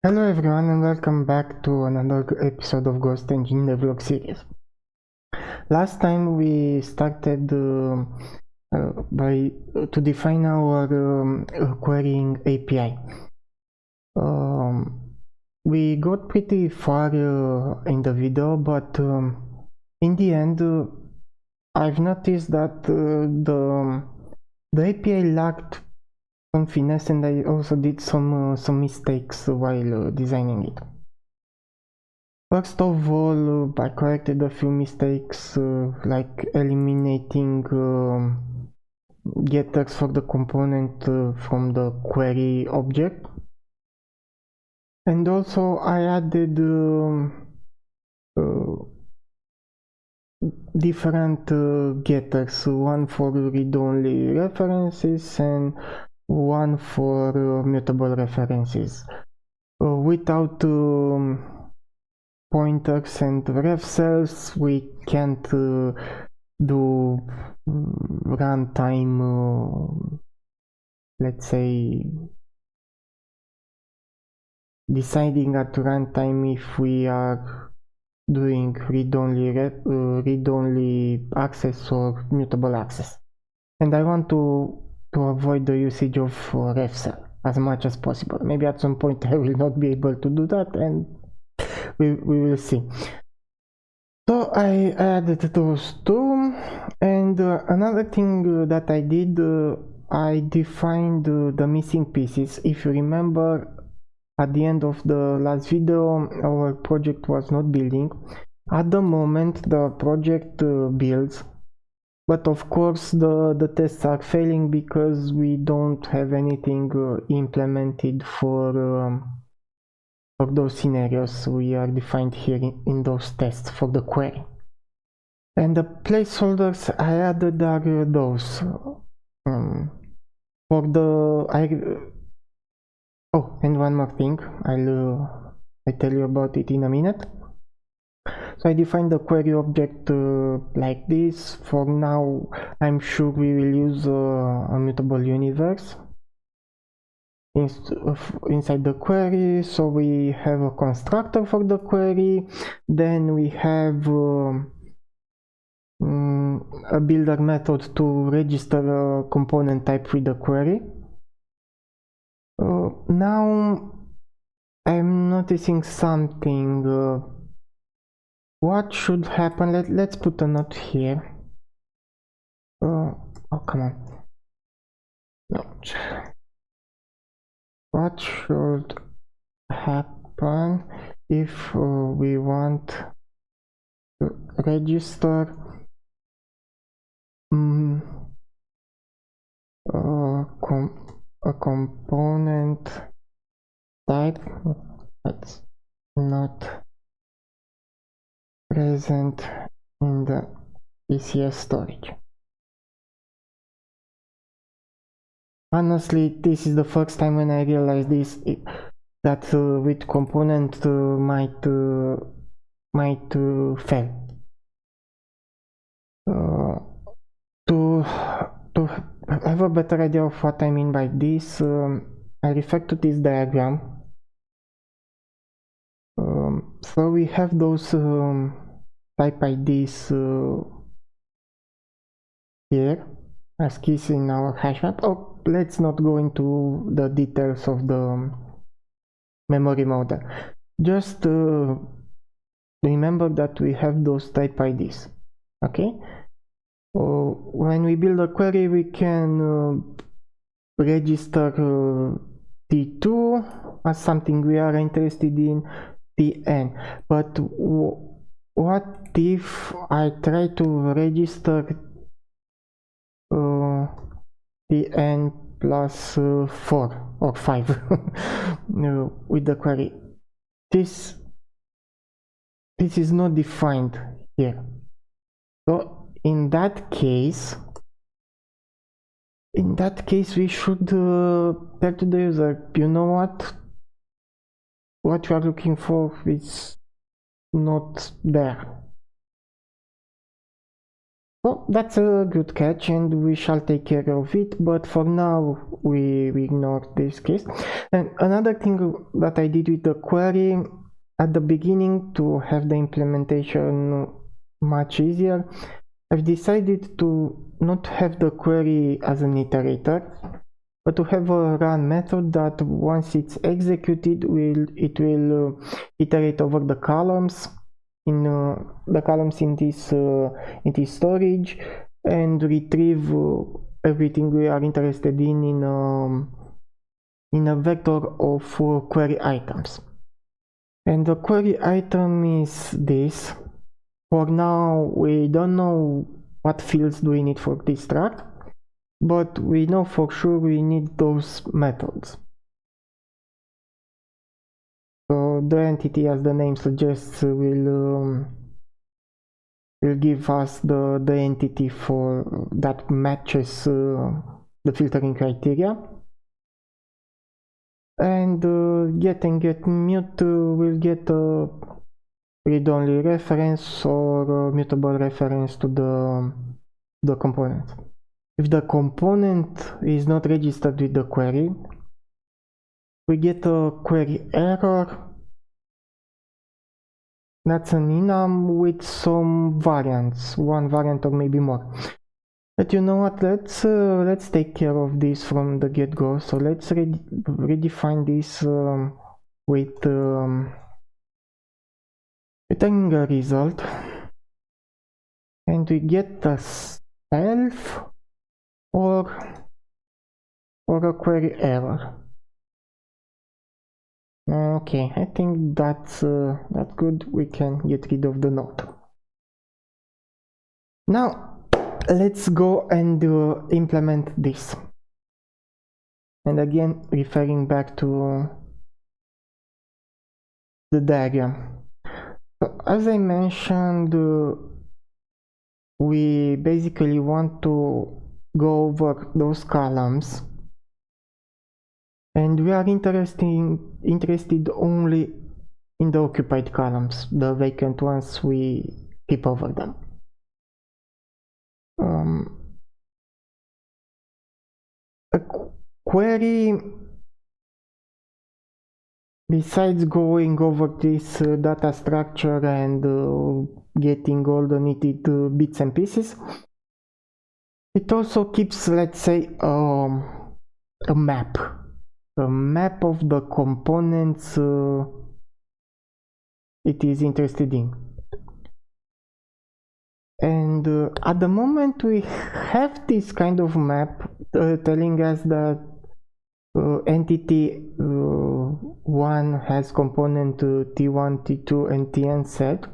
Hello everyone and welcome back to another episode of GhostEngine Dev Log series. Last time we started to define our querying API. We got pretty far in the video, but in the end I've noticed that the API lacked some finesse, and I also did some mistakes while designing it. First of all, I corrected a few mistakes like eliminating getters for the component from the query object, and also I added different getters, one for read-only references and one for mutable references, without pointers and ref cells we can't do runtime, let's say deciding at runtime if we are doing read-only access or mutable access. And I want to avoid the usage of ref cell as much as possible. Maybe at some point I will not be able to do that, and we will see. So I added those two, and another thing that I did, I defined the missing pieces. If you remember, at the end of the last video our project was not building. At the moment the project builds, but of course the tests are failing because we don't have anything implemented for those scenarios we are defined here in those tests for the query. And the placeholders I added are those for the oh, and one more thing, I'll tell you about it in a minute. So I defined the query object like this. For now I'm sure we will use a mutable universe inside the query. So we have a constructor for the query, then we have a builder method to register a component type with the query. Now I'm noticing something. What should happen? Let's put a note here. Oh, come on. No. What should happen if we want to register a component type that's not present in the ECS storage? Honestly, this is the first time when I realized this, that with component might fail. To have a better idea of what I mean by this, I refer to this diagram. So we have those type IDs here as keys in our hash map. Oh, let's not go into the details of the memory model. Just remember that we have those type IDs. Okay. When we build a query, we can register T2 as something we are interested in, Tn. But what if I try to register Tn plus 4 or 5 with the query? This is not defined here. So in that case we should tell to the user, you know what you are looking for is not there. Well, that's a good catch and we shall take care of it, but for now we ignore this case. And another thing that I did with the query at the beginning to have the implementation much easier, I've decided to not have the query as an iterator, but to have a run method that once it's executed, it will iterate over the columns in this storage and retrieve everything we are interested in a vector of query items. And the query item is this. For now, we don't know what fields do we need for this struct, but we know for sure we need those methods. So the entity, as the name suggests, will give us the entity for that matches the filtering criteria. And get and get mute will get a read-only reference or mutable reference to the component. If the component is not registered with the query, we get a query error. That's an enum with some variants, one variant or maybe more. But you know what? Let's take care of this from the get-go. So let's redefine this with returning a result, and we get a self or a query error. Okay, I think that's good. We can get rid of the node. Now let's go and implement this. And again, referring back to the diagram. So as I mentioned, we basically want to go over those columns, and we are interested only in the occupied columns. The vacant ones we skip over them. A query, besides going over this data structure and getting all the needed bits and pieces, it also keeps, let's say, a map of the components it is interested in. And at the moment we have this kind of map telling us that entity 1 has component T1, T2 and Tn set,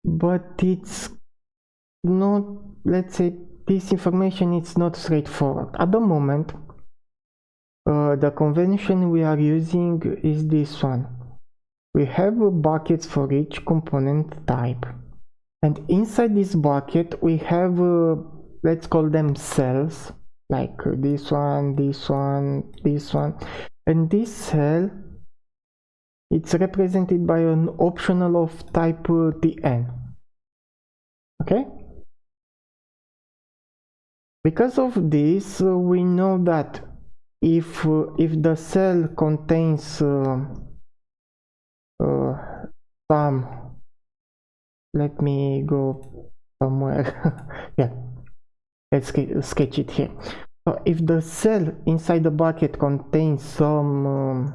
but it's not, let's say, this information is not straightforward. At the moment, the convention we are using is this one. We have buckets for each component type, and inside this bucket we have, let's call them cells, like this one, this one, this one, and this cell, it's represented by an optional of type Tn. Okay? Because of this, we know that if the cell contains some, let me go somewhere. Yeah, let's sketch it here. So if the cell inside the bucket contains some,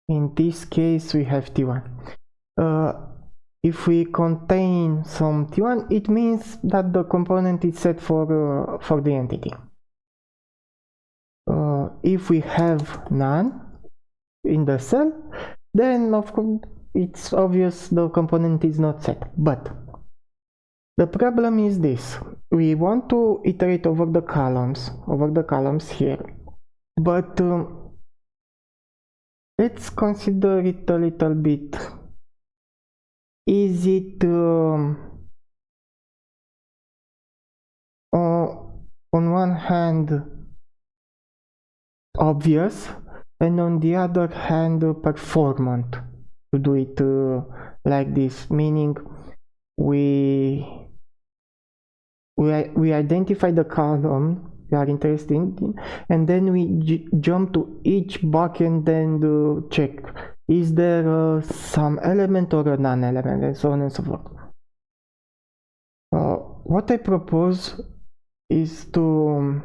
in this case we have T1. If we contain some T1, it means that the component is set for the entity. If we have none in the cell, then of course it's obvious the component is not set. But the problem is this: we want to iterate over the columns here, but let's consider it a little bit. Is it on one hand obvious, and on the other hand performant to do it like this? Meaning we we identify the column we are interested in, and then we jump to each bucket and check, is there some element or a non-element, and so on and so forth. What I propose is to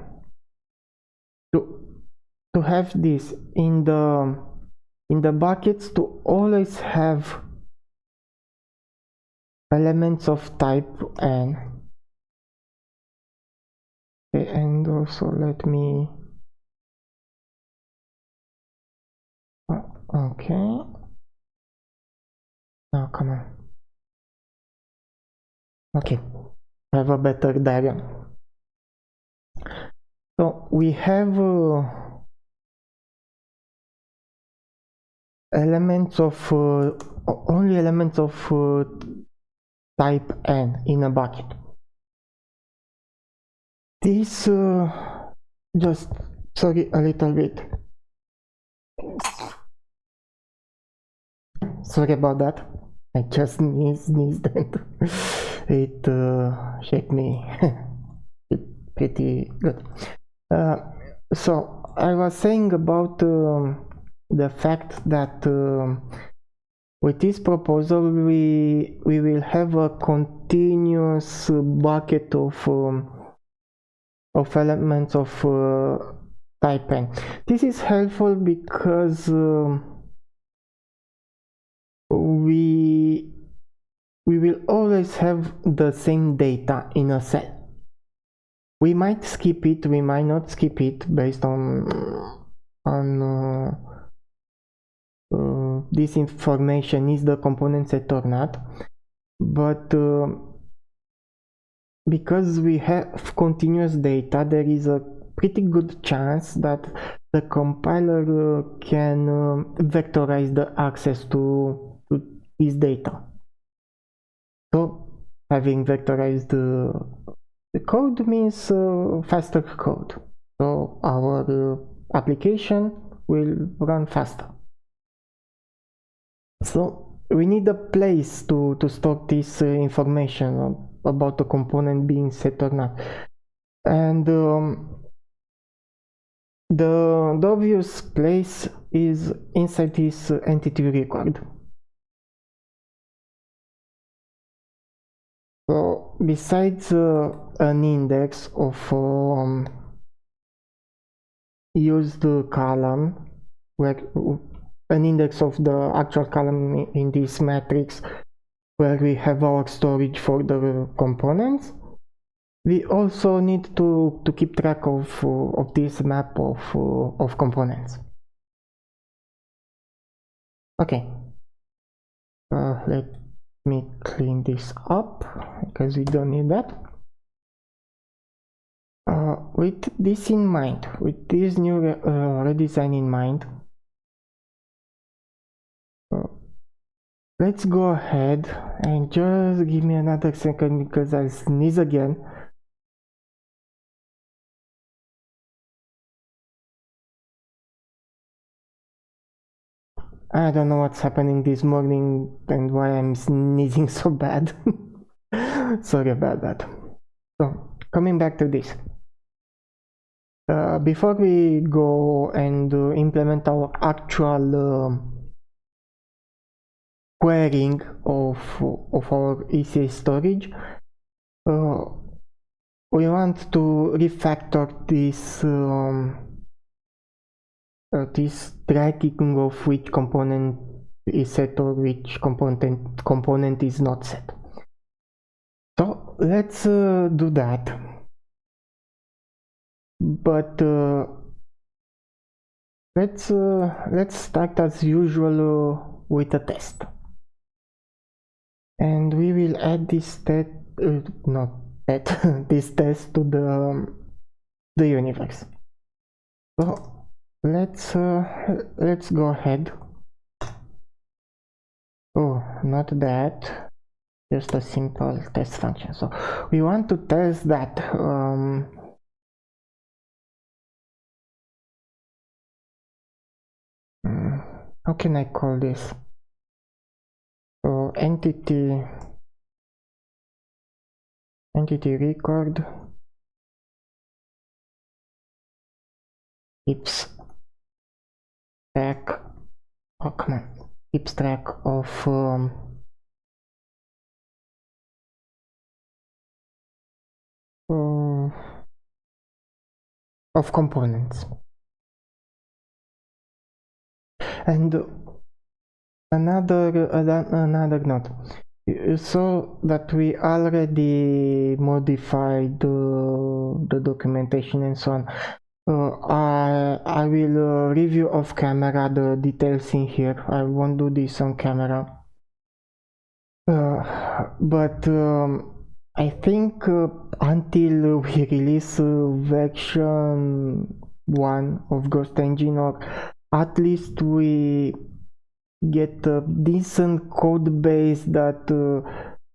have this in the buckets, to always have elements of type n. Okay, and also let me okay, now come on, okay, have a better diagram. So we have elements of only elements of type n in a bucket. This just sorry a little bit, sorry about that, I just sneezed and it shook me pretty good. So I was saying about the fact that with this proposal we will have a continuous bucket of elements of type n. This is helpful because we will always have the same data in a cell. We might skip it, we might not skip it based on this information is the component set or not, but because we have continuous data, there is a pretty good chance that the compiler can vectorize the access to this data. So having vectorized the code means faster code, so our application will run faster. So we need a place to store this information about the component being set or not, and the obvious place is inside this entity record. So besides an index of used column, where an index of the actual column in this matrix where we have our storage for the components, we also need to keep track of this map of components. Okay, let me clean this up because we don't need that. With this in mind, with this new redesign in mind, let's go ahead and just give me another second because I'll sneeze again. I don't know what's happening this morning and why I'm sneezing so bad. Sorry about that. So, coming back to this. Before we go and implement our actual querying of our ECS storage, we want to refactor this this tracking of which component is set or which component is not set. So let's do that, but let's start as usual with a test, and we will add this test this test to the universe. So let's go ahead. Oh, not that, just a simple test function. So we want to test that how can I call this? So entity entity record keeps track, oh come on, keeps track of components. And another note, so that we already modified the documentation and so on. I will review off camera the details in here. I won't do this on camera. But I think until we release version 1 of GhostEngine, or at least we get a decent code base that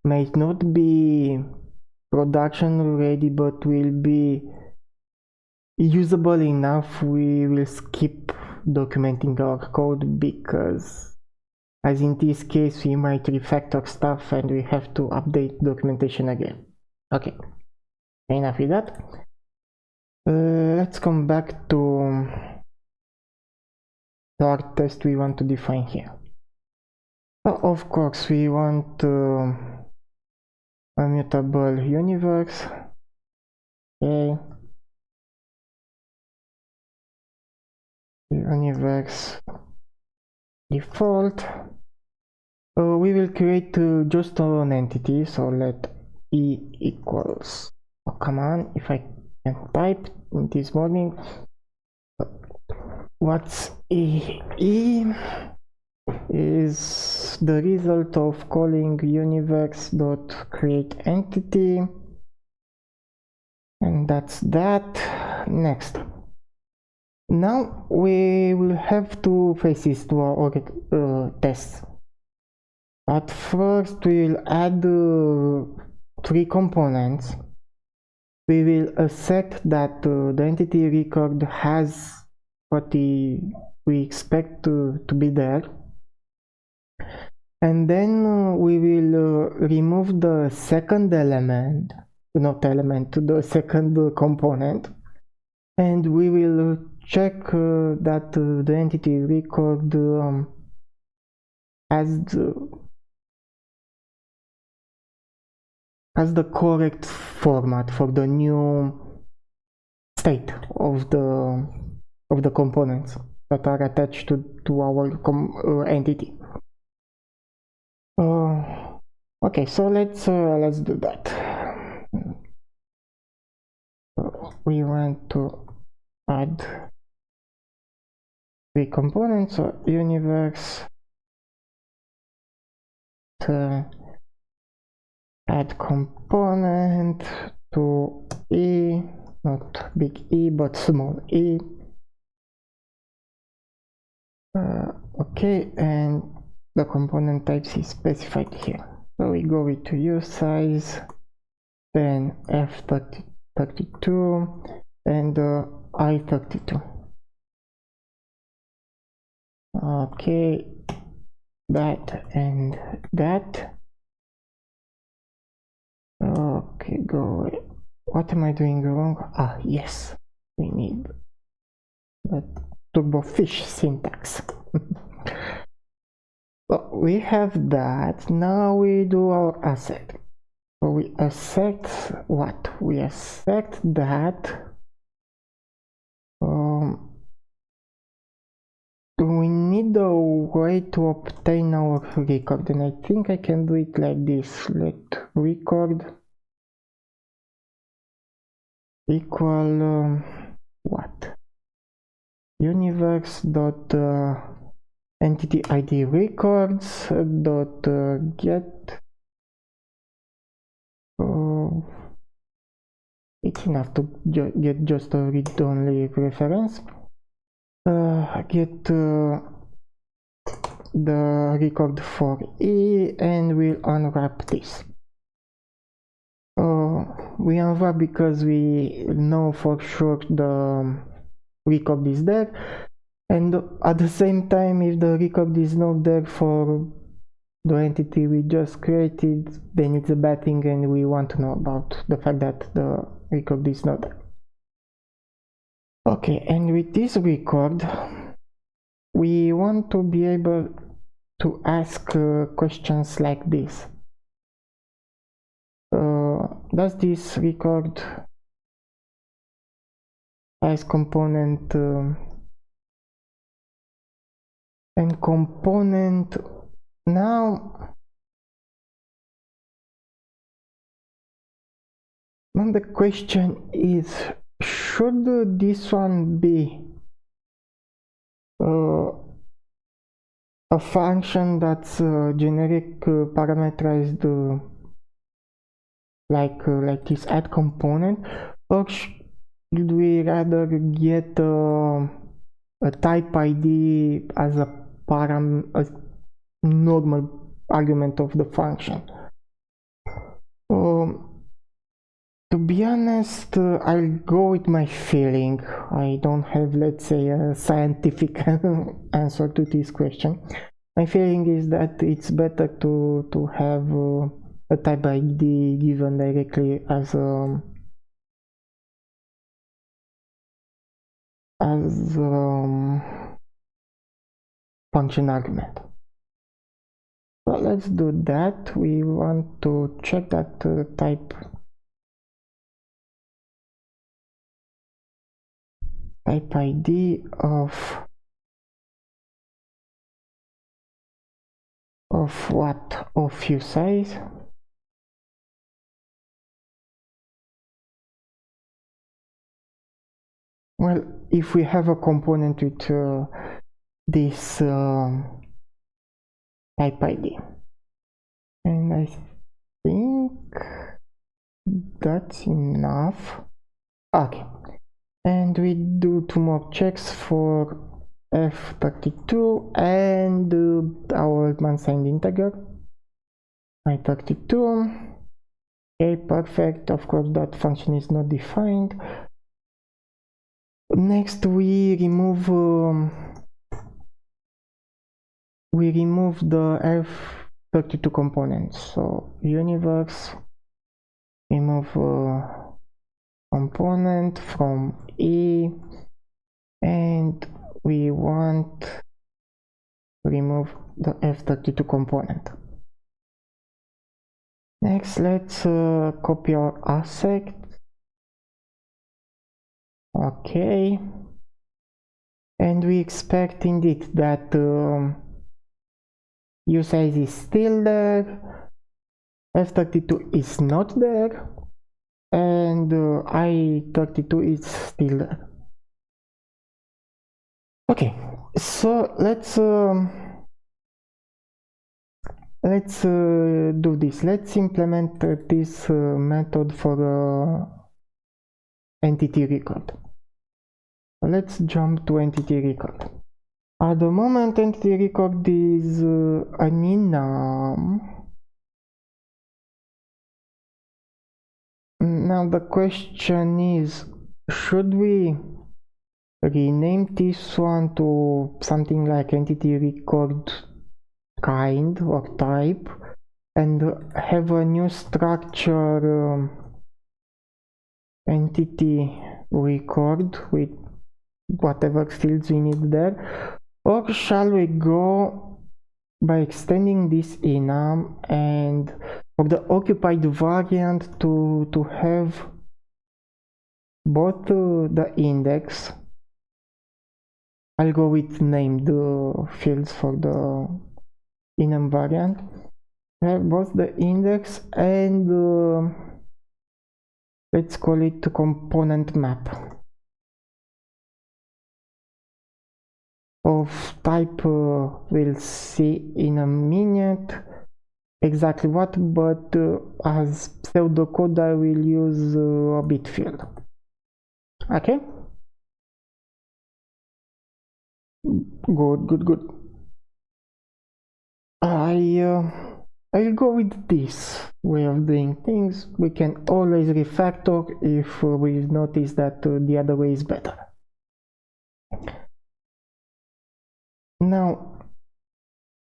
may not be production ready but will be usable enough, we will skip documenting our code, because as in this case we might refactor stuff and we have to update documentation again. Okay, enough with that. Let's come back to our test we want to define here. Of course we want a mutable universe. Okay, universe default. We will create just an entity, so let e equals, oh come on, if I can type in this morning. What's e? E is the result of calling universe.createEntity, and that's that. Next, now we will have two phases to our tests. At first we will add 3 components. We will accept that the entity record has what we expect to be there, and then we will remove the second the second component, and we will check that the entity record has the correct format for the new state of the components that are attached to our entity. Okay, so let's do that. We want to add 3 components, so universe add component to e, not big E but small e. Okay, and the component types is specified here. So we go with use size, then f32 and I32. Okay, that and that. Okay, go away. What am I doing wrong? Ah, yes, we need the turbofish syntax. So we have that. Now we do our asset. So we accept what? We accept that we need a way to obtain our record, and I think I can do it like this. Let record equal what? Universe dot entity ID records dot get. It's enough to get just a read-only reference. Get the record for E, and we'll unwrap this. We unwrap because we know for sure the record is there, and at the same time, if the record is not there for the entity we just created, then it's a bad thing and we want to know about the fact that the record is not there. Okay, and with this record, we want to be able to ask questions like this. Does this record as component and component now the question is, should this one be a function that's generic parameterized like this add component, or should we rather get a type ID as a normal argument of the function? To be honest, I'll go with my feeling. I don't have, let's say, a scientific answer to this question. My feeling is that it's better to have a type ID given directly as function argument. So let's do that. We want to check that type ID of what? Of view size. Well, if we have a component with this type ID, and I think that's enough. Okay, and we do 2 more checks for f32 and our unsigned integer i32. Okay, perfect. Of course, that function is not defined. Next, we remove the f32 components. So universe remove component from E, and we want to remove the f32 component. Next, let's copy our asset. Okay, and we expect indeed that U size is still there, f32 is not there, and i32 is still there. Okay, so let's do this. Let's implement this method for entity record. Let's jump to entity record. At the moment, entity record is an enum. Now the question is, should we rename this one to something like entity record kind or type and have a new structure entity record with whatever fields we need there, or shall we go by extending this enum and for the occupied variant to have both the index, I'll go with named fields for the enum variant, have both the index and let's call it component map of type. We'll see in a minute exactly what, but as pseudocode I will use a bitfield. Okay, good. I'll go with this way of doing things. We can always refactor if we notice that the other way is better. Now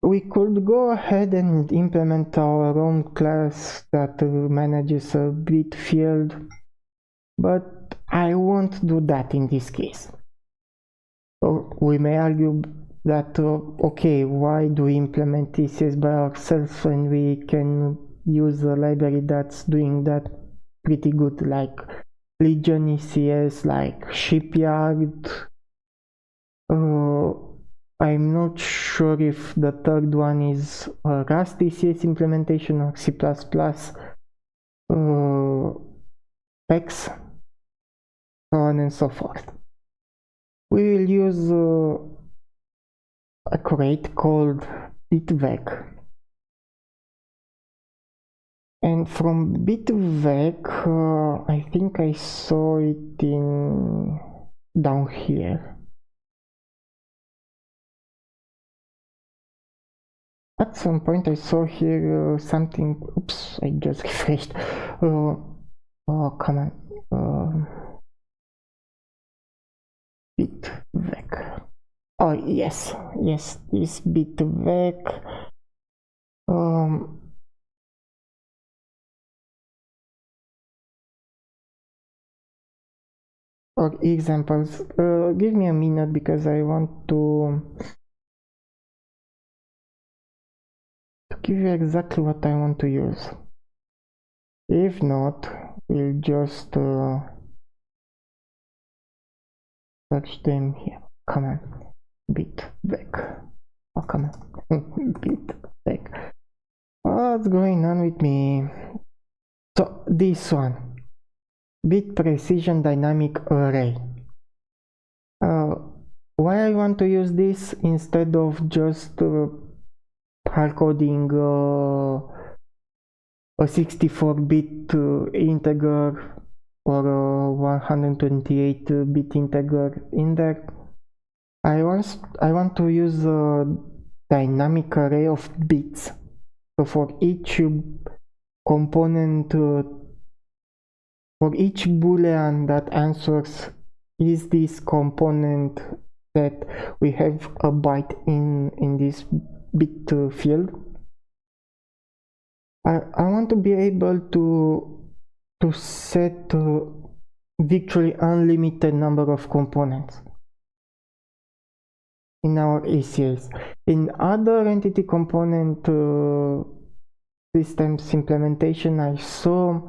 we could go ahead and implement our own class that manages a bitfield, but I won't do that in this case. So we may argue that okay, why do we implement ECS by ourselves when we can use a library that's doing that pretty good, like Legion ECS, like Shipyard. I'm not sure if the third one is a Rust ECS implementation or C++, PEX, so on and so forth. We will use a crate called BitVec. And from BitVec, I think I saw it down here. At some point I saw here something, oops, I just refreshed. Oh, come on. BitVec. Oh, yes, this BitVec. Or examples. Give me a minute because I want to give you exactly what I want to use. If not, we'll just search them here. Come on, BitVec. Oh, come on, BitVec. What's going on with me? So this one, bit precision dynamic array. Why I want to use this instead of just hardcoding a 64-bit integer or a 128-bit integer in there? I want to use a dynamic array of bits. So for each component, for each boolean that answers is this component that we have a byte in this bit field. I want to be able to set virtually unlimited number of components in our ECS. In other entity component systems implementation, I saw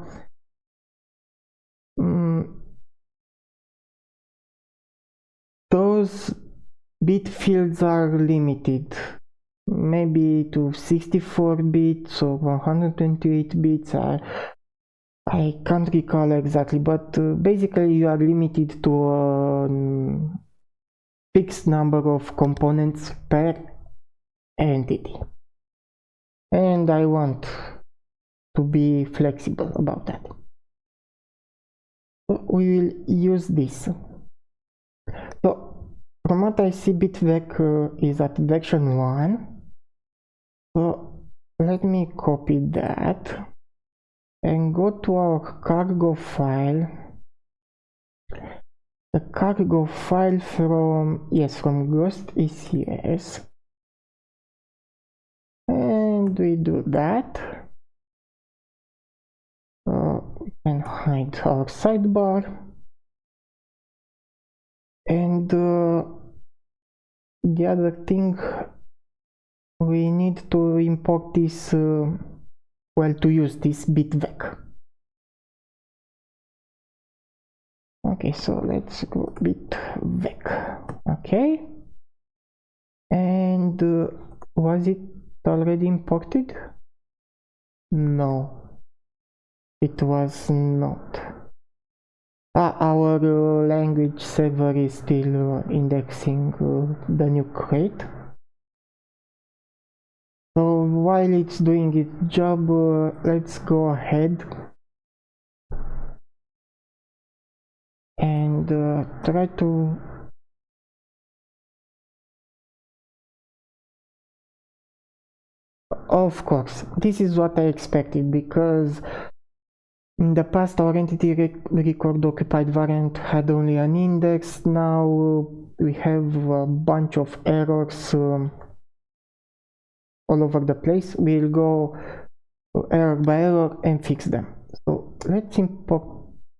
those bit fields are limited, maybe to 64 bits or 128 bits. I can't recall exactly, but basically you are limited to a fixed number of components per entity, and I want to be flexible about that. We will use this. So from what I see, BitVec is at version 1. So let me copy that and go to our cargo file. The cargo file from GhostECS, and we do that. We can hide our sidebar, and the other thing, we need to import this, to use this BitVec. Okay, so let's go BitVec. Okay, and was it already imported? No, it was not. Our language server is still indexing the new crate. So while it's doing its job, let's go ahead and try to of course, this is what I expected, because in the past our entity record occupied variant had only an index. Now we have a bunch of errors all over the place, we'll go error by error and fix them. So let's import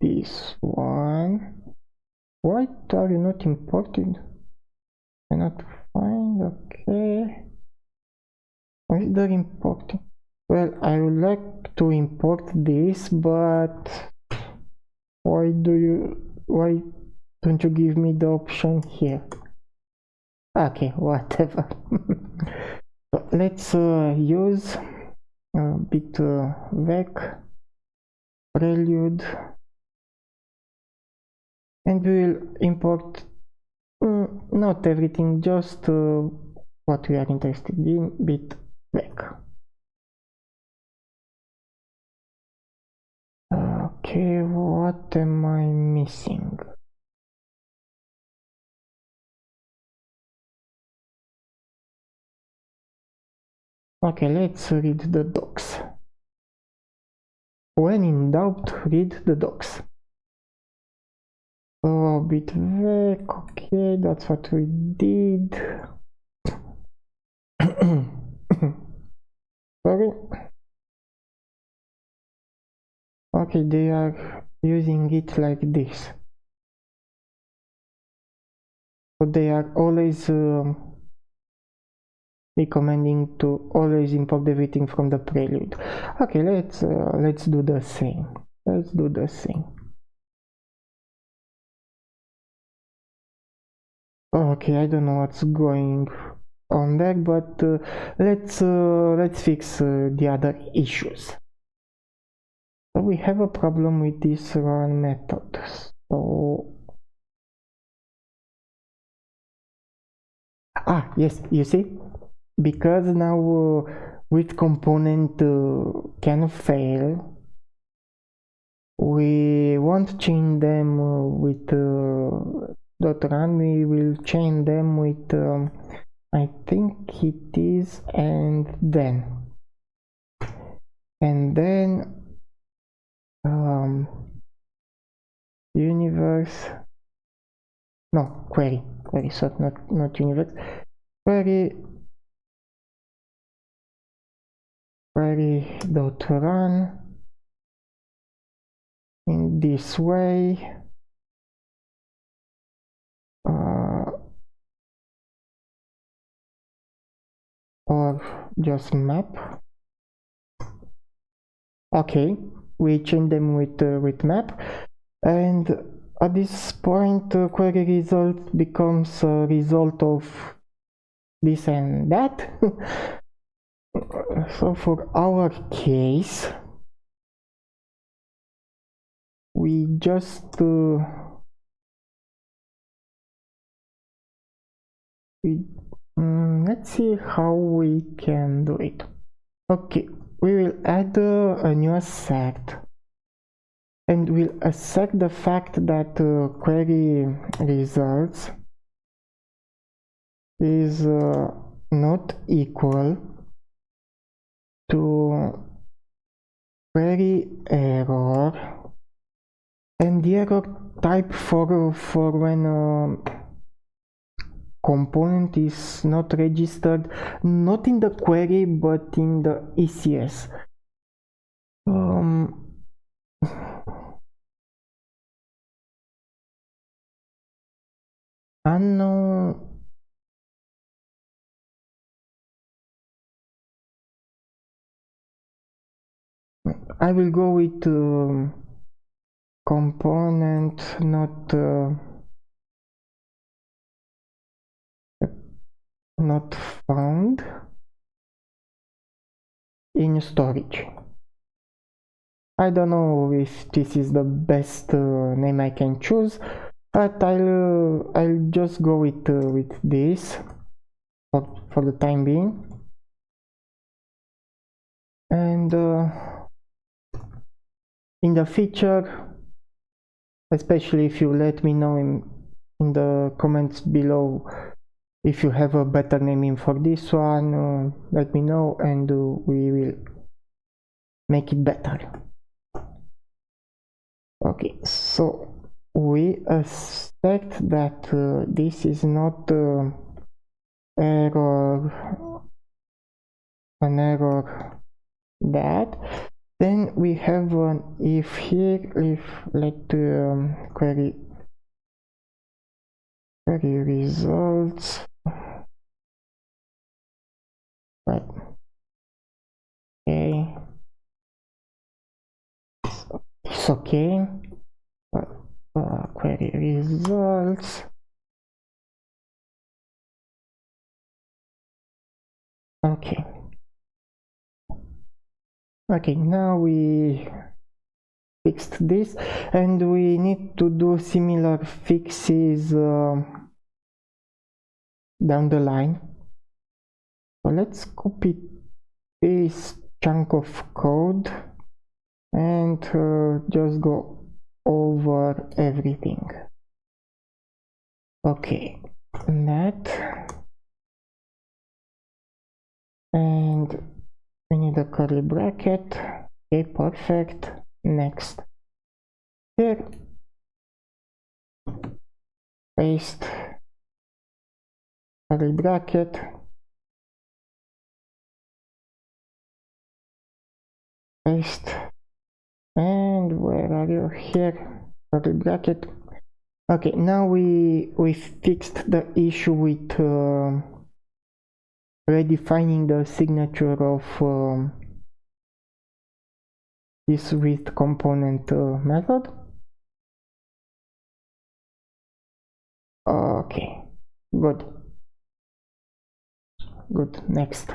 this one. Why are you not imported? Cannot find. Okay. Why is there importing? Well, I would like to import this, but why don't you give me the option here? Okay, whatever. So let's use BitVec prelude, and we'll import not everything, just what we are interested in, BitVec. Okay, what am I missing? Okay, let's read the docs. When in doubt, read the docs. Oh, BitVec, okay, that's what we did. Sorry. Okay, they are using it like this. So they are always recommending to always import everything from the prelude. Okay, let's do the same. Let's do the same. Okay, I don't know what's going on there, but let's fix the other issues. So we have a problem with this run method. So yes, you see, because now with component can fail, we won't change them with .run, we will change them with I think it is and then universe, no, query, so not universe, query.run in this way, or just map. Okay, we change them with map, and at this point query result becomes a result of this and that. So for our case, we just let's see how we can do it. Okay, we will add a new assert, and we'll assert the fact that query results is not equal to query error, and the error type for when component is not registered, not in the query but in the ECS. Unknown. I will go with component not found in storage. I don't know if this is the best name I can choose, but I'll just go with this for the time being. And in the feature, especially if you let me know in the comments below if you have a better naming for this one, let me know and we will make it better. Okay, so we expect that this is not error an error that. Then we have an if here, if let query results, but okay, it's okay. Query results. Okay. Okay, now we fixed this, and we need to do similar fixes down the line. So let's copy this chunk of code and just go over everything. Okay, that, and we need a curly bracket. Okay, perfect. Next, here, paste curly bracket, paste, and where are you? Here, curly bracket. Okay, now we fixed the issue with redefining the signature of this with component method. Okay, good. Next,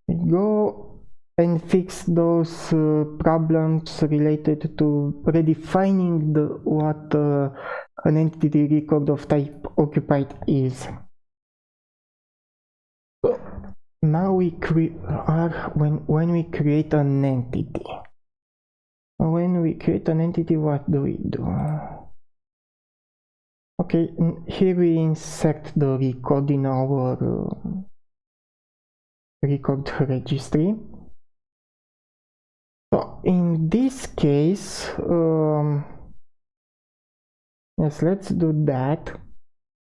we go and fix those problems related to redefining what an entity record of type occupied is. Now we when we create an entity. When we create an entity, what do we do? Okay, here we insert the record in our record registry. So in this case, yes, let's do that.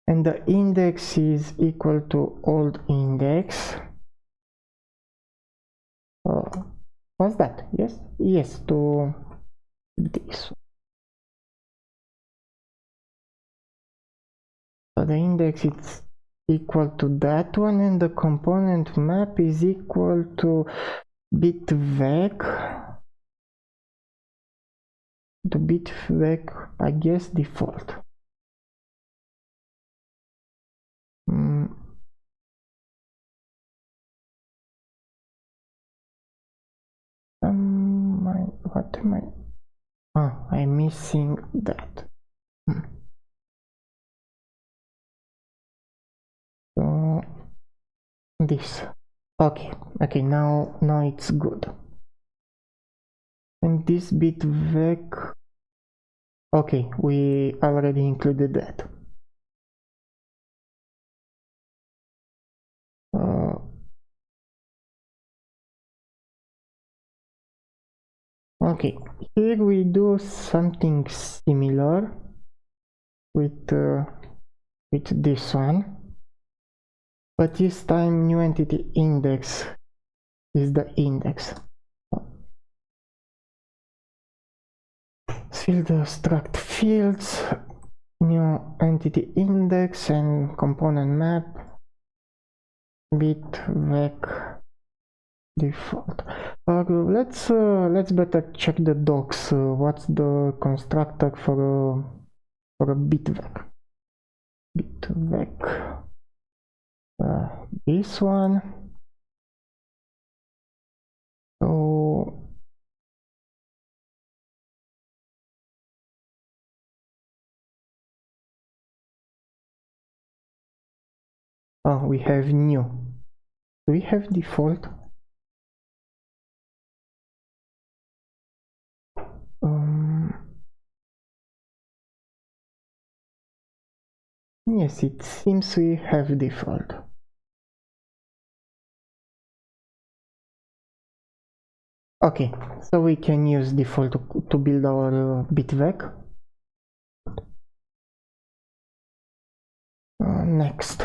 And the index is equal to old index. What's that? Yes, to this. So the index is equal to that one, and the component map is equal to BitVec. To BitVec, I guess default. What am I? Oh, I'm missing that. So this. Okay, now it's good. And this BitVec. Okay, we already included that. Okay, here we do something similar with this one, but this time new entity index is the index. Field struct fields, new entity index, and component map BitVec default. Let's better check the docs. What's the constructor for a BitVec? BitVec. This one. So we have new. Do we have default? Yes, it seems we have default. Okay, so we can use default to build our BitVec. Next.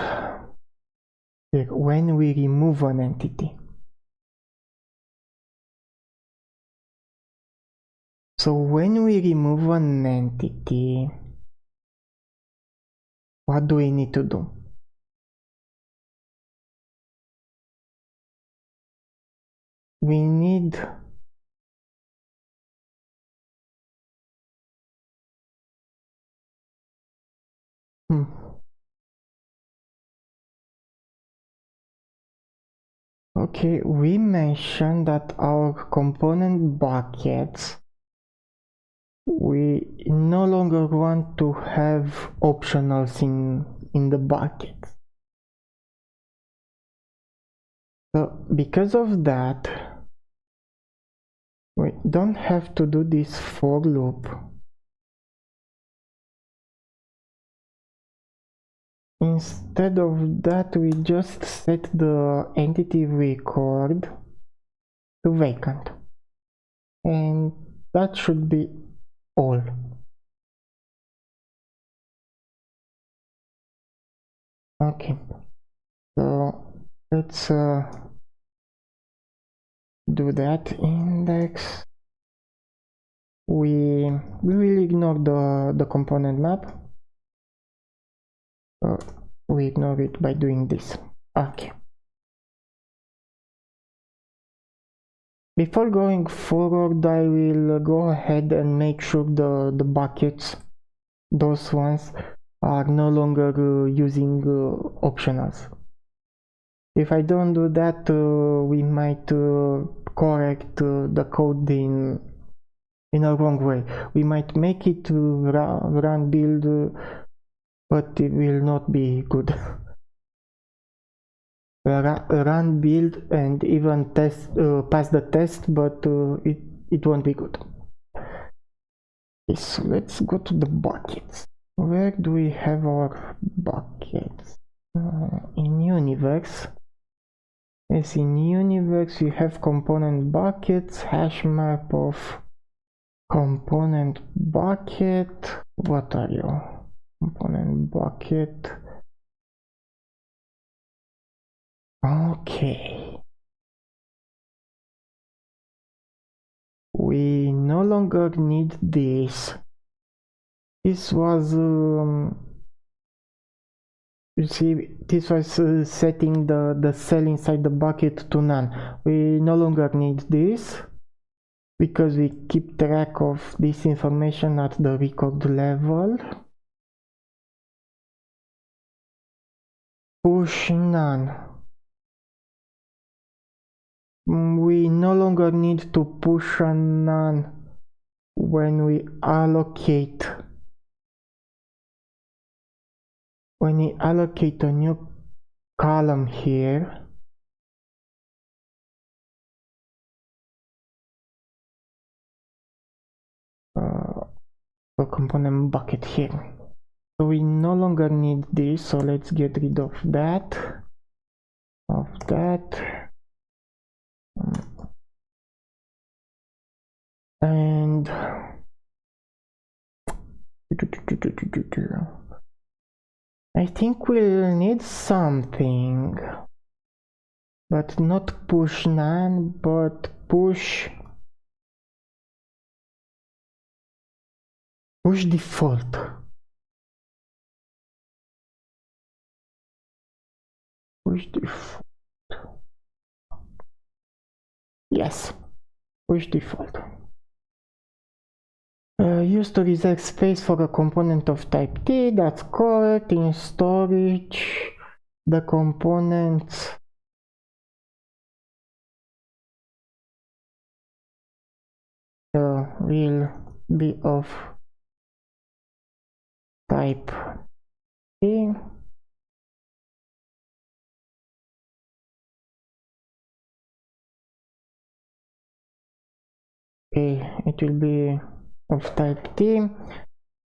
when we remove an entity. So when we remove an entity, what do we need to do? We need Okay, we mentioned that our component buckets, we no longer want to have optionals in the buckets. So because of that, we don't have to do this for loop. Instead of that, we just set the entity record to vacant. And that should be all. Okay, so let's do that index. We will ignore the component map. We ignore it by doing this. Okay. Before going forward, I will go ahead and make sure the buckets, those ones, are no longer using optionals. If I don't do that, we might correct the code in a wrong way. We might make it run build, but it will not be good. Run build and even test, pass the test, but it won't be good. Okay, so let's go to the buckets. Where do we have our buckets? In Universe. Yes, in Universe we have component buckets, hash map of component bucket. What are you? Component bucket. Okay. We no longer need this. This was you see, this was setting the cell inside the bucket to none. We no longer need this because we keep track of this information at the record level. Push none. We no longer need to push a none when we allocate. When we allocate a new column here, a component bucket here. So we no longer need this, so let's get rid of that. And I think we'll need something, but not push none, but push default. Push default. Yes, push default. Use to reserve space for a component of type T, that's correct. In storage, the components will be of type T. Okay, it will be of type T,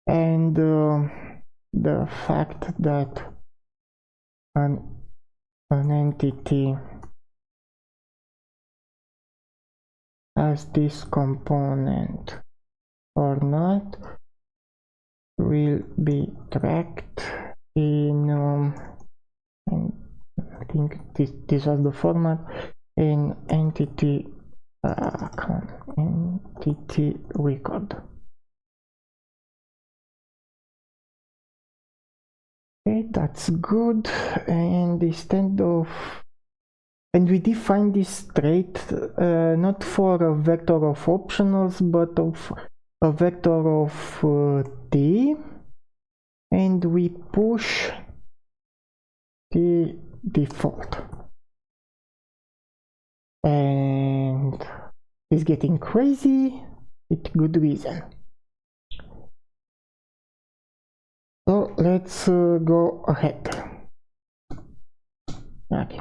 and the fact that an entity has this component or not will be tracked in think this was the format, and entity entity record. Okay, that's good. And instead of, and we define this trait not for a vector of optionals, but of a vector of t, and we push the default. And it's getting crazy with good reason. So let's go ahead. Okay.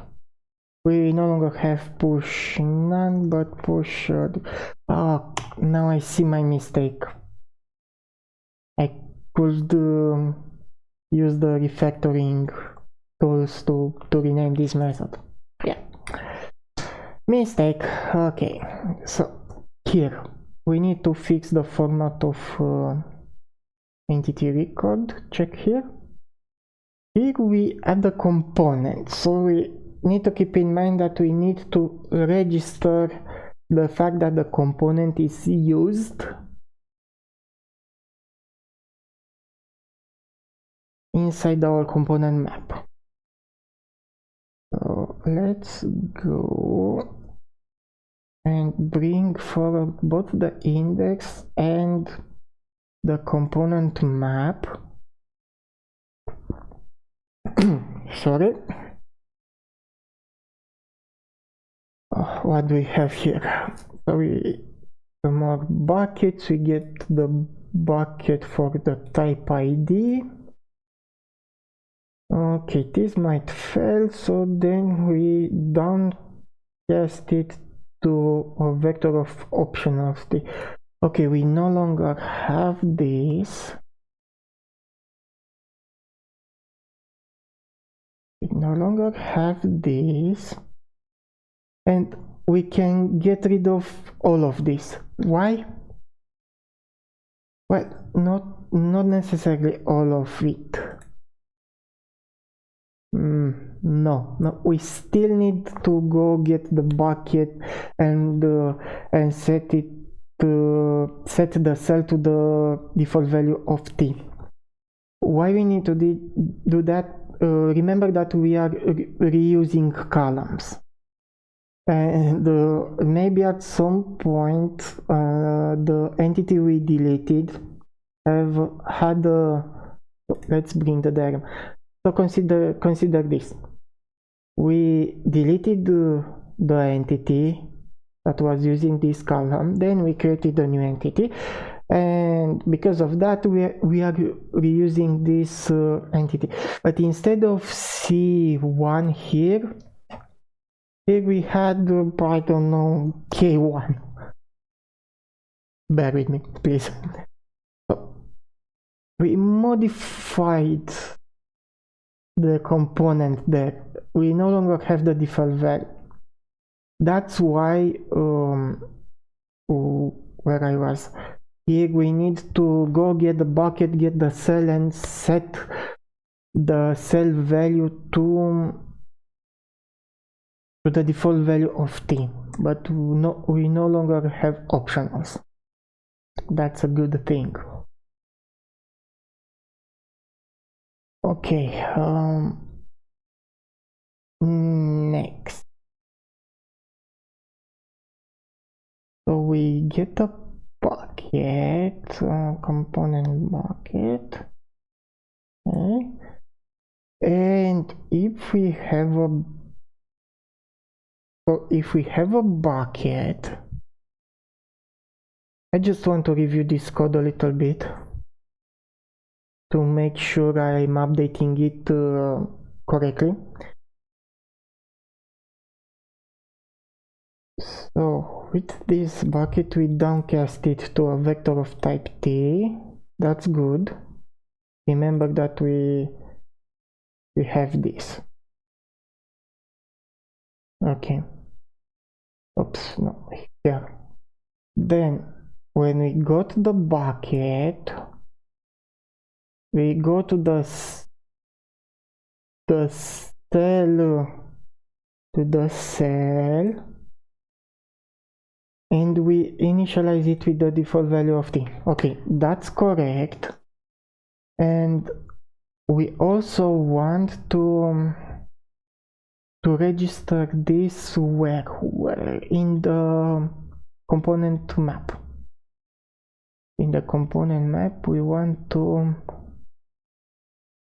We no longer have push none, but push. Oh, now I see my mistake. I could use the refactoring tools to rename this method. Yeah. Mistake. Okay. So here we need to fix the format of entity record. Check here. Here we add the component. So we need to keep in mind that we need to register the fact that the component is used inside our component map. So let's go and bring forward both the index and the component map. Sorry. What do we have here? So the more buckets, we get the bucket for the type ID. Okay, this might fail, so then we downcast it to a vector of optionals. Okay, we no longer have this. We no longer have this. And we can get rid of all of this. Why? Well, not necessarily all of it. No, we still need to go get the bucket and set it to set the cell to the default value of t. Why we need to do that? Remember that we are reusing columns. And maybe at some point the entity we deleted have had a, let's bring the diagram. So consider this. We deleted the entity that was using this column, then we created a new entity, and because of that we are reusing this entity. But instead of C1 here we had, I don't know, K1. Bear with me, please. So we modified the component there. We no longer have the default value. That's why, where I was, here we need to go get the bucket, get the cell, and set the cell value to the default value of t, but we no longer have optionals. That's a good thing. Okay, next. So we get a bucket, component bucket, okay. And if we have a bucket, I just want to review this code a little bit to make sure I'm updating it correctly. So with this bucket we downcast it to a vector of type t. That's good. Remember that we have this. Okay. Oops, no, here. Then when we go to the bucket, we go to the cell to the cell and we initialize it with the default value of t. Okay, that's correct. And we also want to register this where in the component map. In the component map we want to,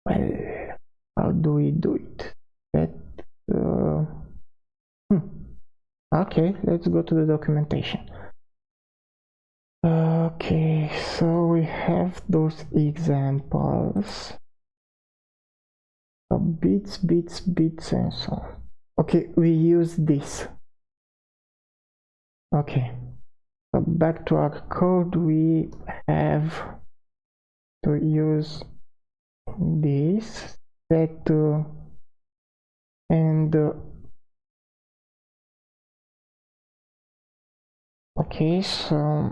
well, how do we do it? Okay, let's go to the documentation. Okay, so we have those examples. Bits, and so on. Okay, we use this. Okay, so back to our code, we have to use this set and okay, so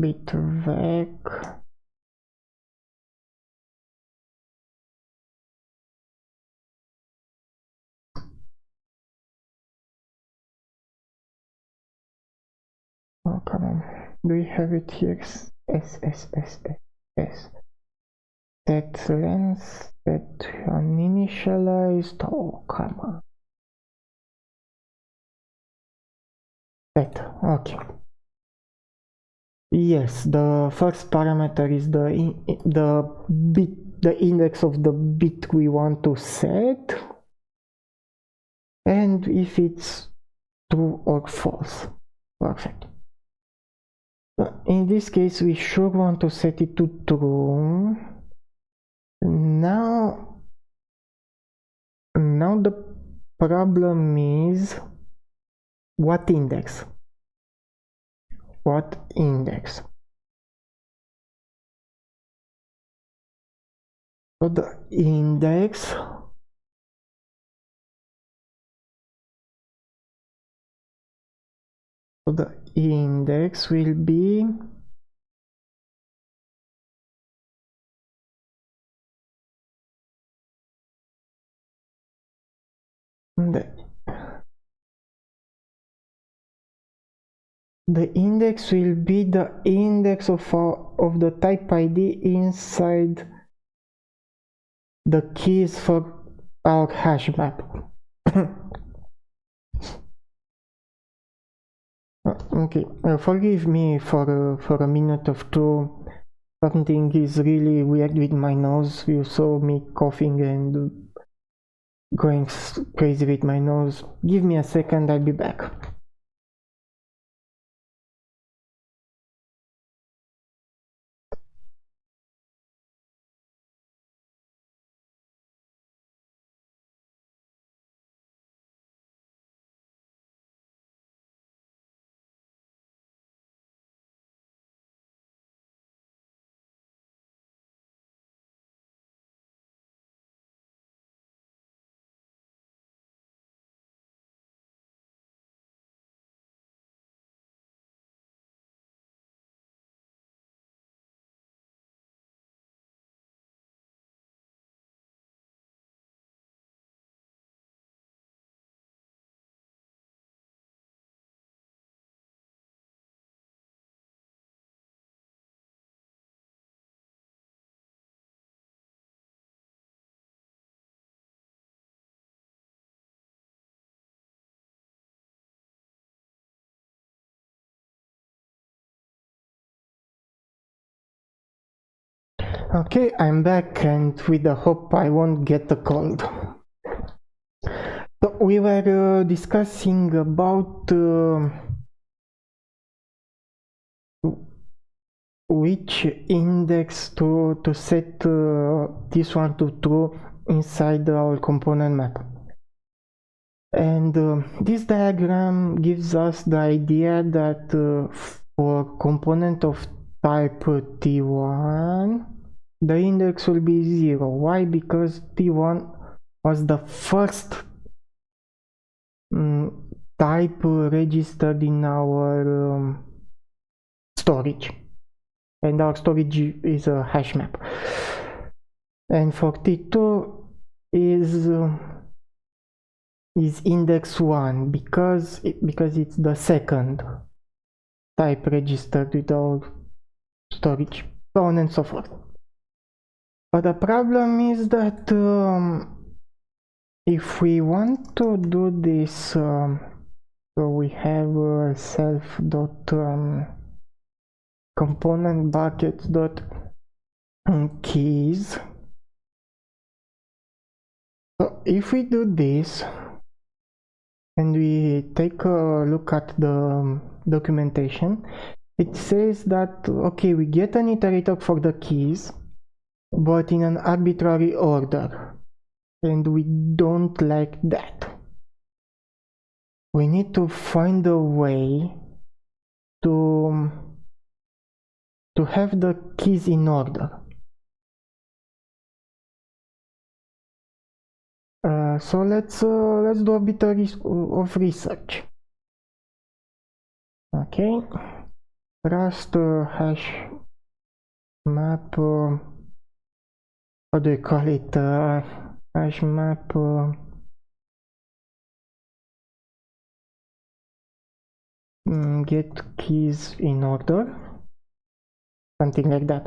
BitVec. Oh, come on. Do we have it here? S. Set length, set uninitialized. Oh, come on. Set, okay. Yes, the first parameter is the index of the bit we want to set, and if it's true or false. Perfect. In this case, we sure want to set it to true. Now the problem is what index? What index? So the index will be the index will be the index of the type ID inside the keys for our hash map. Okay, forgive me for a minute or two. Something is really weird with my nose. You saw me coughing and going crazy with my nose. Give me a second, I'll be back. Okay, I'm back, and with the hope I won't get a cold. So we were discussing about which index to set this one to true inside our component map. And this diagram gives us the idea that for component of type T1, the index will be 0. Why? Because T1 was the first type registered in our storage, and our storage is a hash map. And for T2 is is index 1 because it's the second type registered with our storage, so on and so forth. But the problem is that if we want to do this, so we have self dot component buckets dot keys. So if we do this and we take a look at the documentation, it says that okay, we get an iterator for the keys, but in an arbitrary order, and we don't like that. We need to find a way to have the keys in order. So let's do a bit of research. Okay, Rust hash map. How do you call it? Hash map. Get keys in order, something like that.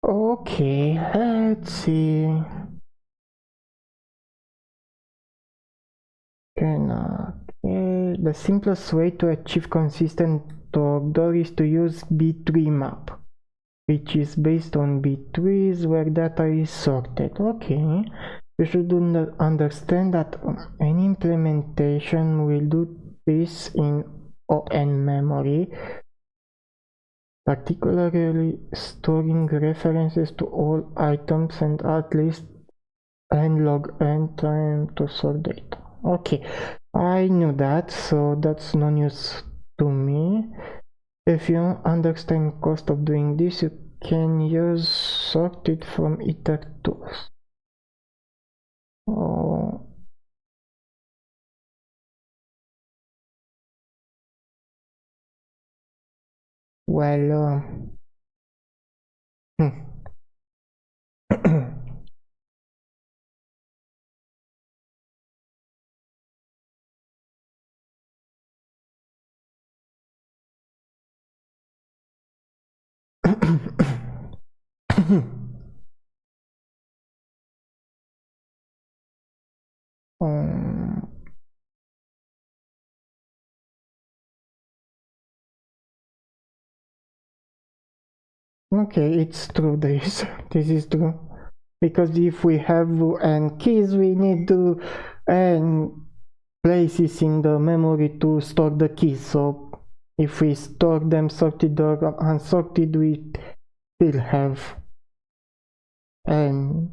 Okay, let's see. Okay, the simplest way to achieve consistent order is to use B-tree-map, which is based on B-trees where data is sorted. Okay, you should understand that any implementation will do this in ON memory, particularly storing references to all items and at least n log n time to sort data. Okay, I knew that, so that's no news to me. If you understand cost of doing this, you can use sorted from iter tools. Oh. Well, okay, it's true. This is true, because if we have n keys, we need to n places in the memory to store the keys. So if we store them sorted or unsorted, we still have n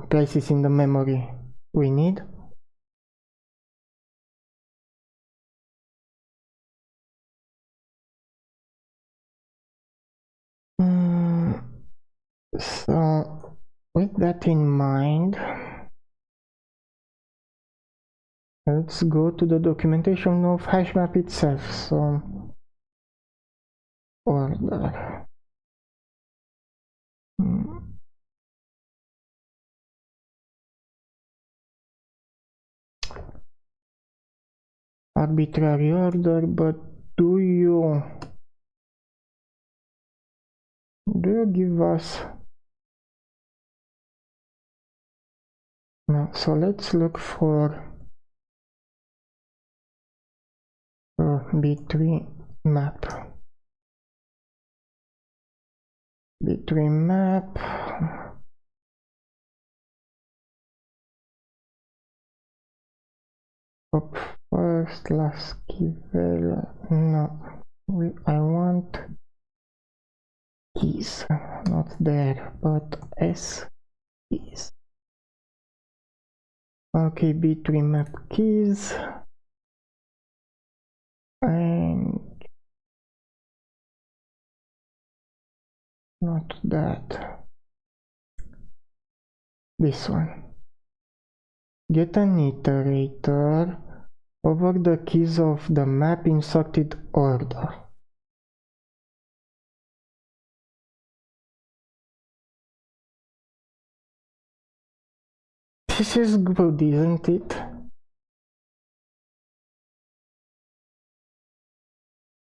places in the memory we need. So with that in mind, let's go to the documentation of hashmap itself. So order. Arbitrary order, but do you give us? No, so let's look for B-tree map. B-tree map. Up first, last key value. No, I want keys, not there, but S keys. Okay, B-tree map keys. And not that. This one. Get an iterator over the keys of the map in sorted order. this is good, isn't it?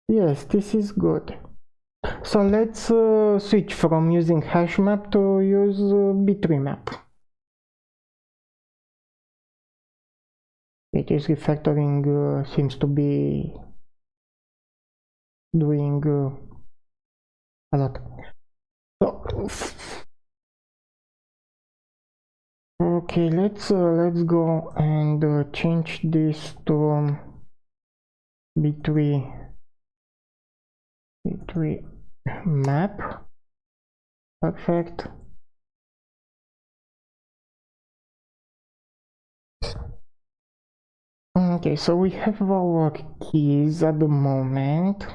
Yes, this is good. So let's switch from using hashmap to use bitremap. It is refactoring seems to be doing a lot. So, okay, let's go and change this to b3 map. Perfect. Okay, so we have our keys at the moment,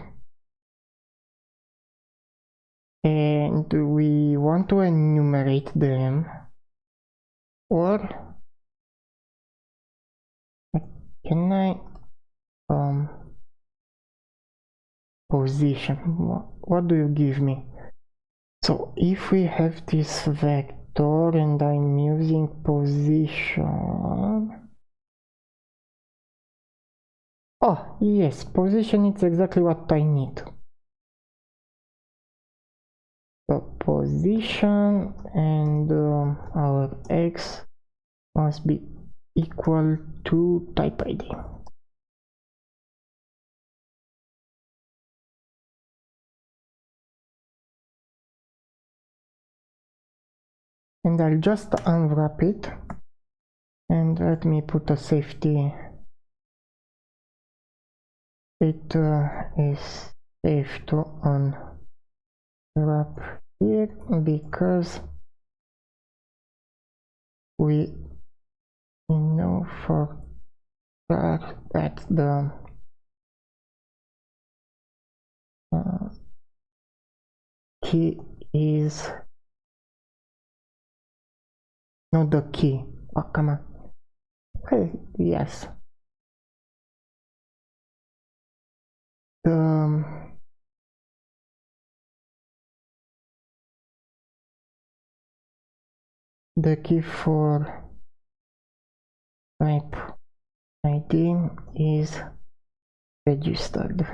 and we want to enumerate them, or can I position? What do you give me? So if we have this vector and I'm using position, oh yes, position is exactly what I need. So position, and our x must be equal to type ID. And I'll just unwrap it, and let me put a safety. It is safe to unwrap here because we know for fact that the key is not the key. Oh, come on. Well, yes. The key for type ID is registered.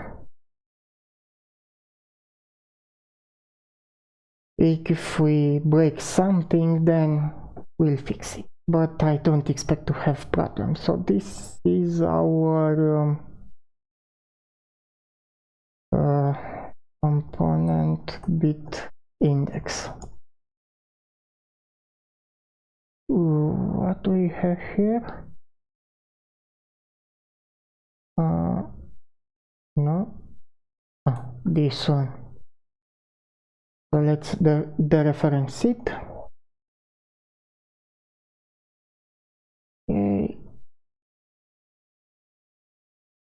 If we break something, then we'll fix it. But I don't expect to have problems. So this is our component bit index. What do we have here? No. Oh, this one. So let's dereference it. Okay.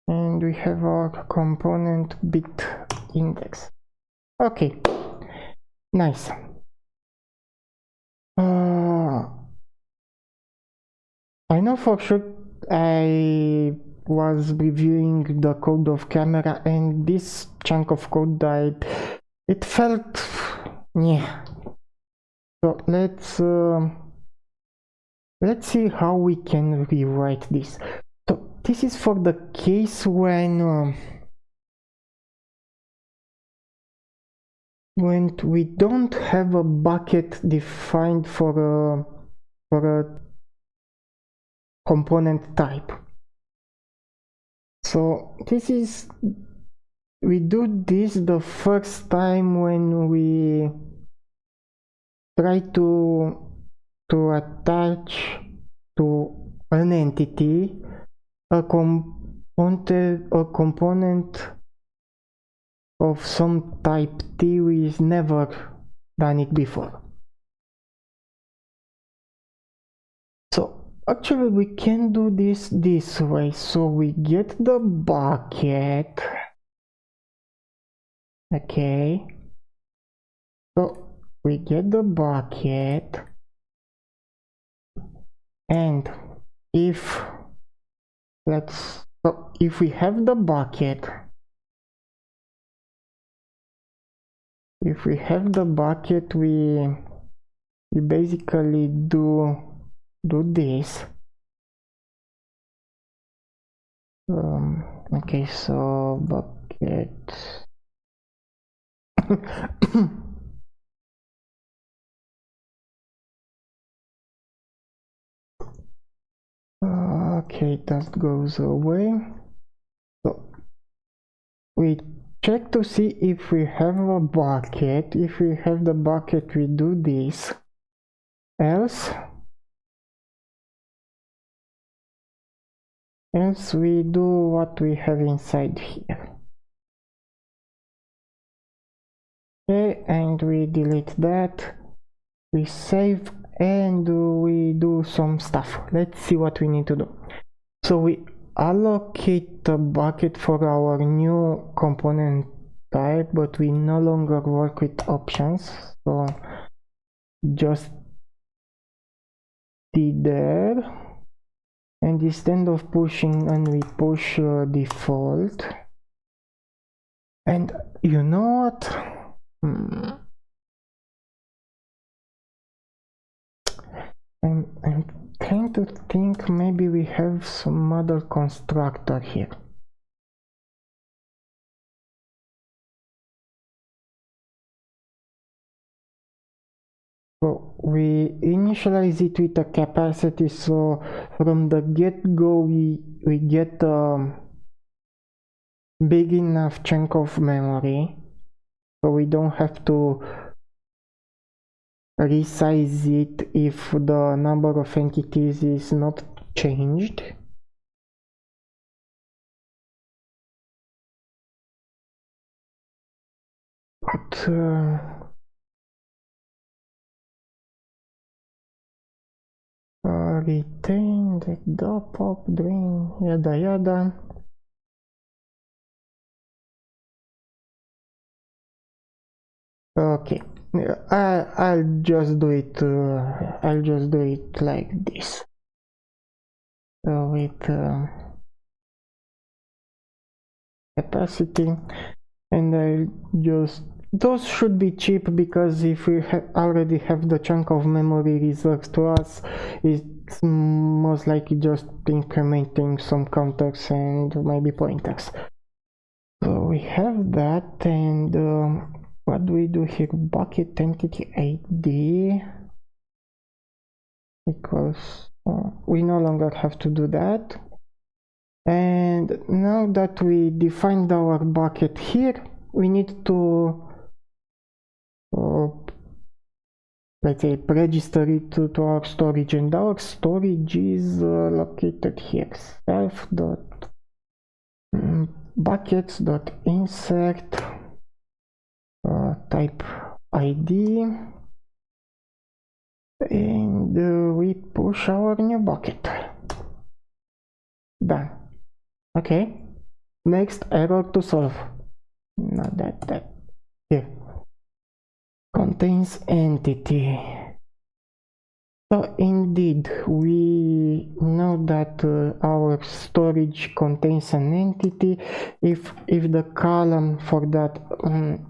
And we have our component bit index. Okay, nice. I know for sure I was reviewing the code of camera, and this chunk of code it felt, yeah. So let's see how we can rewrite this. So this is for the case when we don't have a bucket defined for a component type. So this is, we do this the first time when we try to attach to an entity a component of some type T. We've never done it before. So actually we can do this way. So we get the bucket. Okay. So we get the bucket, and if we have the bucket, we basically do do this. Okay, so bucket. Okay, that goes away. So we check to see if we have a bucket. If we have the bucket, we do this. Else we do what we have inside here. Okay, and we delete that. We save and we do some stuff. Let's see what we need to do. So we allocate the bucket for our new component type, but we no longer work with options. So just there, and instead of pushing, and we push default. And you know what? I'm trying to think, maybe we have some other constructor here. So we initialize it with a capacity, so from the get-go we get a big enough chunk of memory, so we don't have to resize it if the number of entities is not changed. But retain the pop drain, yada yada. Okay, I'll just do it. I'll just do it like this. With capacity, and I'll just. Those should be cheap, because if we already have the chunk of memory reserved to us, it's most likely just incrementing some counters and maybe pointers. So we have that, and what do we do here? Bucket entity ID equals. We no longer have to do that. And now that we defined our bucket here, we need to let's say register it to our storage, and our storage is located here. Self.buckets.insert type ID, and we push our new bucket. Done. Okay, next error to solve. Not that here. Contains entity. So indeed, we know that our storage contains an entity if the column for that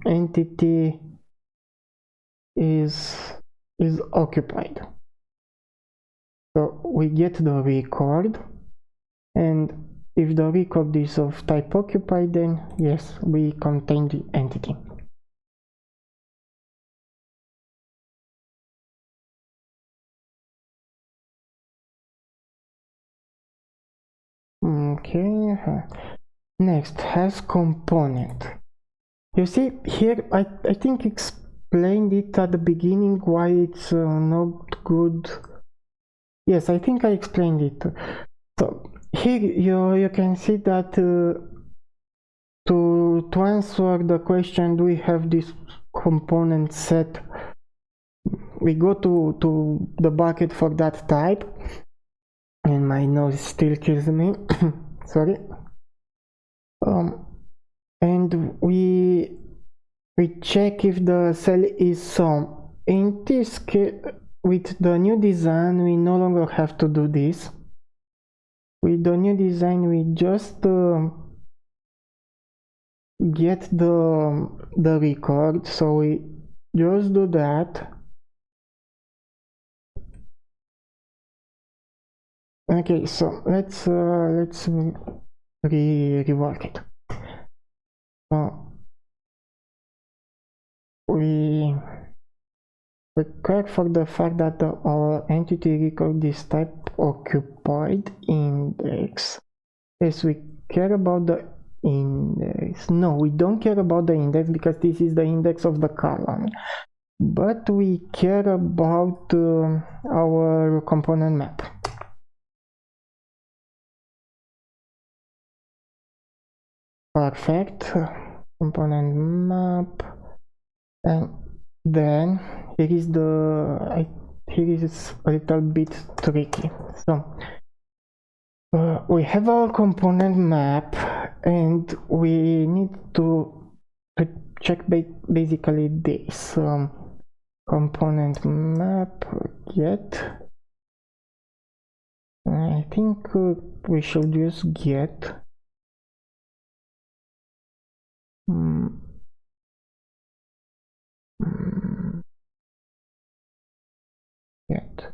entity is occupied. So we get the record, and if the record is of type occupied, then yes, we contain the entity. Okay, next has component. You see here, I think explained it at the beginning why it's not good. Yes, I think I explained it. So here you can see that to answer the question, do we have this component set, we go to the bucket for that type, and my nose still kills me. Sorry. And we check if the cell is some. In this case, with the new design, we no longer have to do this. With the new design, we just get the record, so we just do that. Okay, so let's rework it. We care for the fact that our entity record is type occupied index. Yes, we care about the index. No, we don't care about the index because this is the index of the column. But we care about our component map. Perfect. Component map. And then here is a little bit tricky. So we have our component map and we need to check basically this. Component map get. I think we should use get. Get.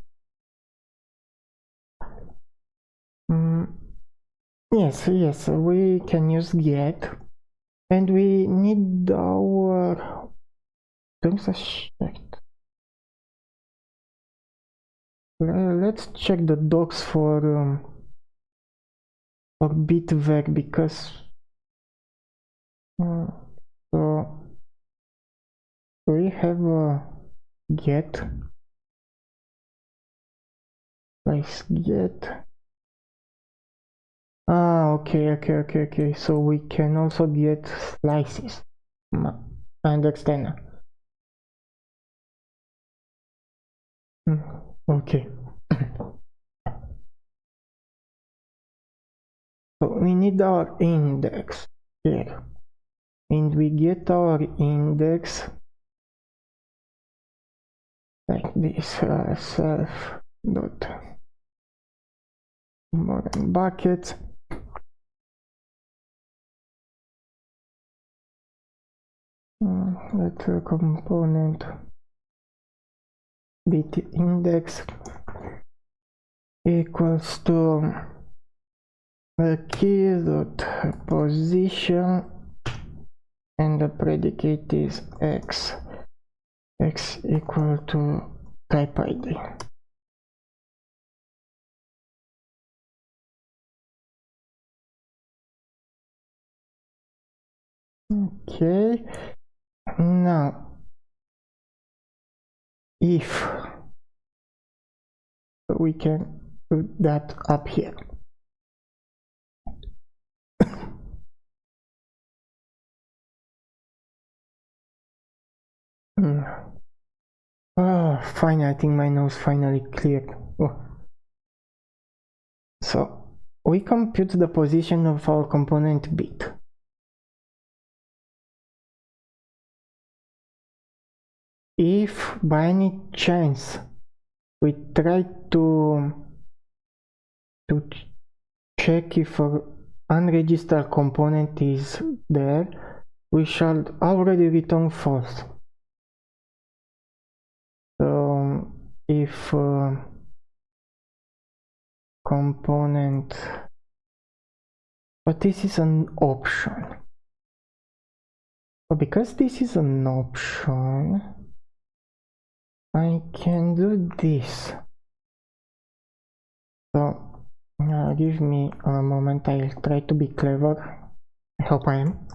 Yes, we can use get, and we need our terms are checked. Let's check the docs for BitVec because so we have a get place get. Okay. So we can also get slices. I understand. Okay. So we need our index here, and we get our index like this. Self dot bucket. Let's component bit index equals to the key dot position, and the predicate is x equal to type ID. Okay, now if we can put that up here. Fine, I think my nose finally cleared. So we compute the position of our component bit. If by any chance we try to check if an unregistered component is there, we shall already return false. So if component, but this is an option. So because this is an option, I can do this. So give me a moment, I'll try to be clever. I hope I am.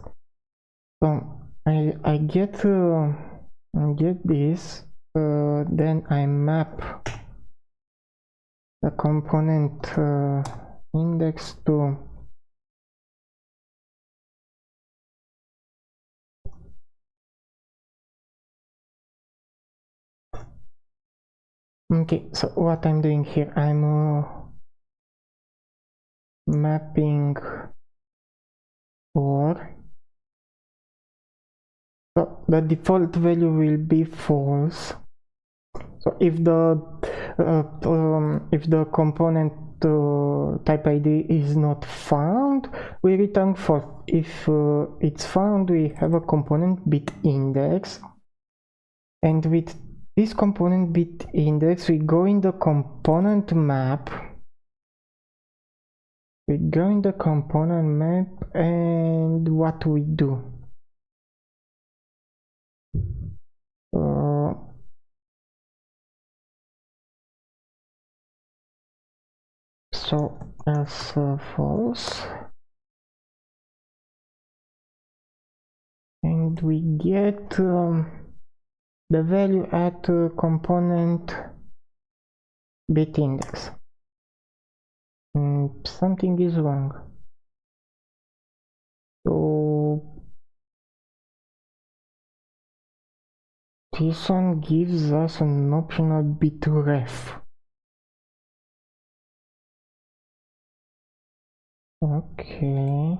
So I get this, then I map the component index to okay. So what I'm doing here, I'm mapping for, so the default value will be false. So if the component type ID is not found, we return false. If it's found, we have a component bit index, and with this component bit index we go in the component map We go in the component map and what we do. So else false, and we get the value at component bit index. Something is wrong. So this one gives us an optional bitref. Okay.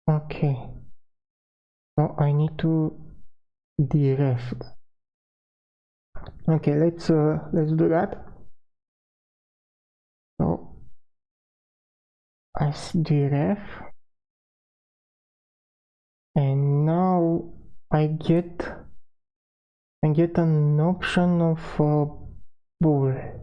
Okay. So I need to deref. Okay, let's do that. So as deref, and now I get an option of bool.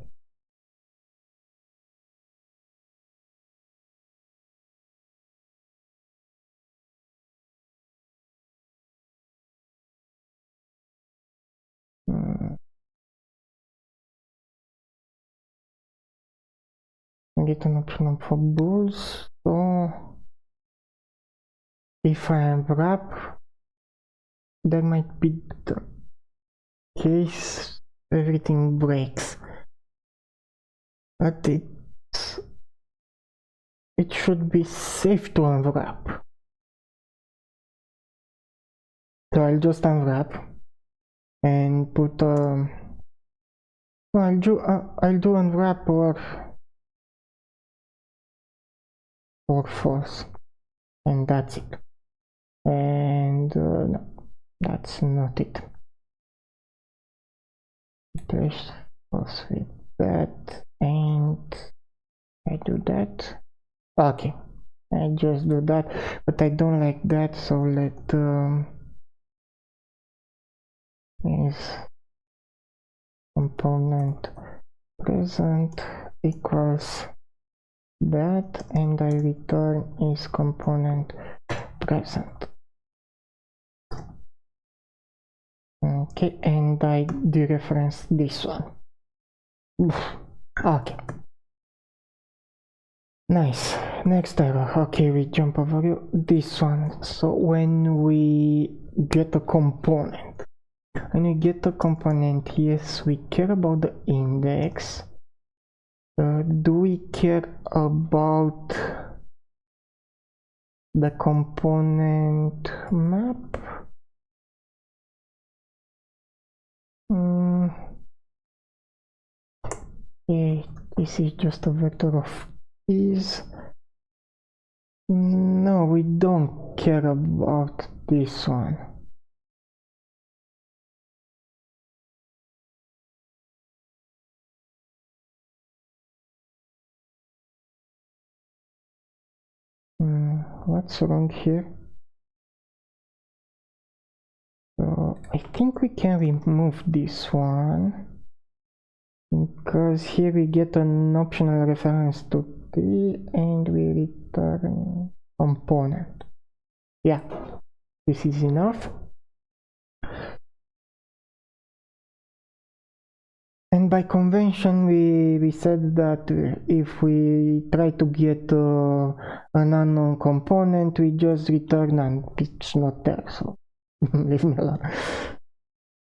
I get an option for bools. So if I unwrap, that might be the case. Everything breaks, but it should be safe to unwrap. So I'll just unwrap and put I'll do unwrap or false, and that's it. And no, that's not it. There's false with that, and I do that. Okay, I just do that, but I don't like that, so let is component present equals that, and I return is component present. Okay, and I dereference this one. Okay, nice. Next error. Okay, we jump over this one. So when we get a component, yes, we care about the index. Do we care about the component map? Okay, this is just a vector of keys. No, we don't care about this one. What's wrong here? So I think we can remove this one, because here we get an optional reference to T and we return component. Yeah, this is enough. And by convention we said that if we try to get an unknown component, we just return and it's not there, so leave me alone.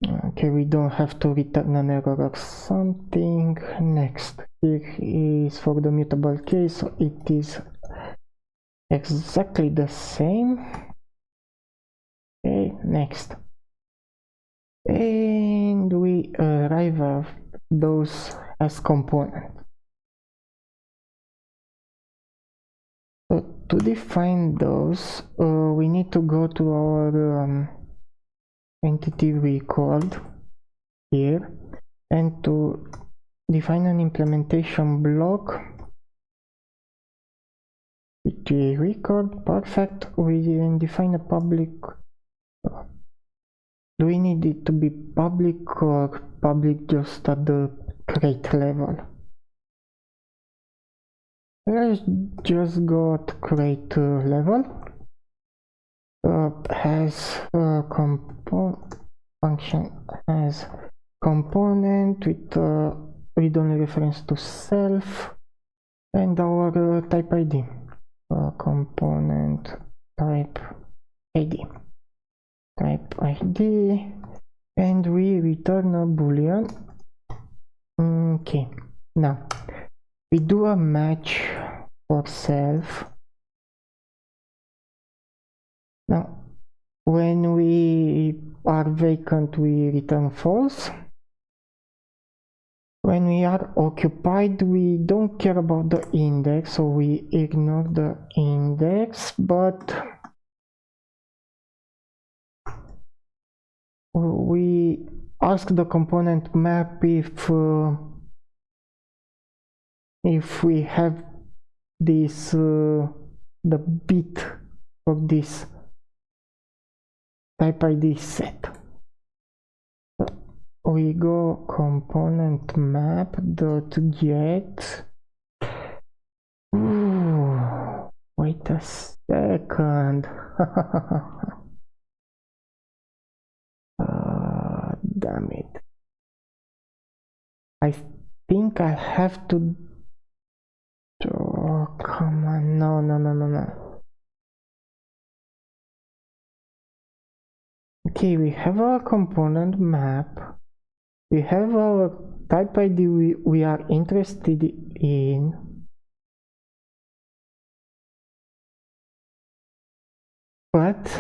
Okay, we don't have to return an error or something. Next, here is for the mutable case, so it is exactly the same. Okay, next, and we arrive at those as component. So to define those, we need to go to our entity we called here, and to define an implementation block with a record. Perfect. We define a public Do we need it to be public or public just at the crate level? Let's just go to crate level. Has a function has component with read-only reference to self and our type ID. Component type ID. And we return a boolean. Okay, now we do a match for self. Now when we are vacant we return false. When we are occupied we don't care about the index, so we ignore the index, but we ask the component map if we have this the bit of this type ID set. We go component map dot get. Ooh, wait a second. Damn it. I think I have to. Oh, come on. No. Okay, we have our component map. We have our type ID we are interested in. But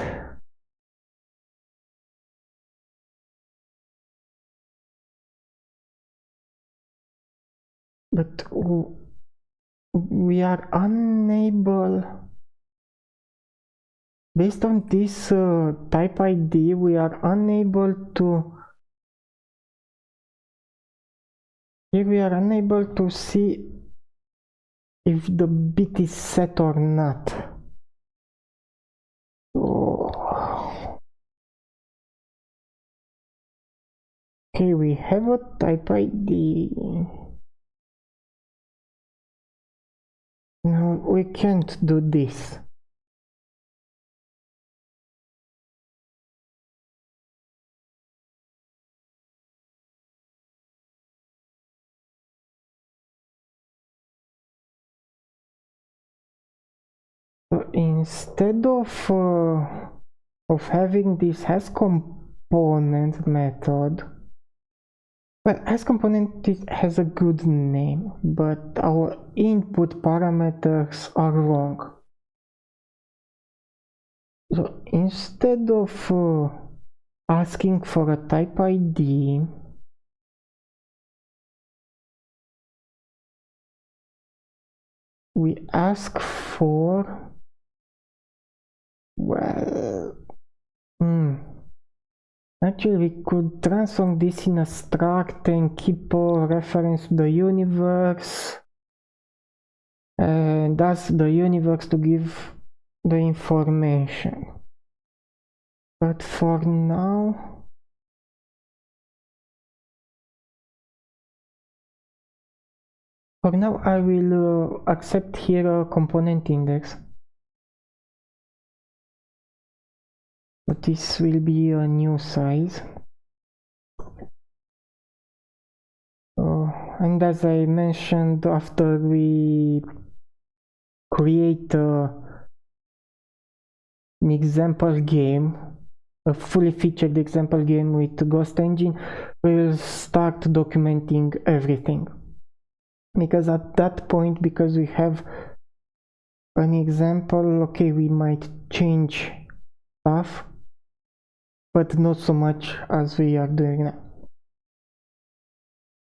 we are unable, based on this type ID, we are unable to, here we are unable to see if the bit is set or not. Oh. Okay, we have a type ID. No, we can't do this. So instead of having this has component method, well, as component it has a good name, but our input parameters are wrong. So instead of asking for a type ID, we ask for, well, actually we could transform this in a struct and keep a reference to the universe, and ask the universe to give the information. But for now, I will accept here a component index. But this will be a new size. And as I mentioned, after we create an example game, a fully featured example game with GhostEngine, we'll start documenting everything. Because at that point, because we have an example, okay, we might change stuff, but not so much as we are doing now.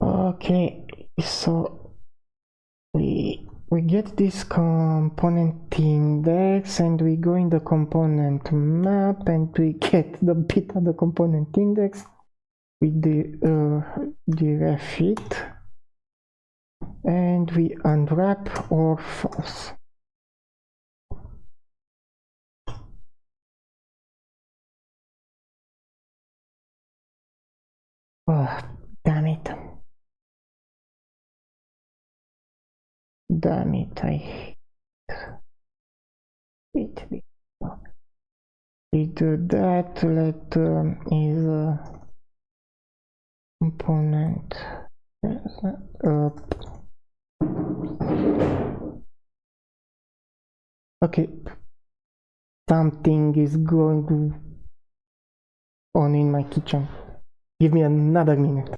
Okay, so we get this component index and we go in the component map and we get the bit of the component index. We deref it and we unwrap or false. Oh, damn it. Damn it, I hate it. We do that, let is component okay, something is going on in my kitchen. Give me another minute.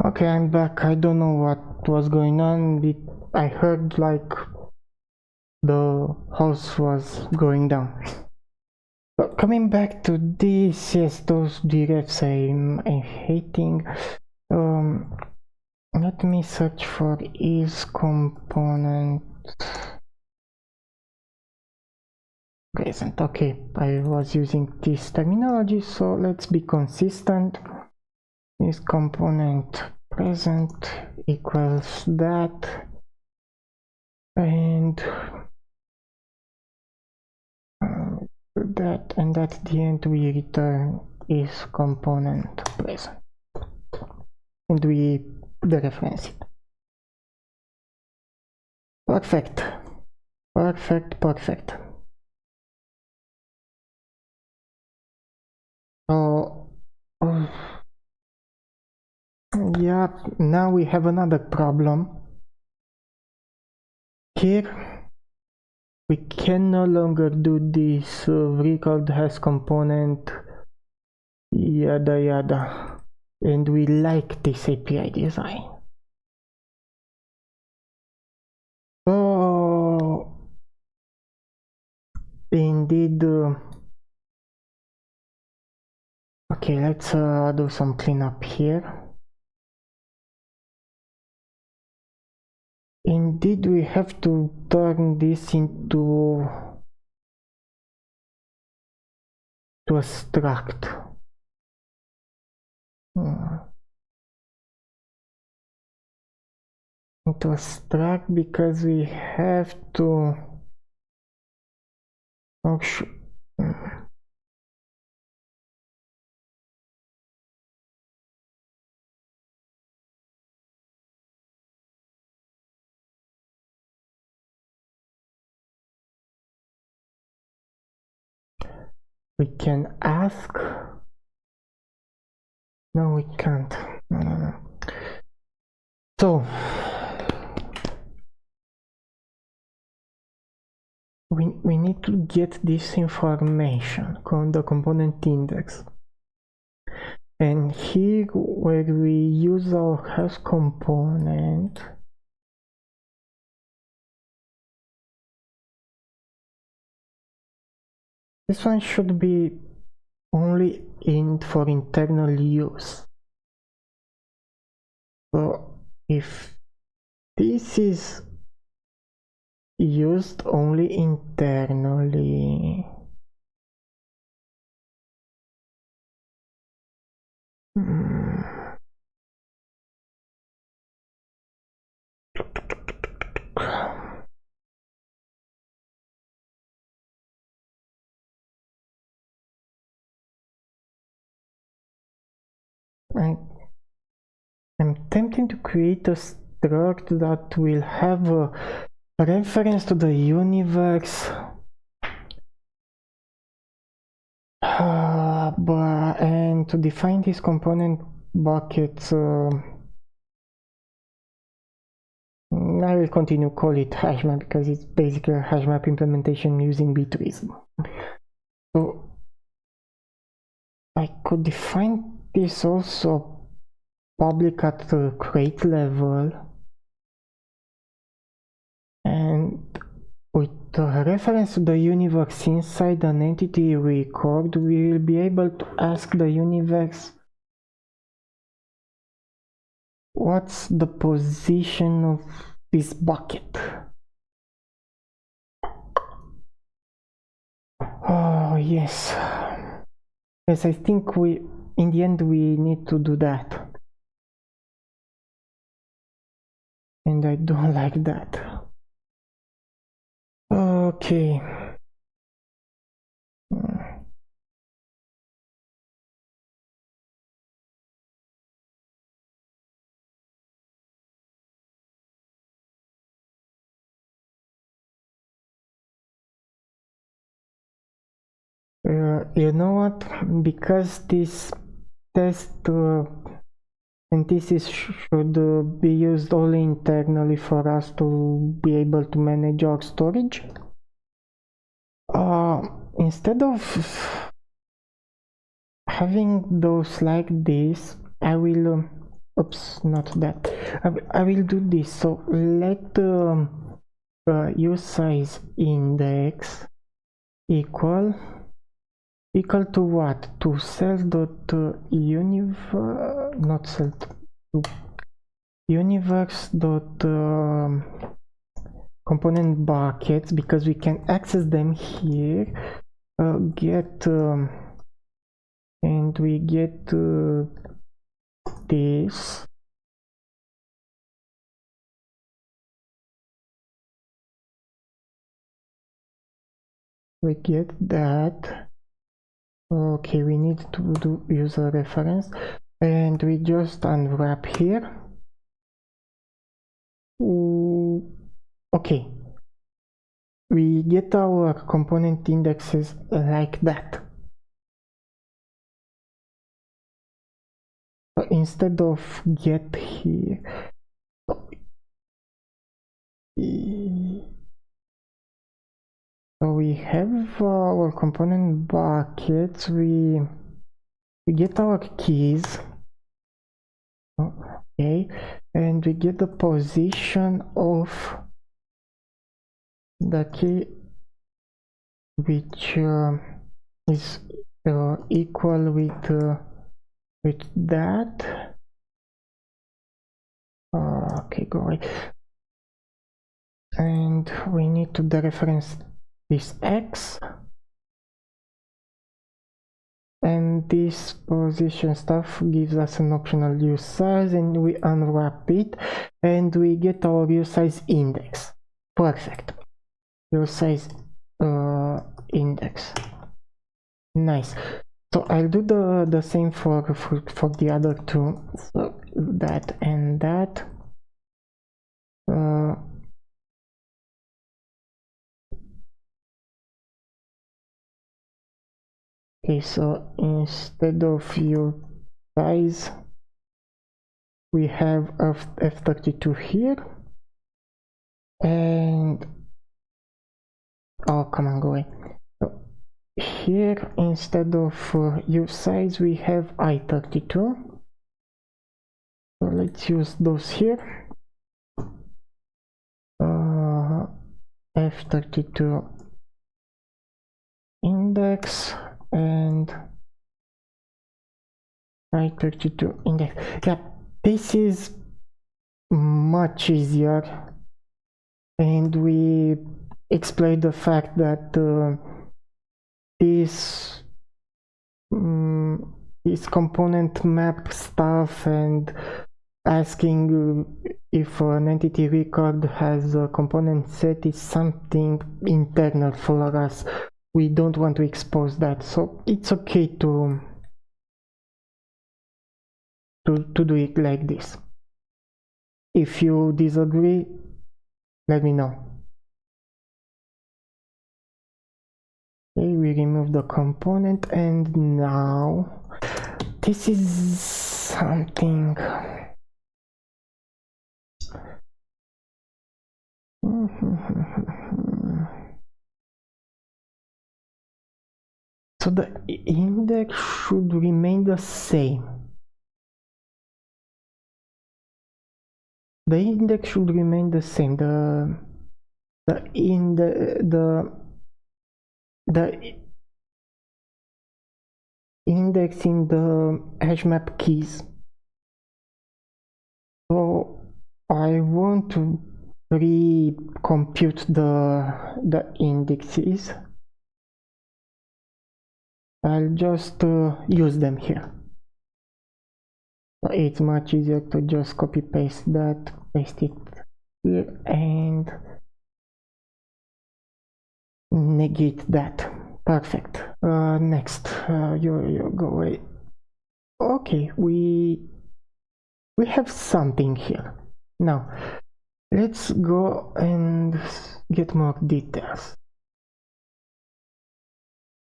Okay, I'm back. I don't know what was going on. I heard like the house was going down. But coming back to this, yes, those derefs I'm hating. Let me search for is component present. Okay, I was using this terminology, so let's be consistent. Is component present equals that, and that, and at the end we return is component present, and we dereference it. Perfect, perfect, perfect. Oh, yeah, now we have another problem. Here we can no longer do this record has component yada yada, and we like this API design. Oh, indeed. Okay, let's do some cleanup here. Indeed, we have to turn this into a struct. Into a struct because we have to. Oh, we can ask. No, we can't. No. So we need to get this information on the component index, and here where we use our has component, this one should be only for internal use. So if this is used only internally, I'm tempted to create a struct that will have a reference to the universe, and to define these component buckets, I will continue call it hashmap because it's basically a hashmap implementation using bitwiz. So I could define this also public at the crate level, and with the reference to the universe inside an entity record, we will be able to ask the universe what's the position of this bucket. Oh yes, yes, I think in the end we need to do that, and I don't like that. Okay. You know what? Because this test synthesis should be used only internally for us to be able to manage our storage. Instead of having those like this, I will oops, not that. I will do this. So let use size index equal to what? To self.universe, not self, to universe dot component buckets, because we can access them here. Get and we get this. We get that. Okay, we need to do user reference, and we just unwrap here. Okay, we get our component indexes like that. So instead of get here, so we have our component buckets, we get our keys, okay, and we get the position of the key, which is equal with that. Okay, go away. And we need to dereference this X, and this position stuff gives us an optional use size, and we unwrap it and we get our use size index. Perfect. Use size index. Nice. So I'll do the same for the other two. So that and that. Okay, so instead of your size, we have F32 here, and oh, come on, go away. So here, instead of use size, we have I32. So let's use those here. F32 index and I32 index. Yeah, this is much easier, and we explain the fact that this component map stuff and asking if an entity record has a component set is something internal for us. We don't want to expose that, so it's okay to do it like this. If you disagree, let me know. Okay, we remove the component, and now this is something. So the index should remain the same. The index should remain the same. The index in the hash map keys. So I want to recompute the indexes. I'll just use them here. It's much easier to just copy paste that, paste it here, and negate that. Perfect. Next, you go away. Okay, we have something here. Now let's go and get more details.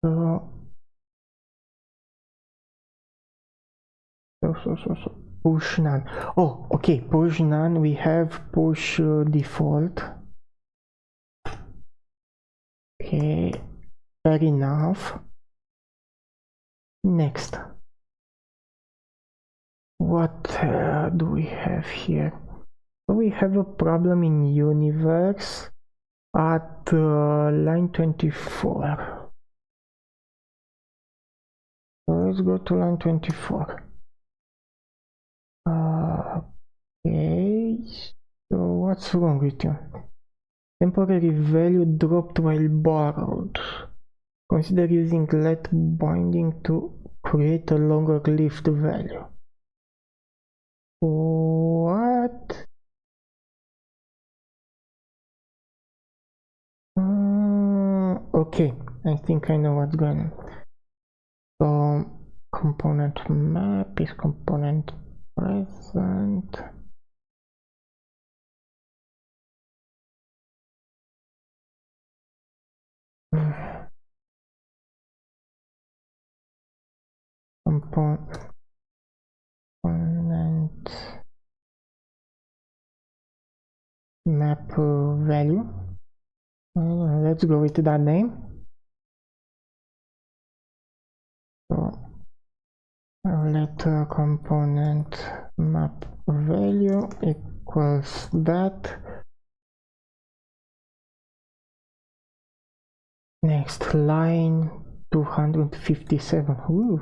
So push none. Oh, okay, push none. We have push default. Okay, fair enough. Next, what do we have here? We have a problem in universe at line 24. So let's go to line 24. Okay, so what's wrong with you? Temporary value dropped while borrowed. Consider using let binding to create a longer lived value. What? Okay, I think I know what's going on. So component map is component present. Component map value. Let's go with that name. So let component map value equals that. Next, line 257. Ooh,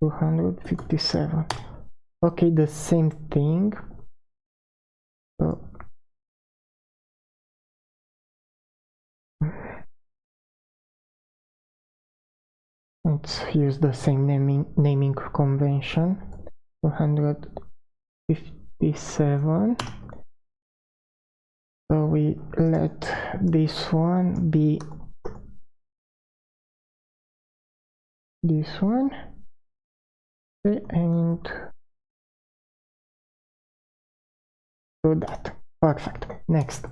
257. Okay, the same thing. So let's use the same naming convention. 257. So we let this one be this one. Okay, and do that. Perfect. Next.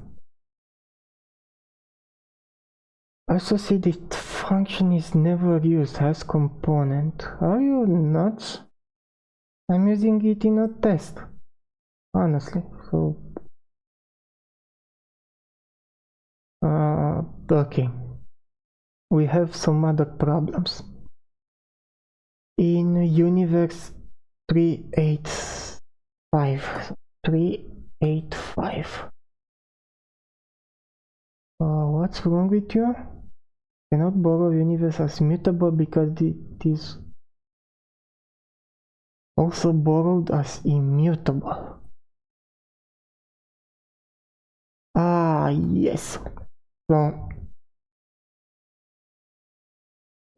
Associated function is never used as component. Are you nuts? I'm using it in a test, honestly. So okay, we have some other problems. In universe 385, what's wrong with you? Cannot borrow universe as mutable because it is also borrowed as immutable. Ah, yes. So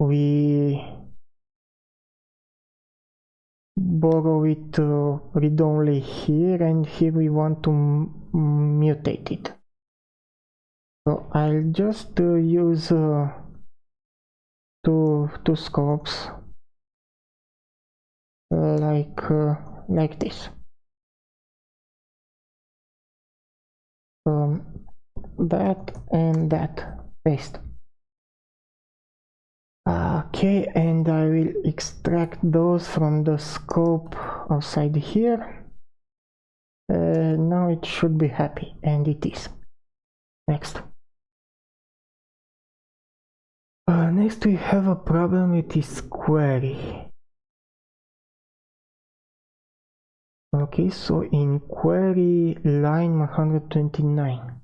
we borrow it read-only here, and here we want to mutate it. So I'll just use two scopes like this. That and that, paste. Okay, and I will extract those from the scope outside here. Now it should be happy, and it is. Next. Next we have a problem with this query. Okay, so in query line 129.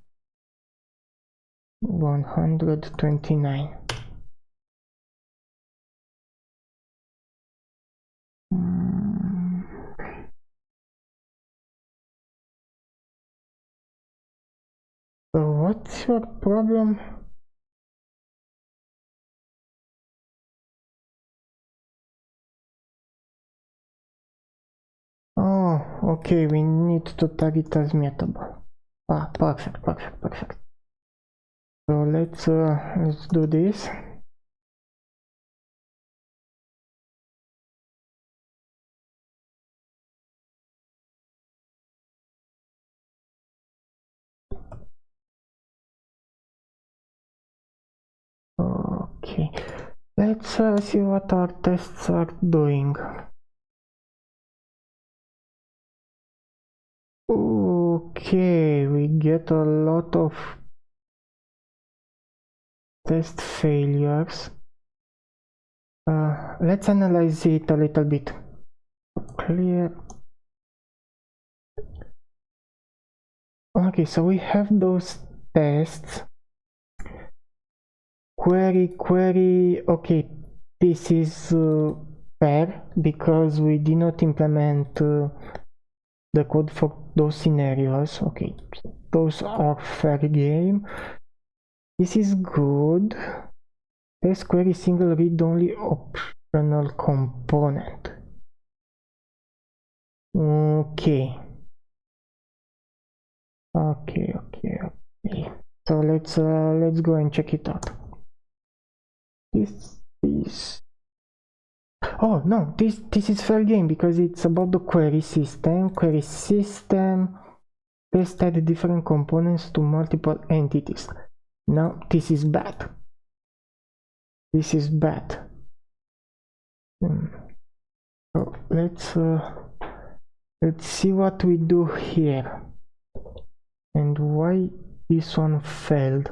So what's your problem? Oh, okay, we need to tag it as mutable. Ah, perfect. So let's do this. Okay, let's see what our tests are doing. Okay, we get a lot of test failures. Let's analyze it a little bit. Clear. Okay, so we have those tests. Query, okay, this is fair because we did not implement the code for those scenarios. Okay, those are fair game. This is good. Test query single read-only optional component. Okay. So let's go and check it out. Oh no, this is fair game because it's about the query system. Tested different components to multiple entities. Now this is bad. So let's see what we do here and why this one failed.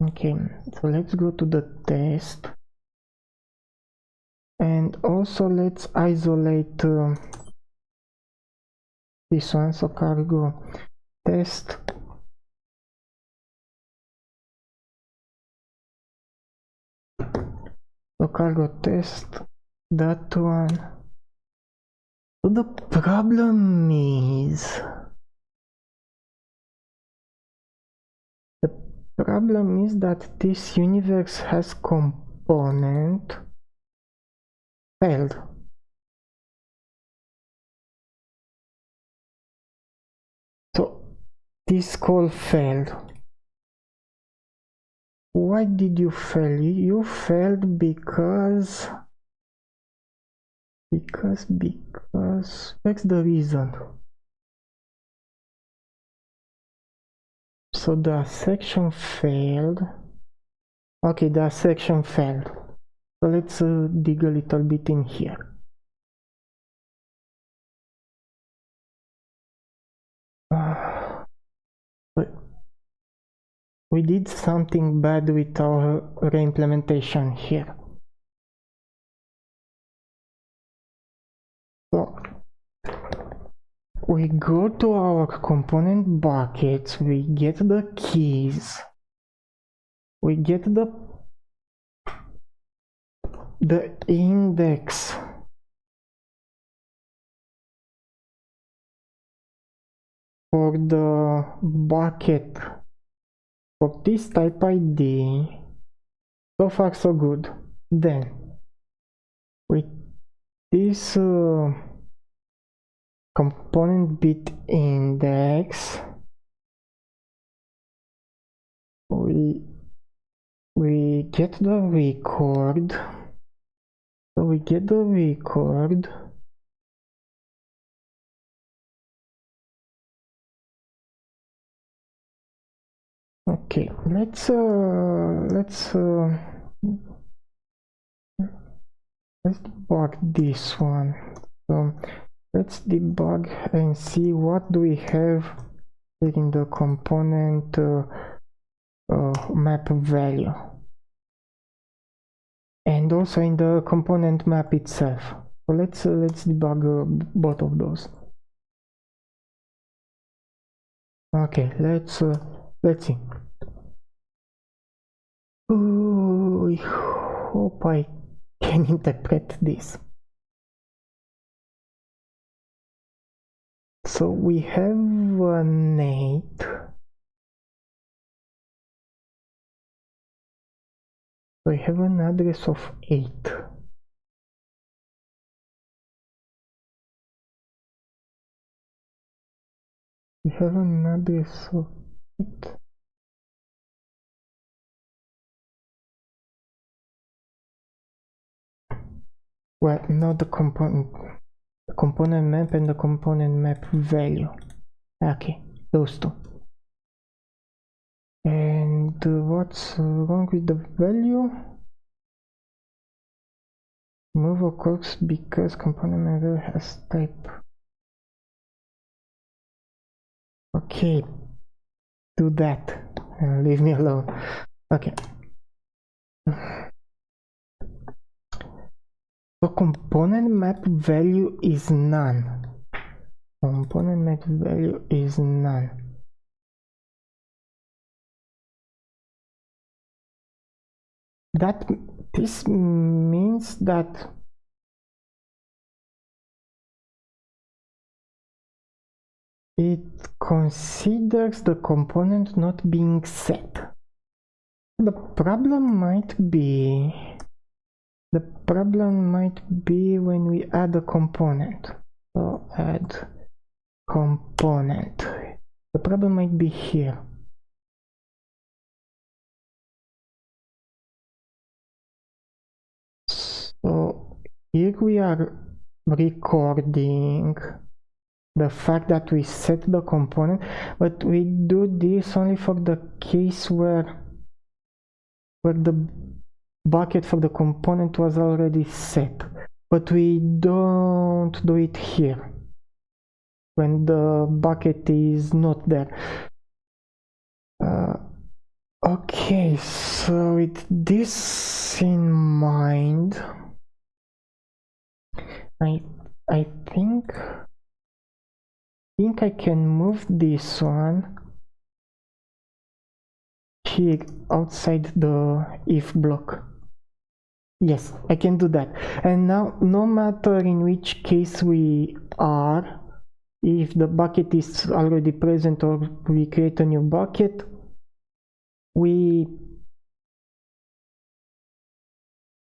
Okay, so let's go to the test and also let's isolate this one. So cargo test, that one. So the problem is that this universe has component failed. So this call failed. Why did you fail? You failed because that's the reason. So the section failed. Okay, the section failed. So let's dig a little bit in here. We did something bad with our reimplementation here. So we go to our component buckets, we get the keys, we get the index for the bucket for this type ID. So far so good. Then with this component bit index, we get the record. So we get the record. Okay, let's debug this one. So let's debug and see what do we have here in the component map value, and also in the component map itself. So let's debug both of those. Okay, let's see. Oh, I hope I can interpret this. So we have an 8. We have an address of 8. We have an address of 8. Well, not the component map and the component map value. Okay, those two. And what's wrong with the value? Move occurs because component member has type. Okay, do that. Leave me alone. Okay. The component map value is none. Component map value is none. This means that it considers the component not being set. The problem might be when we add a component. So add component. The problem might be here. So here we are recording the fact that we set the component, but we do this only for the case where the bucket for the component was already set, but we don't do it here when the bucket is not there. Okay, so with this in mind, I think I can move this one here outside the if block. Yes, I can do that. And now, no matter in which case we are, if the bucket is already present or we create a new bucket, we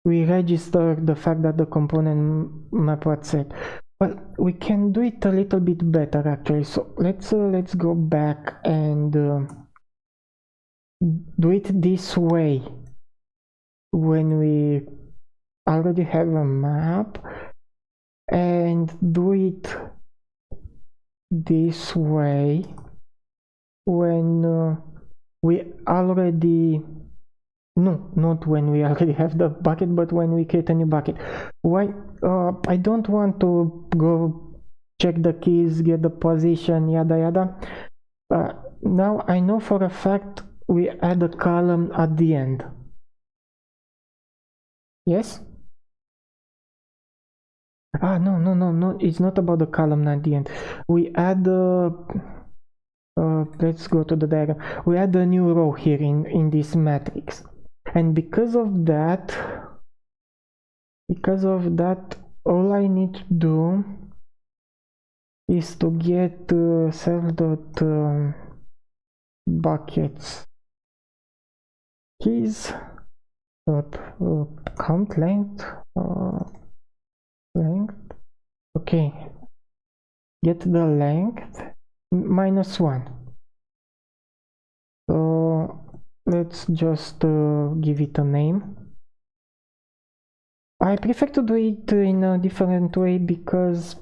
register the fact that the component map was set. Well, we can do it a little bit better actually. So let's go back and do it this way. When we already have a map, and do it this way when we already not when we already have the bucket, but when we create a new bucket. Why? I don't want to go check the keys, get the position, yada yada. Now I know for a fact we add a column at the end. Yes? No, it's not about the column at the end. We add let's go to the diagram. We add a new row here in this matrix, and because of that all I need to do is to get self.buckets keys count length okay, get the length -1. So let's just give it a name. I prefer to do it in a different way because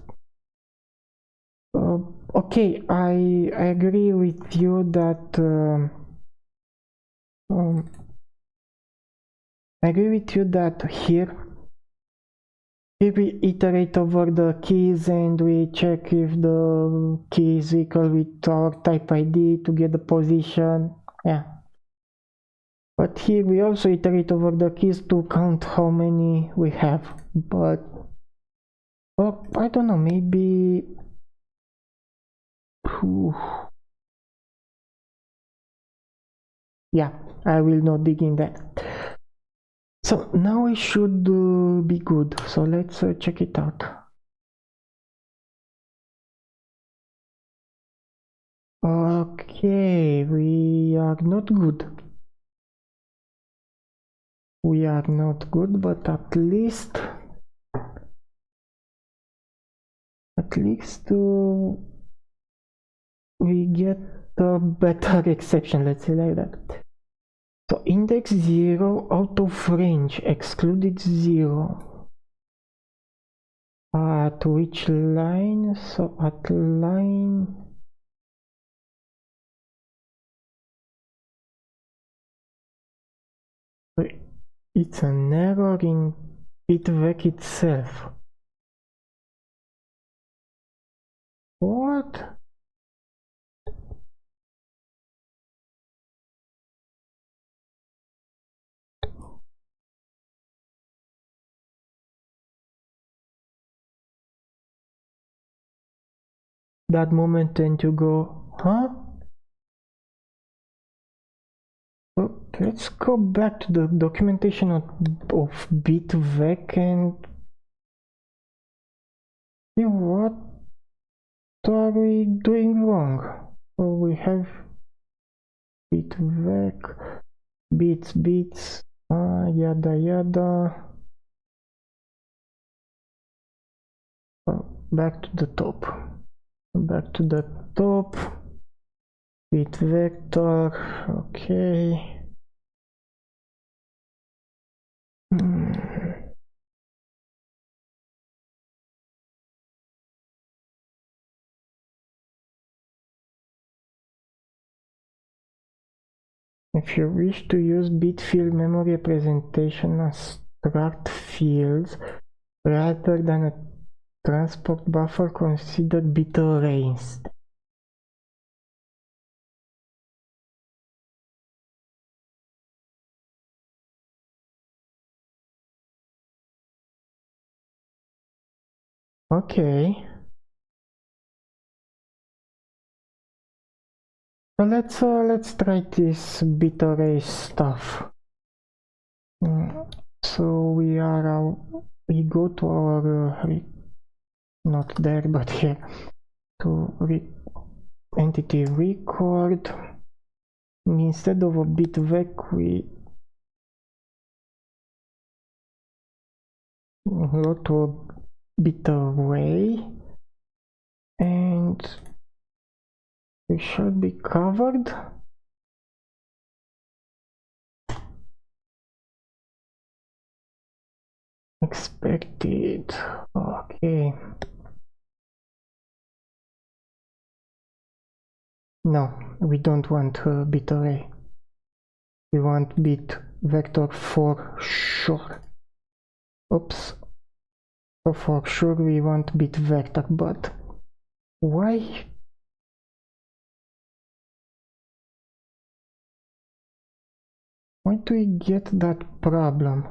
okay, I agree with you that here Here we iterate over the keys and we check if the key is equal with our type ID to get the position. Yeah. But here we also iterate over the keys to count how many we have. But I don't know, maybe yeah, I will not dig in that. So now it should be good. So let's check it out. Okay, we are not good. We are not good, but at least we get a better exception, let's say like that. So index 0 out of range, excluded 0. At which line? So at line... It's an error in BitVec itself. What? That moment and you go, huh? Well, let's go back to the documentation of BitVec and see what are we doing wrong. So we have BitVec, bits, yada yada. Back to the top. Bit vector, okay. If you wish to use bitfield memory representation as struct fields rather than a transport buffer, consider bit arrays. Okay. So let's try this bit array stuff. So we go to our not there but here to entity record. Instead of a BitVec we go to a bit array and we should be covered. Expected. Okay. No, we don't want a bit array. We want bit vector for sure. Oops. So for sure we want bit vector, but why? Why do we get that problem?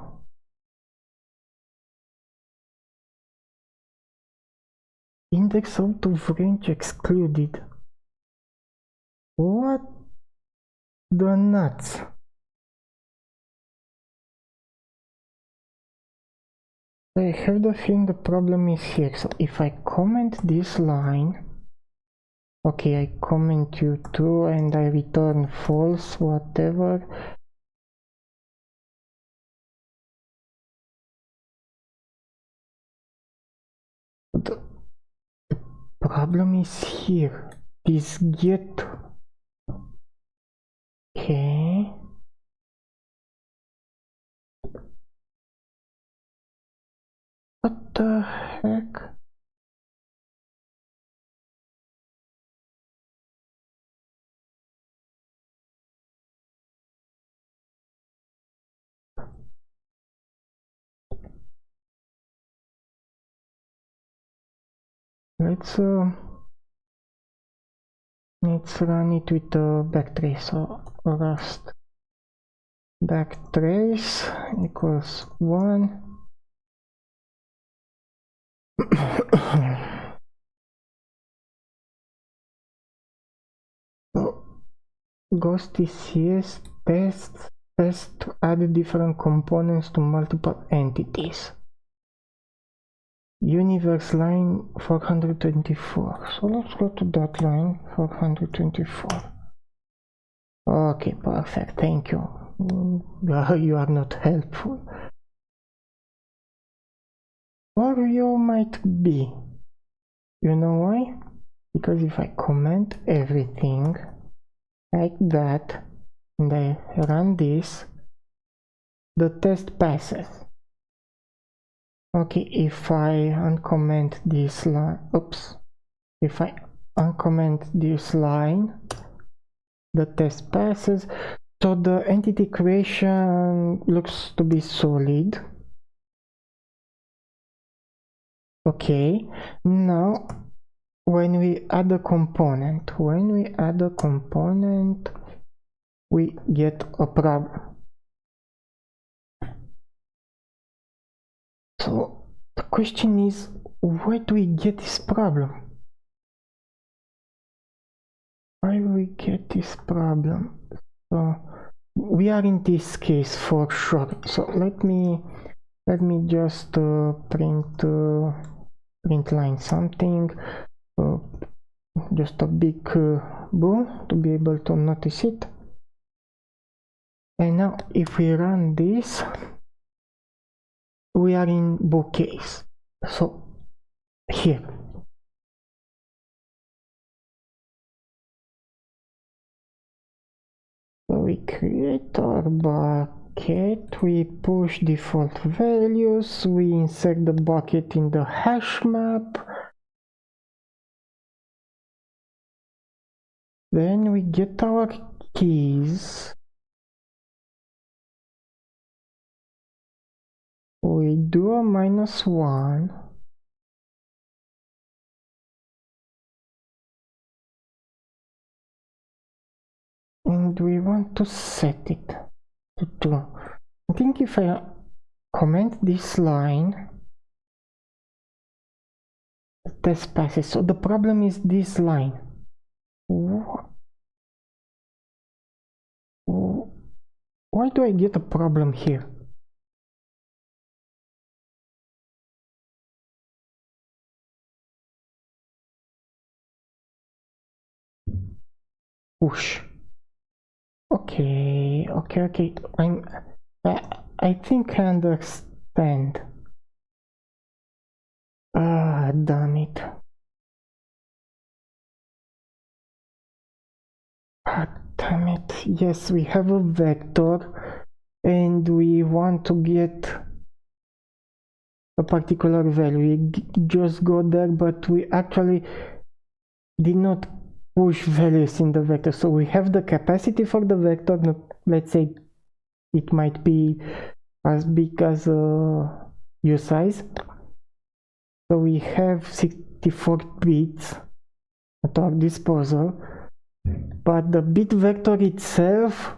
Index out of range excluded. What the nuts? I have the feeling the problem is here. So if I comment this line, okay, I comment you too and I return false, whatever. The problem is here. This get. Okay. What the heck? let's run it with a backtrace. So rust backtrace equals 1. So Ghost ECS test to add different components to multiple entities. Universe line 424. So let's go to that line 424. Okay, perfect. Thank you. You are not helpful. Or you might be. You know why? Because if I comment everything like that and I run this, the test passes. Okay, if I uncomment this line, oops, if I uncomment this line, the test passes. So the entity creation looks to be solid. Okay, now when we add a component, we get a problem. So the question is, why do we get this problem? Why do we get this problem? So we are in this case for sure. So let me just print line something, just a big boom to be able to notice it. And now if we run this, we are in bookcase. So here, so we create our bucket, we push default values, we insert the bucket in the hash map, then we get our keys, we do a -1, and we want to set it to true. I think if I comment this line, the test passes. So the problem is this line. Why do I get a problem here? Push. Okay. I think I understand. Ah, damn it. Ah, damn it. Yes, we have a vector and we want to get a particular value. We just go there, but we actually did not push values in the vector. So we have the capacity for the vector. Let's say it might be as big as U size. So we have 64 bits at our disposal, but the bit vector itself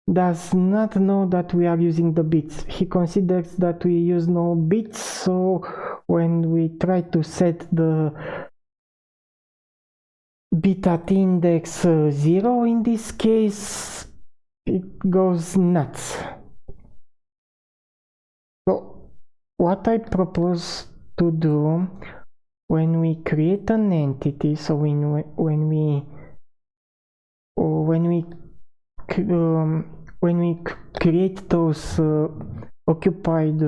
does not know that we are using the bits. He considers that we use no bits, so when we try to set the bit at index 0 in this case, it goes nuts. So what I propose to do when we create an entity, so when we create those occupied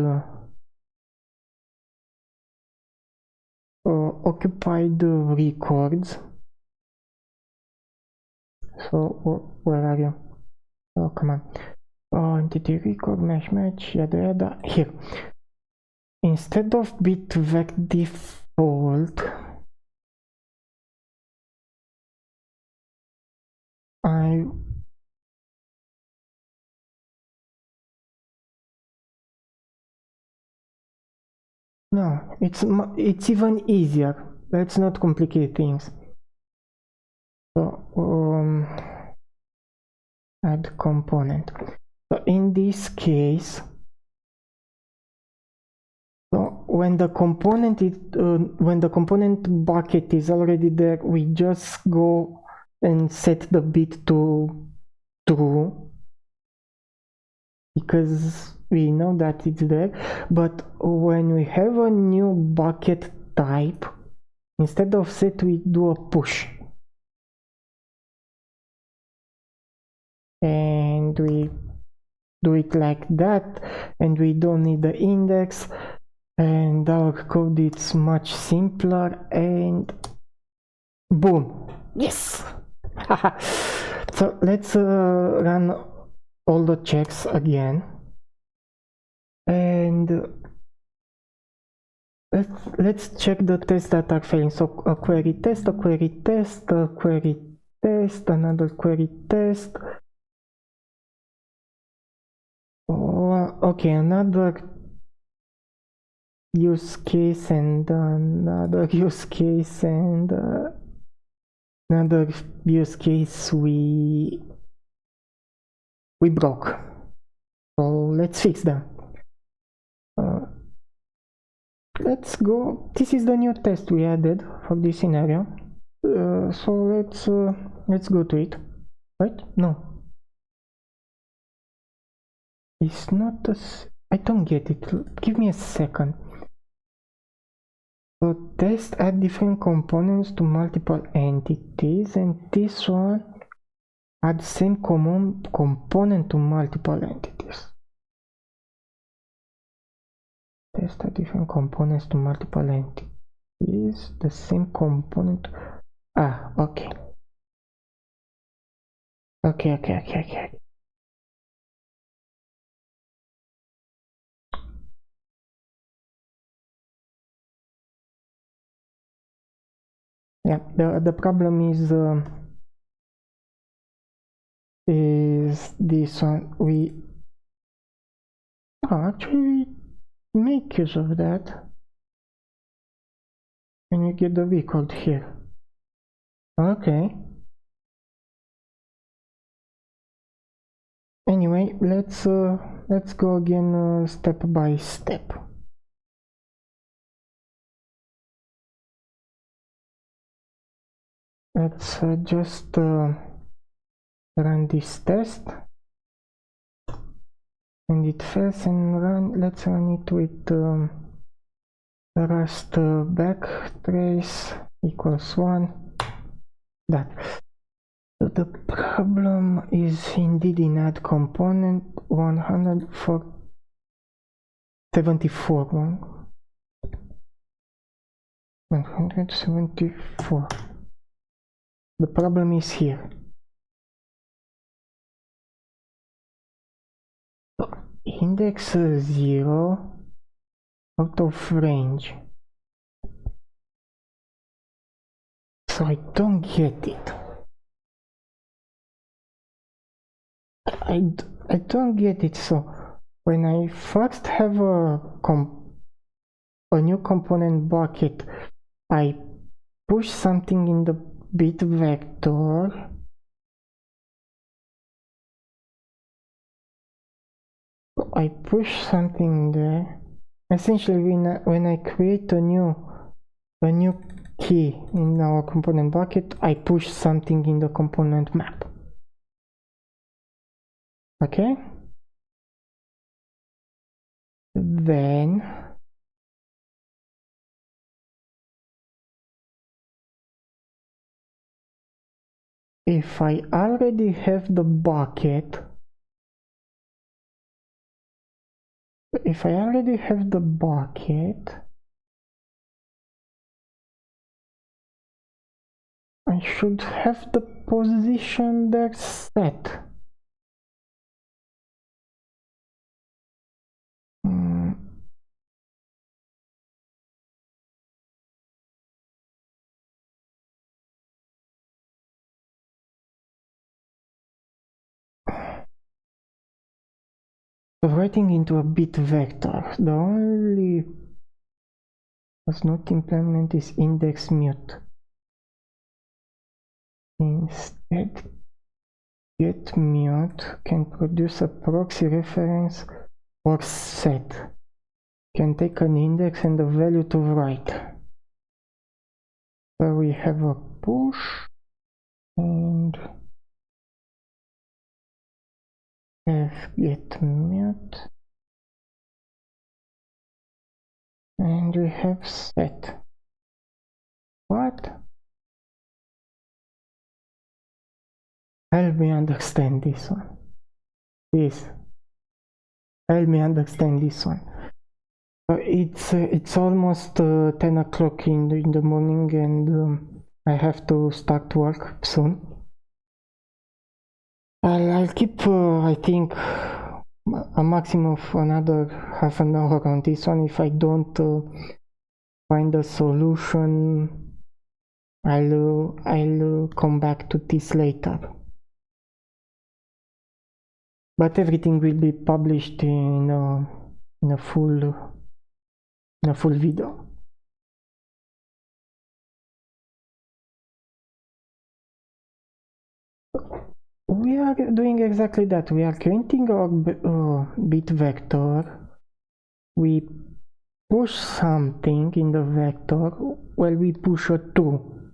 records. So where are you? Oh, come on. Entity record match yada. Here, instead of BitVec default, No, it's even easier. Let's not complicate things. So add component. So in this case, so when the component bucket is already there, we just go and set the bit to true because we know that it's there. But when we have a new bucket type, instead of set, we do a push. And we do it like that, and we don't need the index, and our code is much simpler, and boom, yes. So let's run all the checks again, and let's check the tests that are failing. So a query test, a query test, a query test, another query test. Okay, another use case and another use case and another use case we broke. So let's fix them. Let's go. This is the new test we added for this scenario. So let's go to it. Right? No. It's not a... I don't get it. Give me a second. So test add different components to multiple entities, and this one add same common component to multiple entities. Test add different components to multiple entities. The same component. Ah, okay. Okay. Yeah, the problem is this one. We actually make use of that when you get the record here. Okay. Anyway, let's go again step by step. Let's just run this test, and it fails, and let's run it with rust backtrace equals 1. That. So the problem is indeed in add component 174. The problem is here. Index 0 out of range. So I don't get it. I don't get it. So when I first have a new component bucket, I push something in the bit vector. I push something there. Essentially, when I create a new key in our component bucket, I push something in the component map. Okay? Then if I already have the bucket, I should have the position there set. Writing into a bit vector, the only does not implement is index mute. Instead, get mute can produce a proxy reference or set. Can take an index and a value to write. So we have a push and have get mute and we have set. What? Help me understand this one. Please. Help me understand this one. It's almost 10 o'clock in the morning and I have to start work soon. I'll keep, I think, a maximum of another half an hour on this one. If I don't find a solution, I'll come back to this later. But everything will be published in a full video. We are doing exactly that. We are creating our bit vector. We push something in the vector. Well, we push a 2,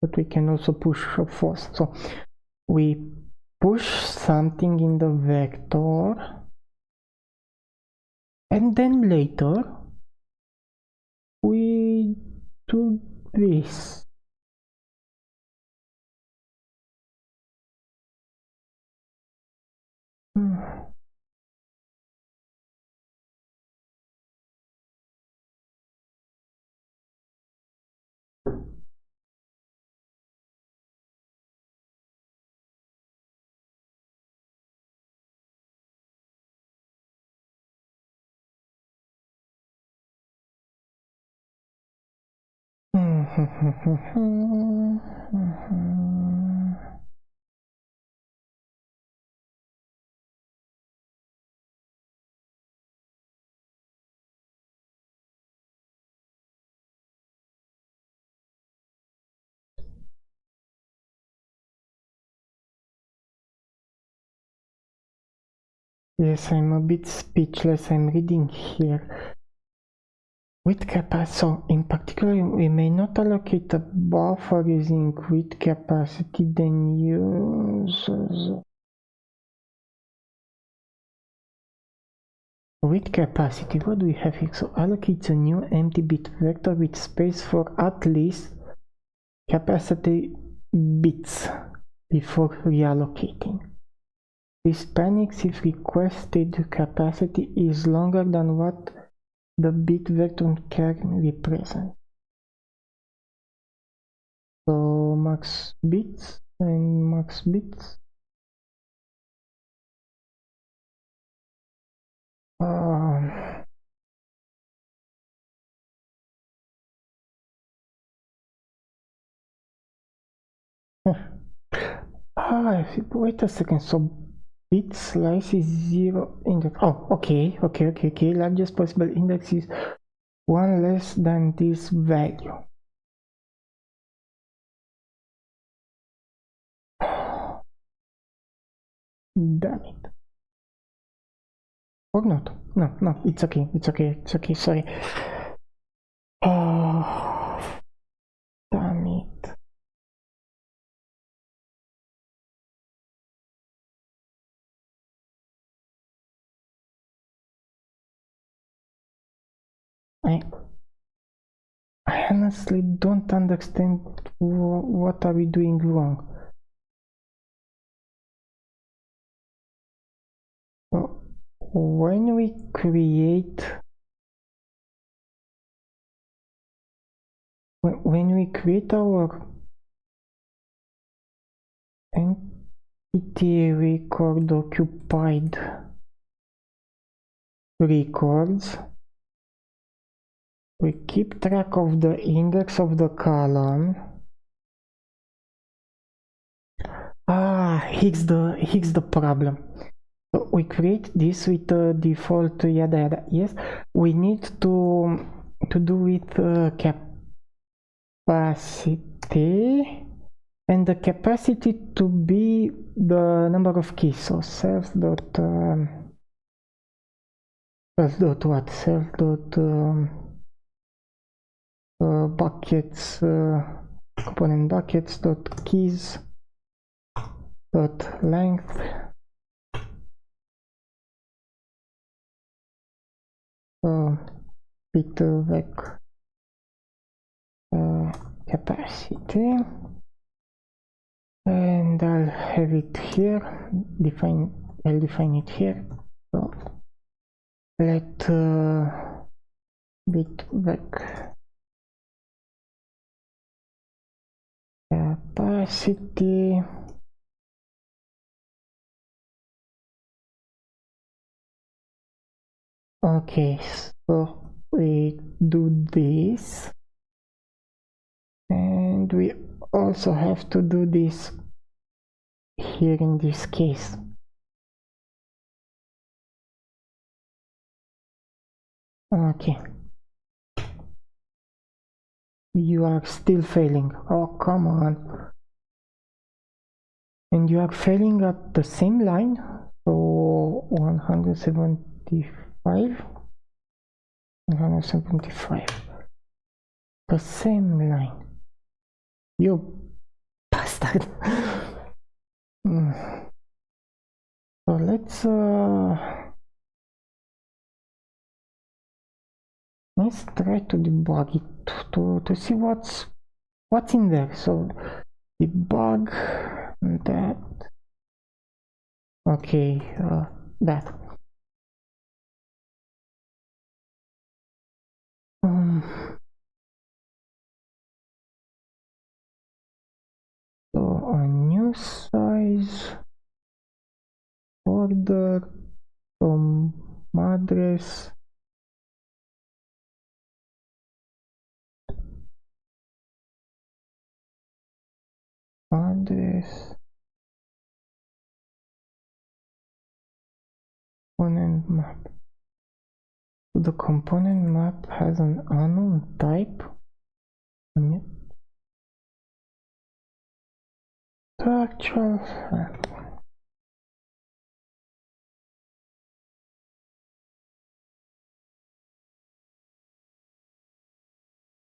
but we can also push a false. So we push something in the vector, and then later we do this. Yes, I'm a bit speechless. I'm reading here. With capacity, so in particular, we may not allocate a buffer using with capacity, then use with capacity. What do we have here? So allocates a new empty bit vector with space for at least capacity bits before reallocating. This panics if requested capacity is longer than what the bit vector can represent. So max bits and max bits. Wait a second. So bit slice is 0 index. Oh, okay. Largest possible index is 1 less than this value. Damn it. Or not. No, it's okay, sorry. Oh, damn it. I honestly don't understand what are we doing wrong. When we create our entity record occupied records, we keep track of the index of the column. Here's the problem. So we create this with the default yada yada. Yes, we need to to do with capacity, and the capacity to be the number of keys. So self dot buckets, component buckets dot keys dot length BitVec capacity, and I'll have it here. I'll define it here. So let BitVec capacity okay, so we do this, and we also have to do this here in this case. Okay, you are still failing. Oh, come on. And you are failing at the same line. So 175, the same line. You bastard. So let's try to debug it to see what's in there. So debug that. Okay, that. So a new size order from address component map. The component map has an unknown type. The actual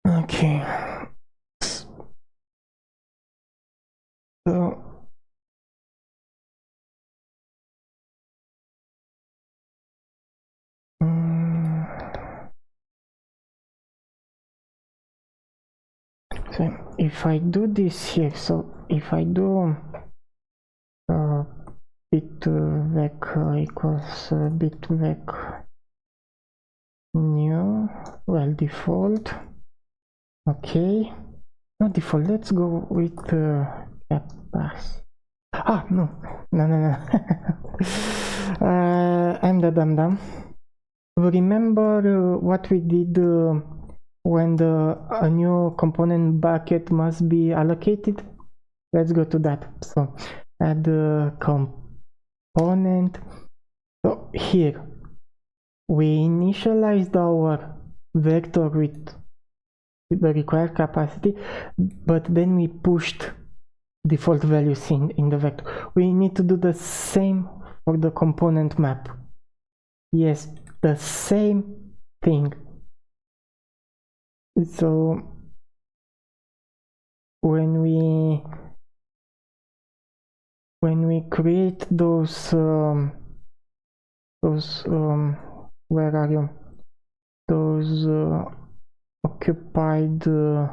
okay. So so if I do this here, so if I do BitVec equals BitVec new, well, default, okay, not default, let's go with capacity. No, I'm the dumb. Remember what we did when a new component bucket must be allocated? Let's go to that. So add the component. So here we initialized our vector with the required capacity, but then we pushed default values in the vector. We need to do the same for the component map. Yes, the same thing. So when we create those where are you? Those occupied so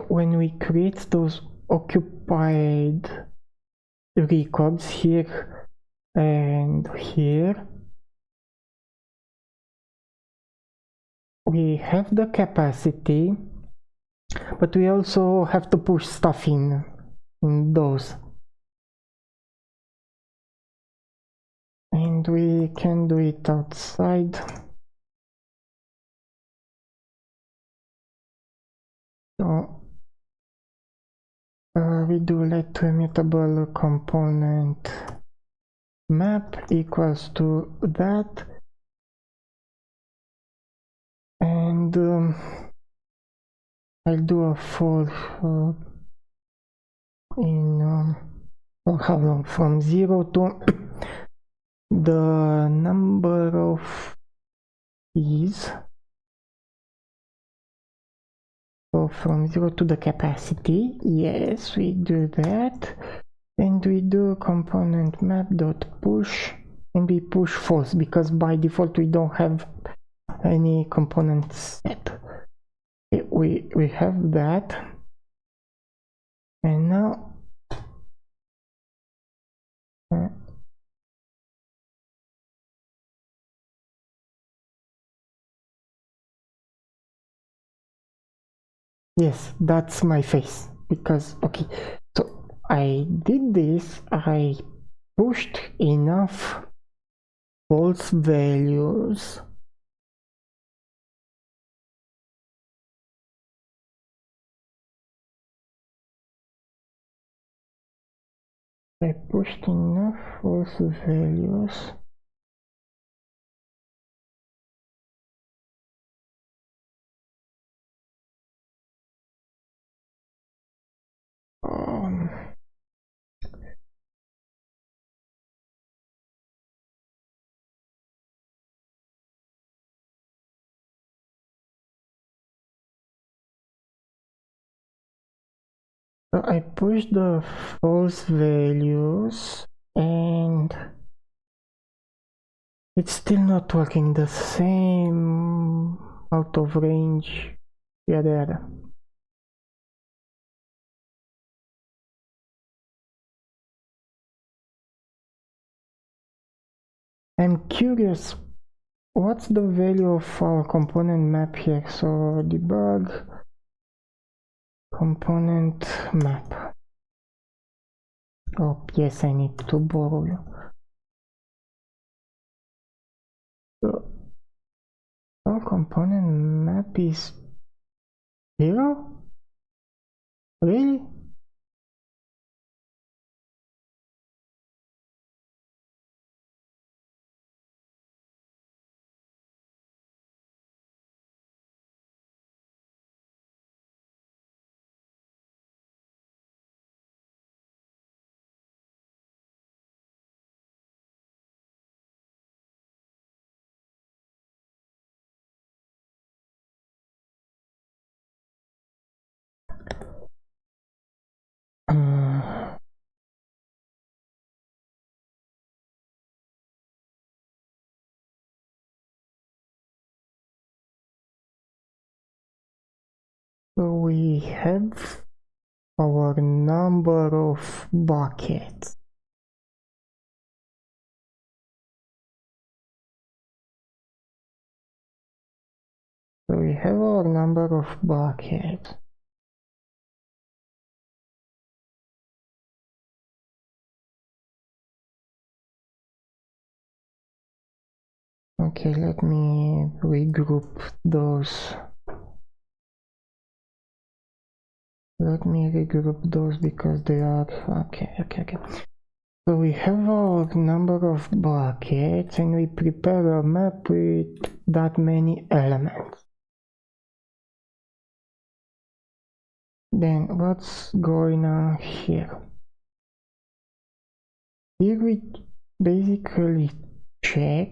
when we create those occupied records here and here, we have the capacity, but we also have to push stuff in those, and we can do it outside. So we do let mutable component map equals to that, and I'll do a for in for how long, from 0 to the number of keys, so from 0 to the capacity. Yes, we do that, and we do component map dot push, and we push false because by default we don't have any components set. We have that, and now yes, that's my face, because okay, so I did this, I pushed enough false values I pushed enough false values um, so I pushed the false values and it's still not working. The same out of range, yada yada. I'm curious, what's the value of our component map here? So debug component map. Oh yes, I need to borrow you. So our component map is 0? Really? So we have our number of buckets. So we have our number of buckets. Okay, let me regroup those. Let me regroup those because they are okay. So we have our number of buckets and we prepare a map with that many elements. Then what's going on here? Here we basically check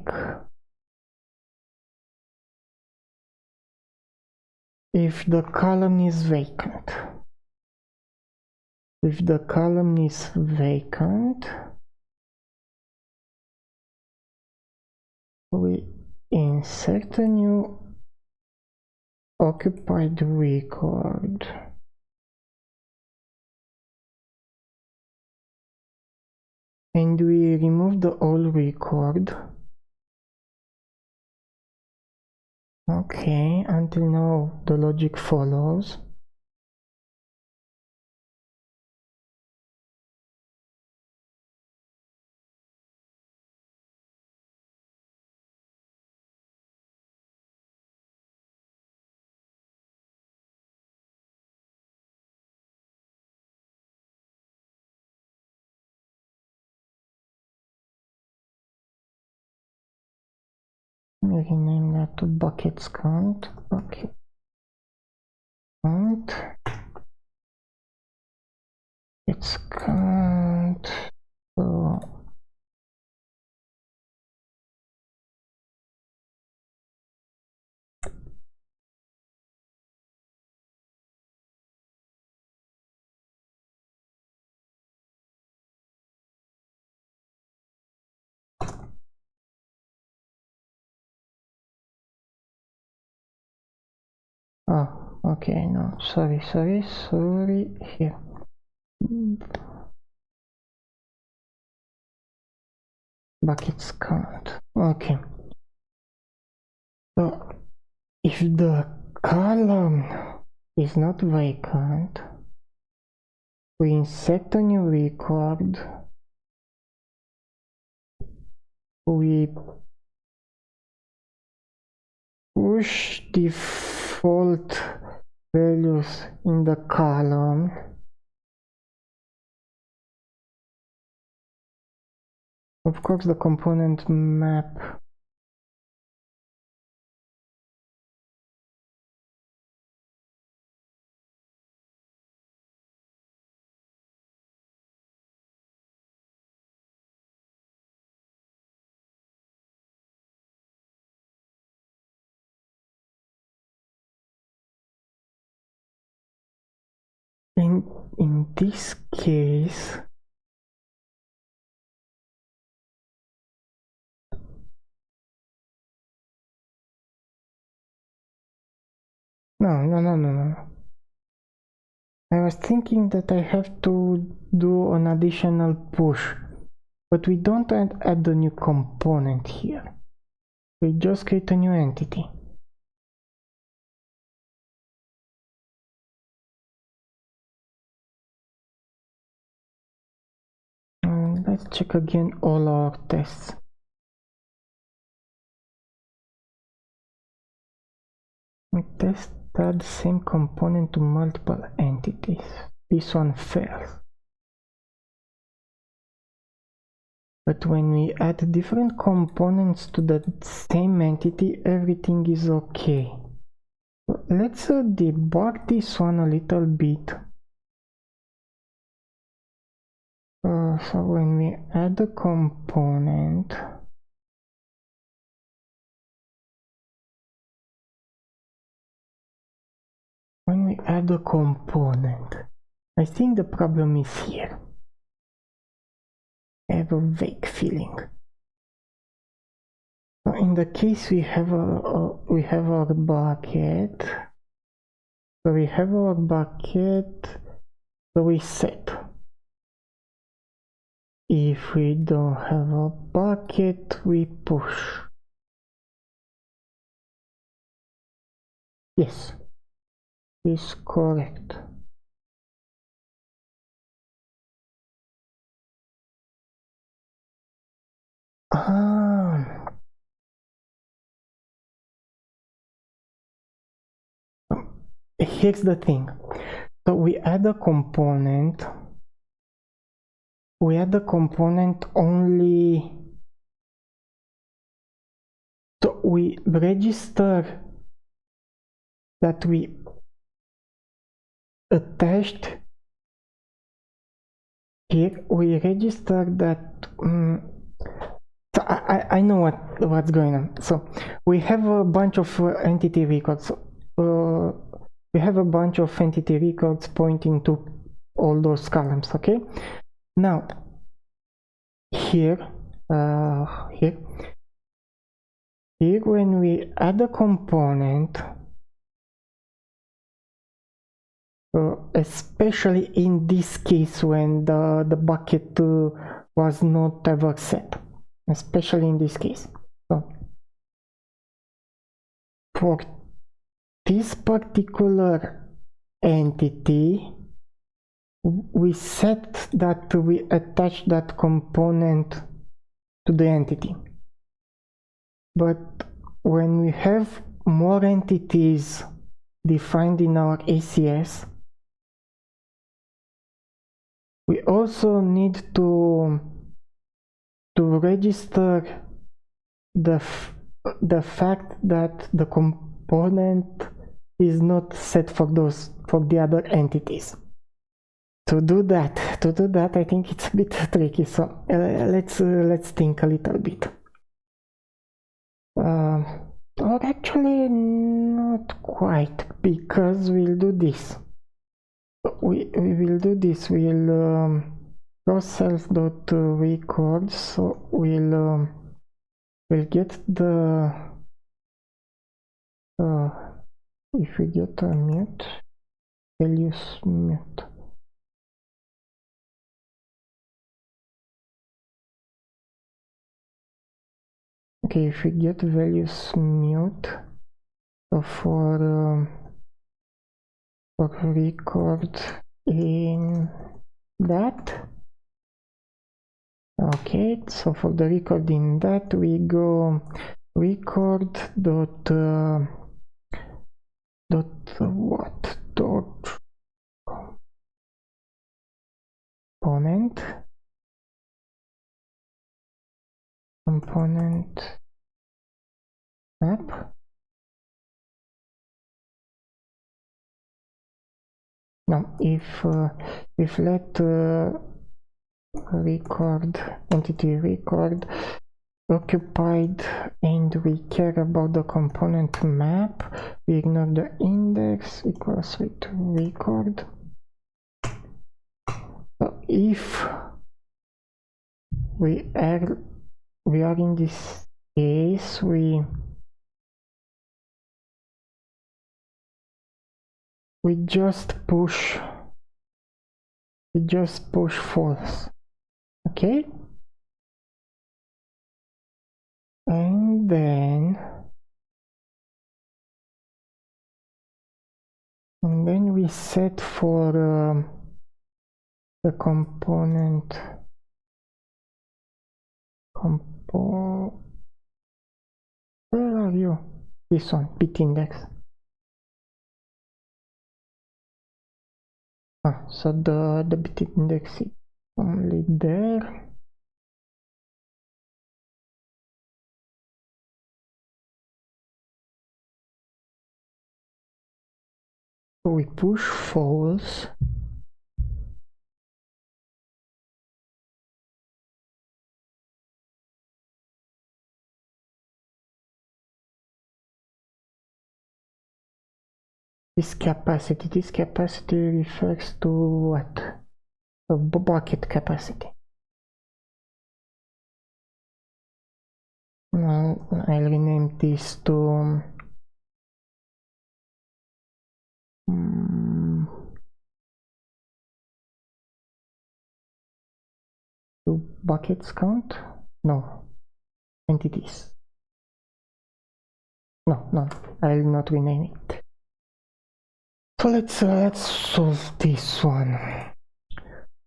if the column is vacant. If the column is vacant, we insert a new occupied record. And we remove the old record. Okay, until now the logic follows. me rename that to buckets count. Bucket count. It's count. So oh, okay, no, sorry, here. Buckets count. Okay. So if the column is not vacant, we insert a new record, we push default values in the column, of course the component map in this case no. I was thinking that I have to do an additional push, but we don't add a new component here. We just create a new entity. Let's check again all our tests. We test add the same component to multiple entities. This one fails. But when we add different components to the same entity, everything is okay. So let's debug this one a little bit. So when we add a component, I think the problem is here. I have a vague feeling. So in the case we have our bucket. So we have our bucket. So we set. If we don't have a bucket, we push. Yes, is correct. Here's the thing. So we add a component. Only. So we register that we attached. Here we register that. So I know what's going on. So we have a bunch of entity records. We have a bunch of entity records pointing to all those columns. Okay. Now here when we add a component, especially in this case when the bucket was not ever set, especially in this case. So for this particular entity, we set that we attach that component to the entity. But when we have more entities defined in our ECS, we also need to register the the fact that the component is not set for the other entities. To do that, I think it's a bit tricky. So let's think a little bit. Or actually, not quite, because we'll do this. We will do this. We'll self.record. So we'll get the if we get a mute, values mute. Okay, if we get values mute, so for record in that. Okay, so for the record in that, we go record dot what dot component map. No, if let record entity record occupied and we care about the component map, we ignore the index equals with record. So if we are in this case, we just push false. Okay, and then we set for the component where are you? This one, bit index. So the bit index is only there. So we push false. This capacity refers to what? The bucket capacity. Now I'll rename this to buckets count? No, entities. No, I'll not rename it. So let's solve this one.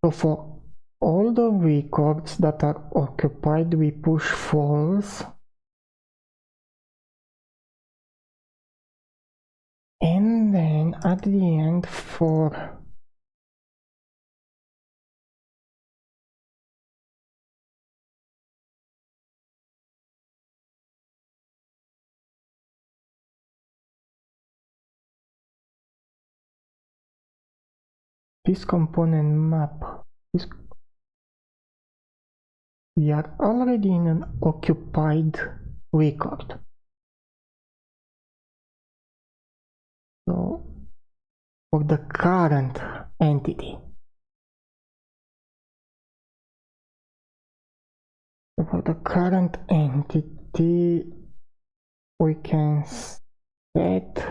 So for all the records that are occupied, we push false. And then at the end, for this component map, we are already in an occupied record. So for the current entity, we can set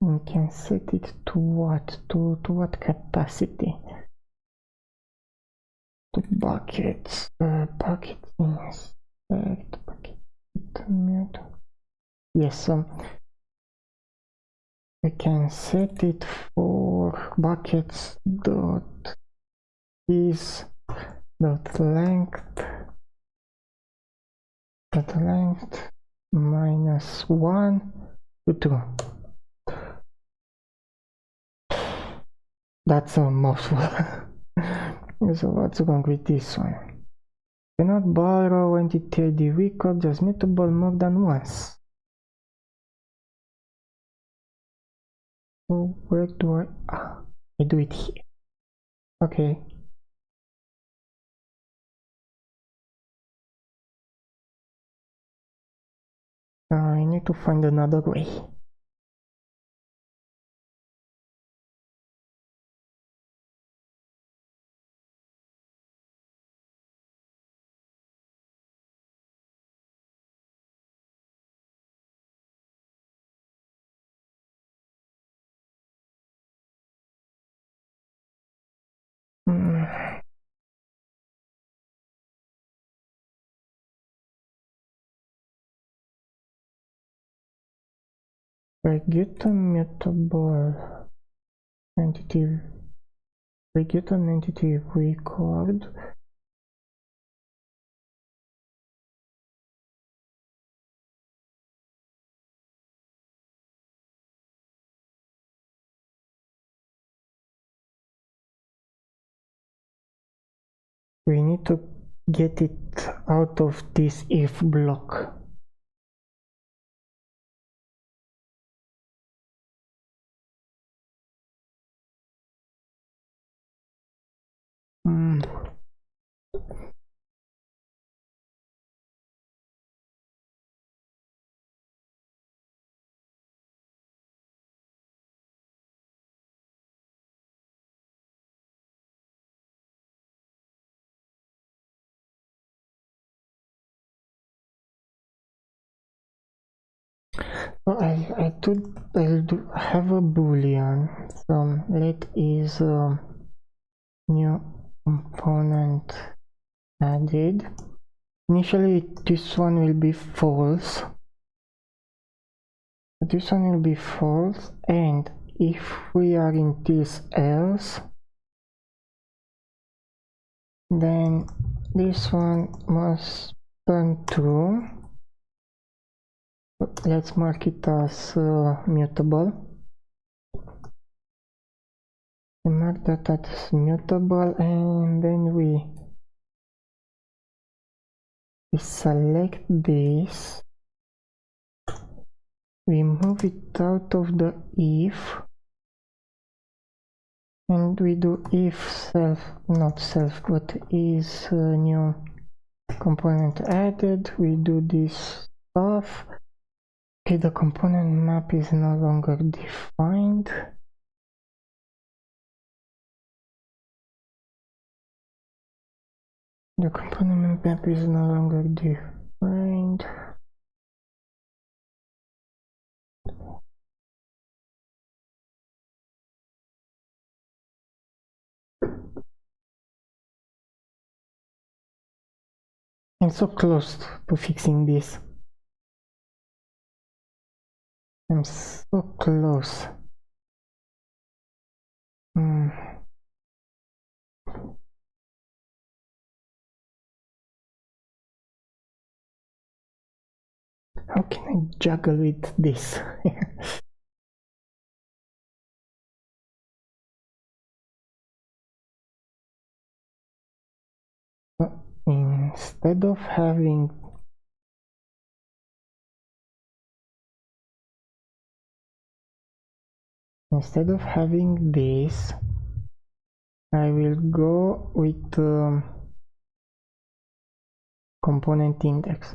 we can set it to what? To what capacity? To buckets. Bucket insert bucket mute. Yes, we can set it for buckets dot is dot length -1 to 2. That's a mouthful. So what's wrong with this one? Cannot borrow entity ID record as mutable more than once. So where do I do it here. Okay. I need to find another way. I get a mutable entity. We get an entity record. We need to get it out of this if block. So I'll have a boolean. So let is new component added. Initially this one will be false. This one will be false, and if we are in this else, then this one must turn true. Let's mark it as mutable. We mark that as mutable, and then we select this. We move it out of the if, and we do if self, not self, but is new component added. We do this stuff. Okay, the component map is no longer defined. The component map is no longer defined. I'm so close to fixing this. I'm so close. How can I juggle with this? Instead of having this, I will go with component index.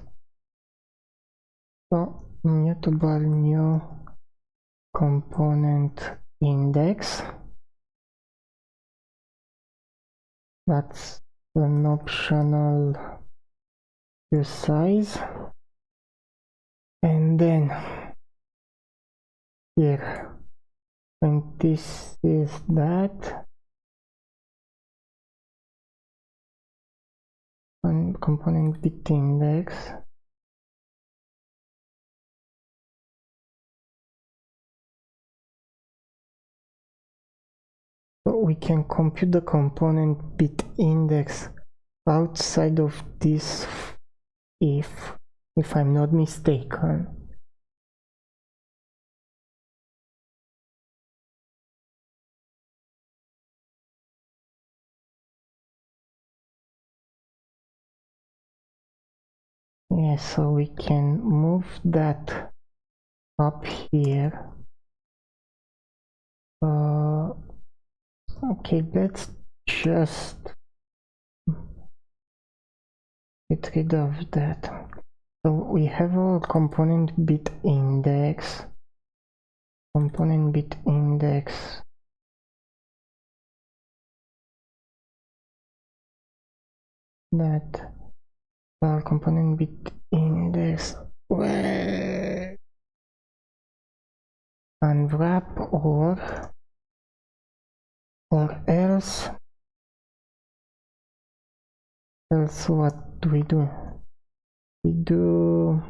So mutable new component index. That's an optional use size, and then here, and this is that, and component bit index. So we can compute the component bit index outside of this if if I'm not mistaken. Yeah, so we can move that up here. Okay, let's just get rid of that. So we have our component bit index. Component bit index. That our component bit index. Unwrap or else what do? We do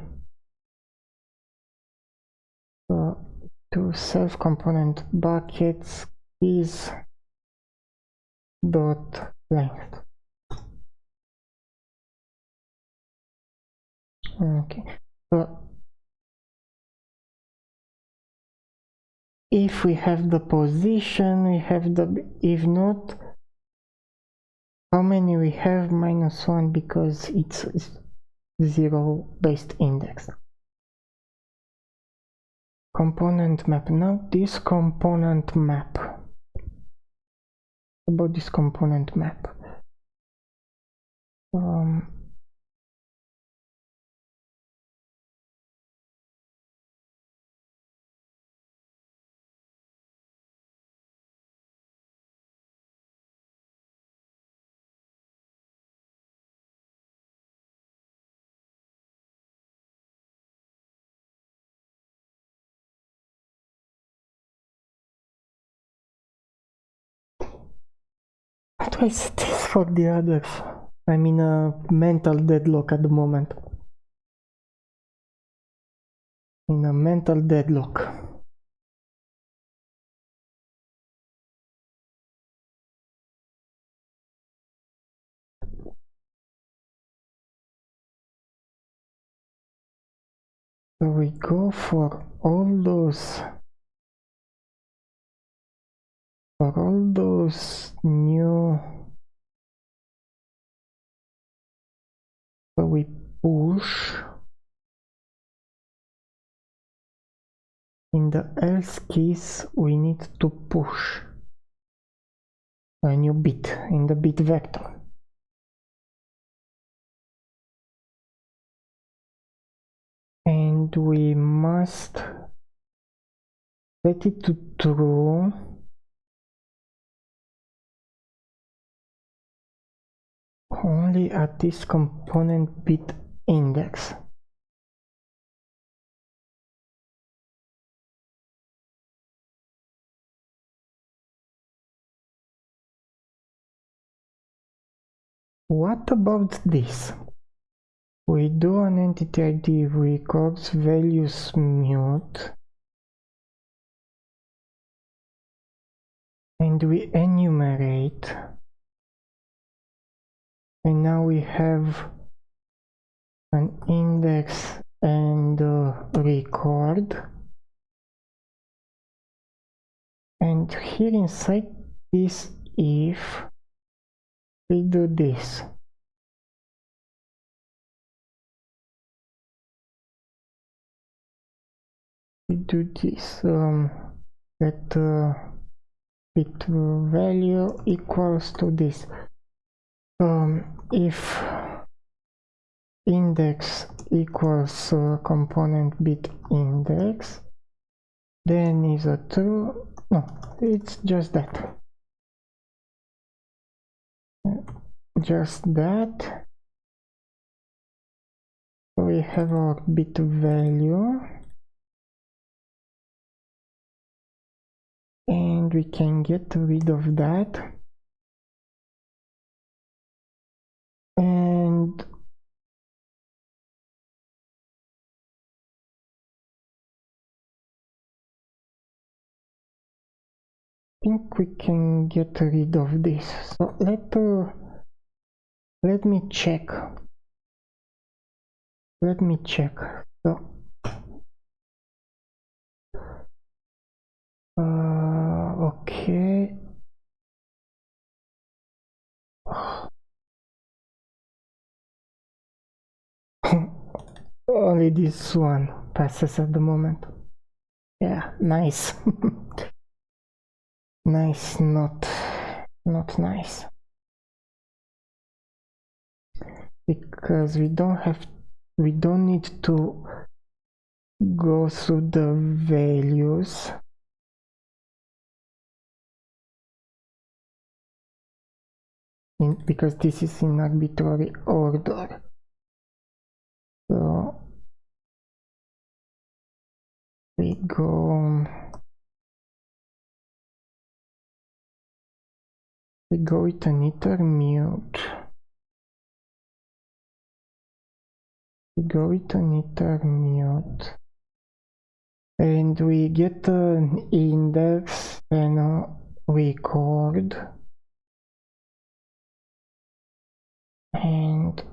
to self component buckets is dot length. Okay, so if we have the position, we have the, if not, how many we have? -1, because it's 0 based index. Component map. Now this component map. About this component map. How do I set this for the others? I'm in a mental deadlock at the moment. In a mental deadlock. So we go for all those new, so we push in the else case. We need to push a new bit in the bit vector, and we must set it to true only at this component bit index. What about this? We do an entity ID records values mute, and we enumerate, and now we have an index and record, and here inside this if we do this, that bit value equals to this. If index equals component bit index, then is a true. No, it's just that. Just that. We have our bit value, and we can get rid of that, and I think we can get rid of this. So let me check let me check. So okay. Only this one passes at the moment. Yeah, nice. Nice, not nice. Because we don't need to go through the values. Because this is in arbitrary order. So we go with an intermute. And we get an index and a record, and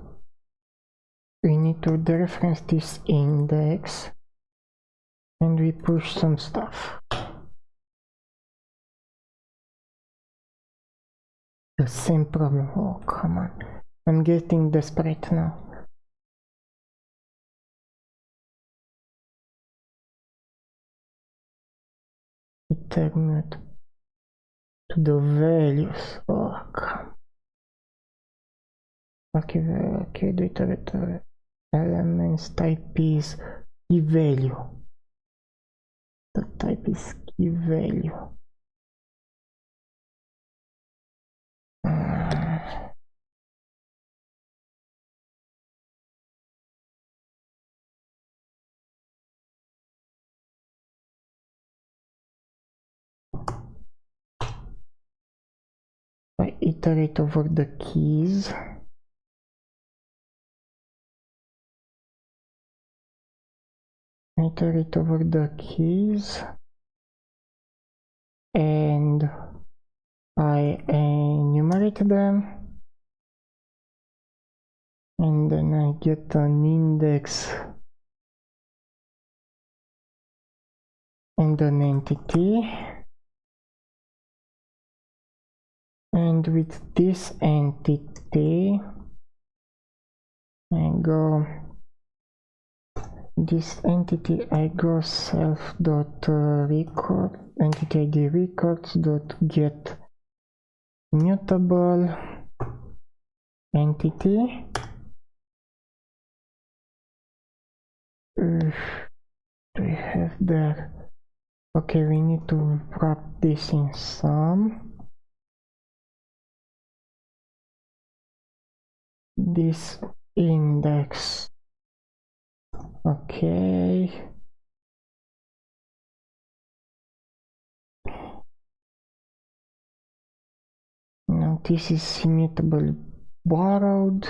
we need to dereference this index, and we push some stuff. The same problem. Oh, come on. I'm getting desperate now. Intermute to the values. Oh, come. Okay, do it. Elements type is key value. The type is key value. I iterate over the keys. And I enumerate them, and then I get an index and an entity, and with this entity I go self.record entity ID records.get mutable entity. Do we have there? Okay, we need to wrap this in some. This index. Okay. Now this is immutable borrowed.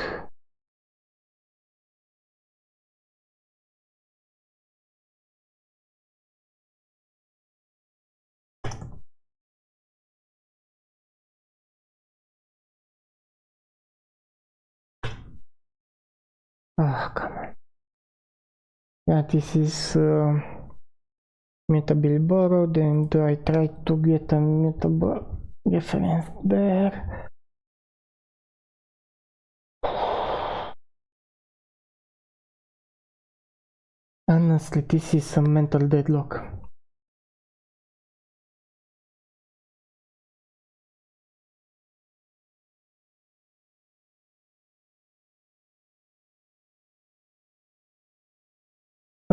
Oh, come on. Yeah, this is mutable borrowed, and I tried to get a mutable reference there. Honestly, this is a mental deadlock.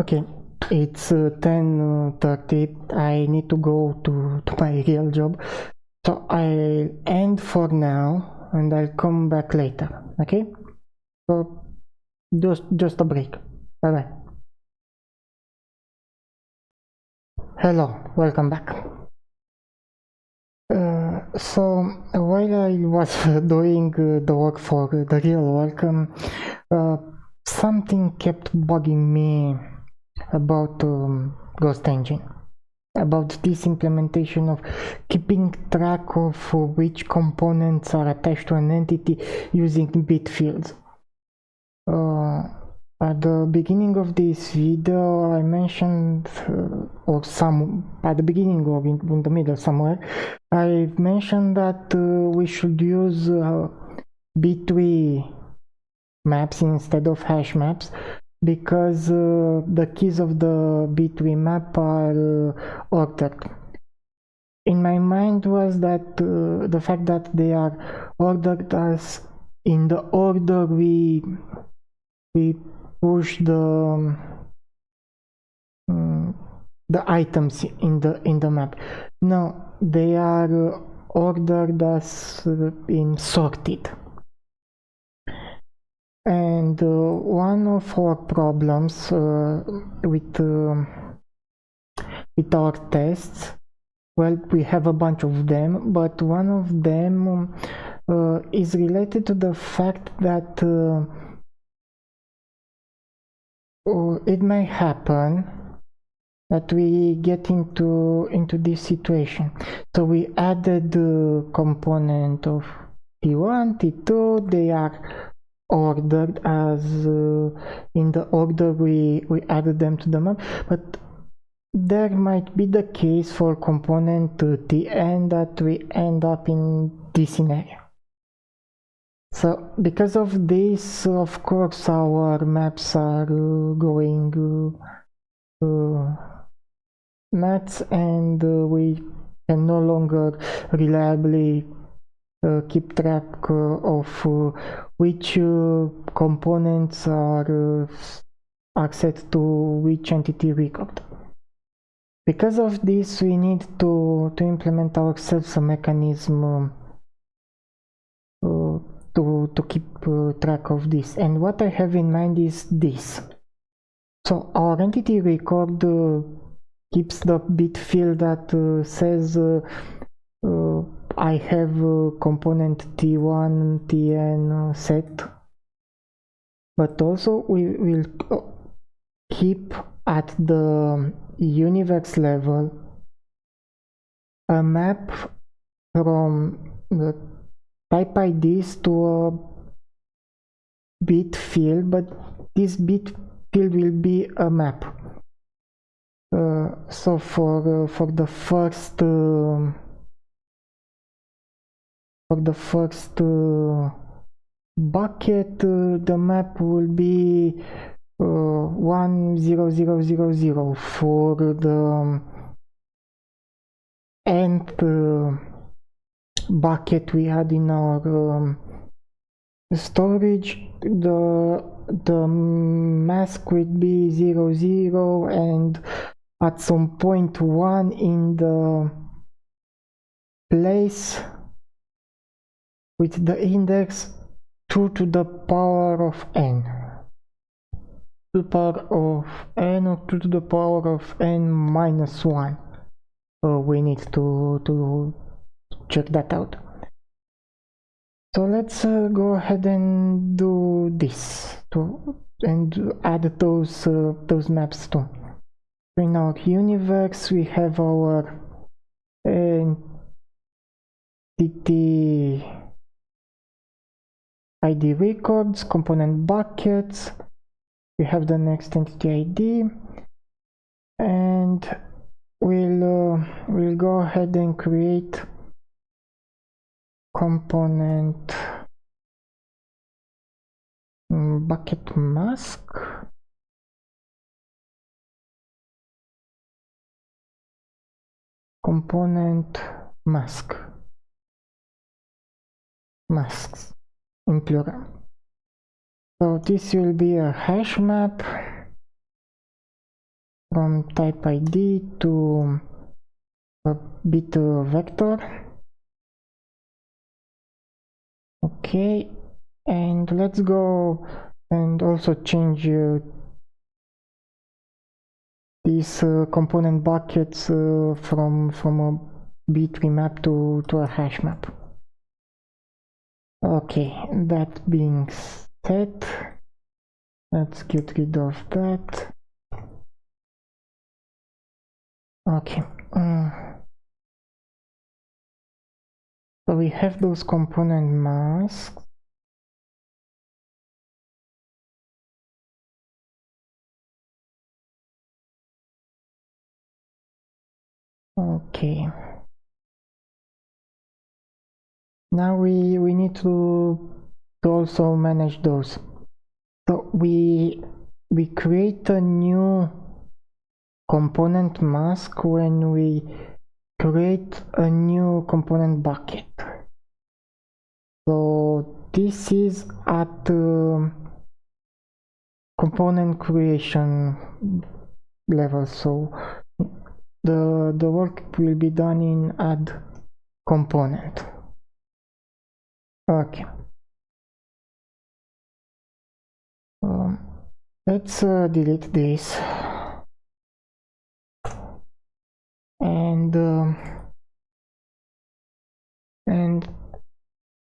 Okay, it's 10:30. I need to go to my real job. So I'll end for now and I'll come back later. Okay? So just a break. Bye bye. Hello, welcome back. So while I was doing the work for the real work, something kept bugging me about GhostEngine, about this implementation of keeping track of which components are attached to an entity using bitfields. At the beginning of this video, I mentioned, at the beginning or in the middle somewhere, I mentioned that we should use B2 maps instead of hash maps, because the keys of the B2 map are ordered. In my mind was that the fact that they are ordered as in the order we push the items in the map. No, they are ordered as in sorted. And one of our problems with our tests, well, we have a bunch of them, but one of them is related to the fact that it may happen that we get into this situation. So we added the component of T1, T2, they are ordered as in the order we added them to the map, but there might be the case for component Tn that we end up in this scenario. So because of this, of course, our maps are going nuts, and we can no longer reliably keep track of which components are set to which entity record. Because of this, we need to implement ourselves a mechanism to keep track of this. And what I have in mind is this. So our entity record keeps the bit field that says I have component T1, Tn set, but also we will keep at the universe level a map from the type IDs to a bit field, but this bit field will be a map. So for the first bucket, the map will be 10000. For the nth bucket we had in our storage, the mask would be 00, and at some point 1 in the place with the index 2 to the power of n. 2 to the power of n or 2 to the power of n minus 1. We need to check that out. So let's go ahead and do this and add those maps too. In our universe we have our entity ID records, component buckets, we have the next entity ID, and we'll go ahead and create component bucket mask. Component mask. Masks in plural. So this will be a hash map from type ID to a bit vector. Okay, and let's go and also change these component buckets from a B3 map to a hash map. Okay, that being said, let's get rid of that. Okay, so we have those component masks. Okay. Now we need to also manage those. So we create a new component mask when we create a new component bucket. So this is at component creation level. So the work will be done in add component. Okay. Let's delete this, and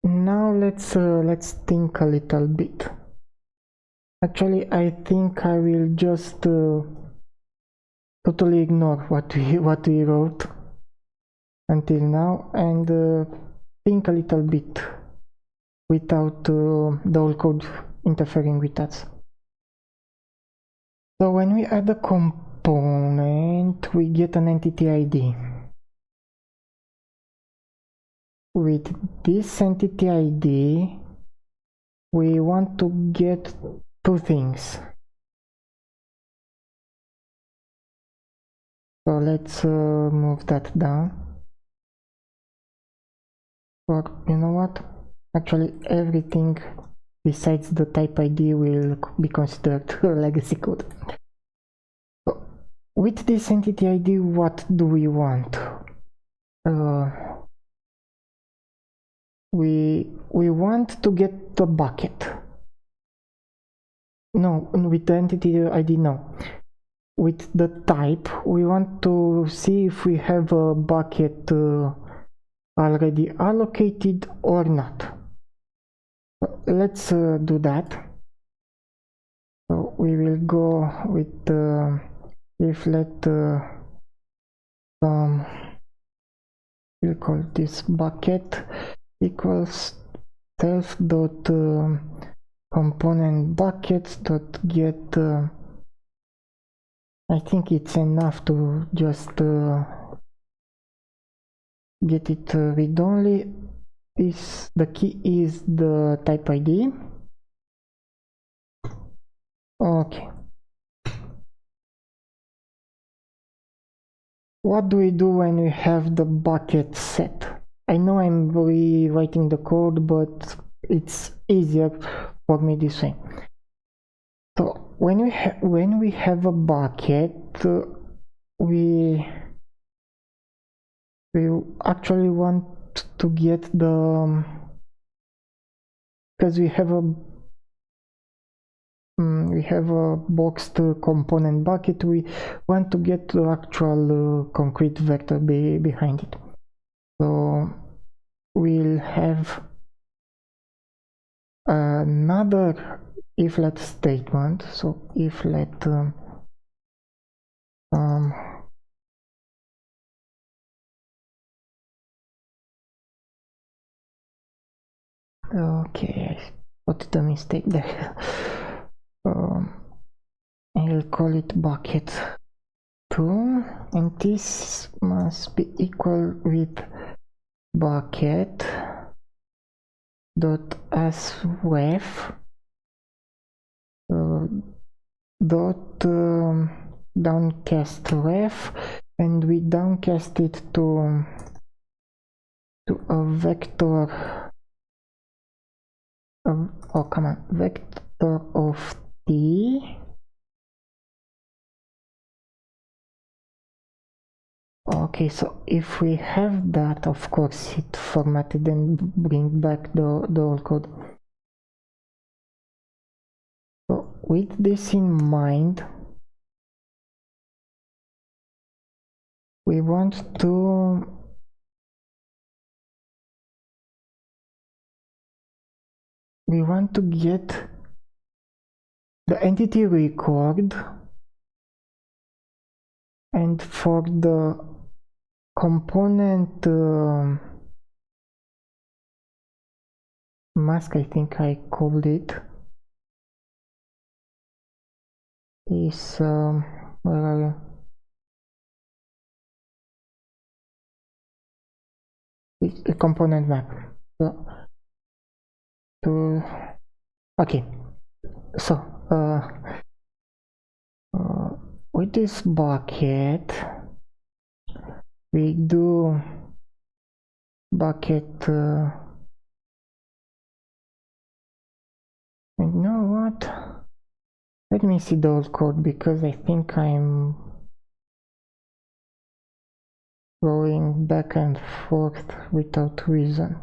now let's think a little bit. Actually, I think I will just totally ignore what we wrote until now and think a little bit without the whole code interfering with us. So when we add a component, we get an entity ID. With this entity ID, we want to get two things. So let's move that down. Or you know what? Actually, everything besides the type ID will be considered legacy code. So with this entity ID, what do we want? We want to get the bucket. No, with the entity ID, no. With the type, we want to see if we have a bucket already allocated or not. Let's do that. So we will go with if let we'll call this bucket equals self dot component buckets dot get. I think it's enough to just get it read-only. Is the key is the type ID. Okay. What do we do when we have the bucket set? I know I'm rewriting the code, but it's easier for me this way. So when we have a bucket, we actually want to get the because we have a boxed component bucket. We want to get the actual concrete vector behind it. So we'll have another if let statement. So if let okay, I put the mistake there. I'll call it bucket 2, and this must be equal with bucket dot as ref dot downcast ref, and we downcast it to a vector vector of t. Okay, so if we have that, of course it formatted and bring back the whole code. So with this in mind, we want to get the entity record, and for the component mask, I think I called it, is where are you? component map. Okay, so with this bucket we do bucket you know what, let me see the old code because I think I'm going back and forth without reason.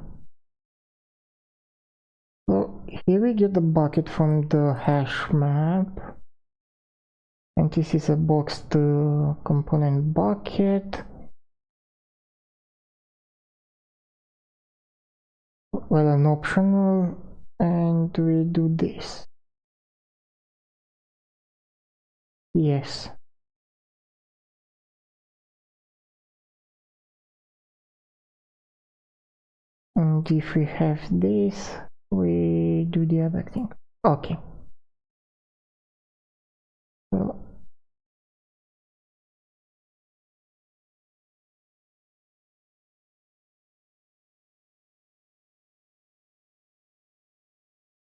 So here we get the bucket from the hash map, and this is a boxed component bucket. Well, an optional, and we do this. Yes. And if we have this, we do the other thing. Okay. So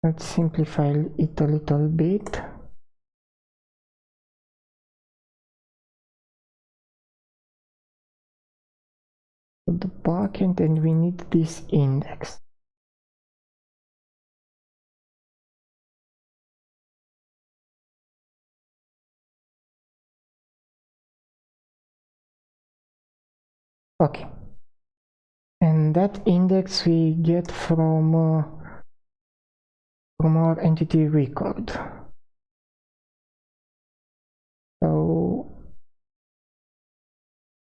let's simplify it a little bit. The bucket, and we need this index. Okay, and that index we get from our entity record. So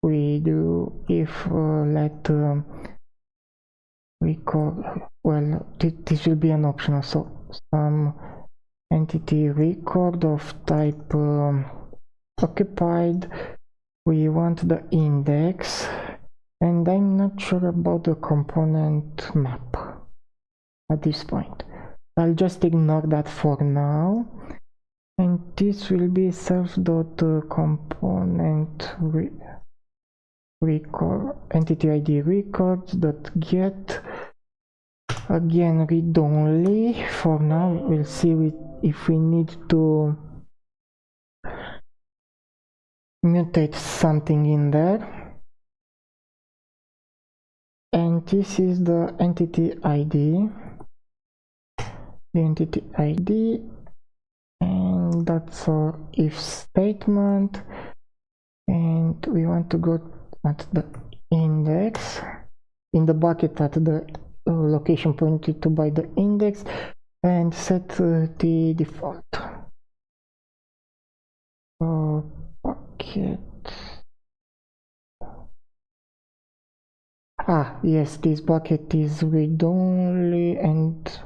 we do if let record, well, this will be an optional, so some entity record of type occupied. We want the index, and I'm not sure about the component map at this point. I'll just ignore that for now, and this will be self.component record entity ID records that get, again, read only for now. We'll see if we need to mutate something in there. And this is the entity ID, and that's our if statement, and we want to go at the index in the bucket at the location pointed to by the index, and set the default bucket. Yes, this bucket is read only, and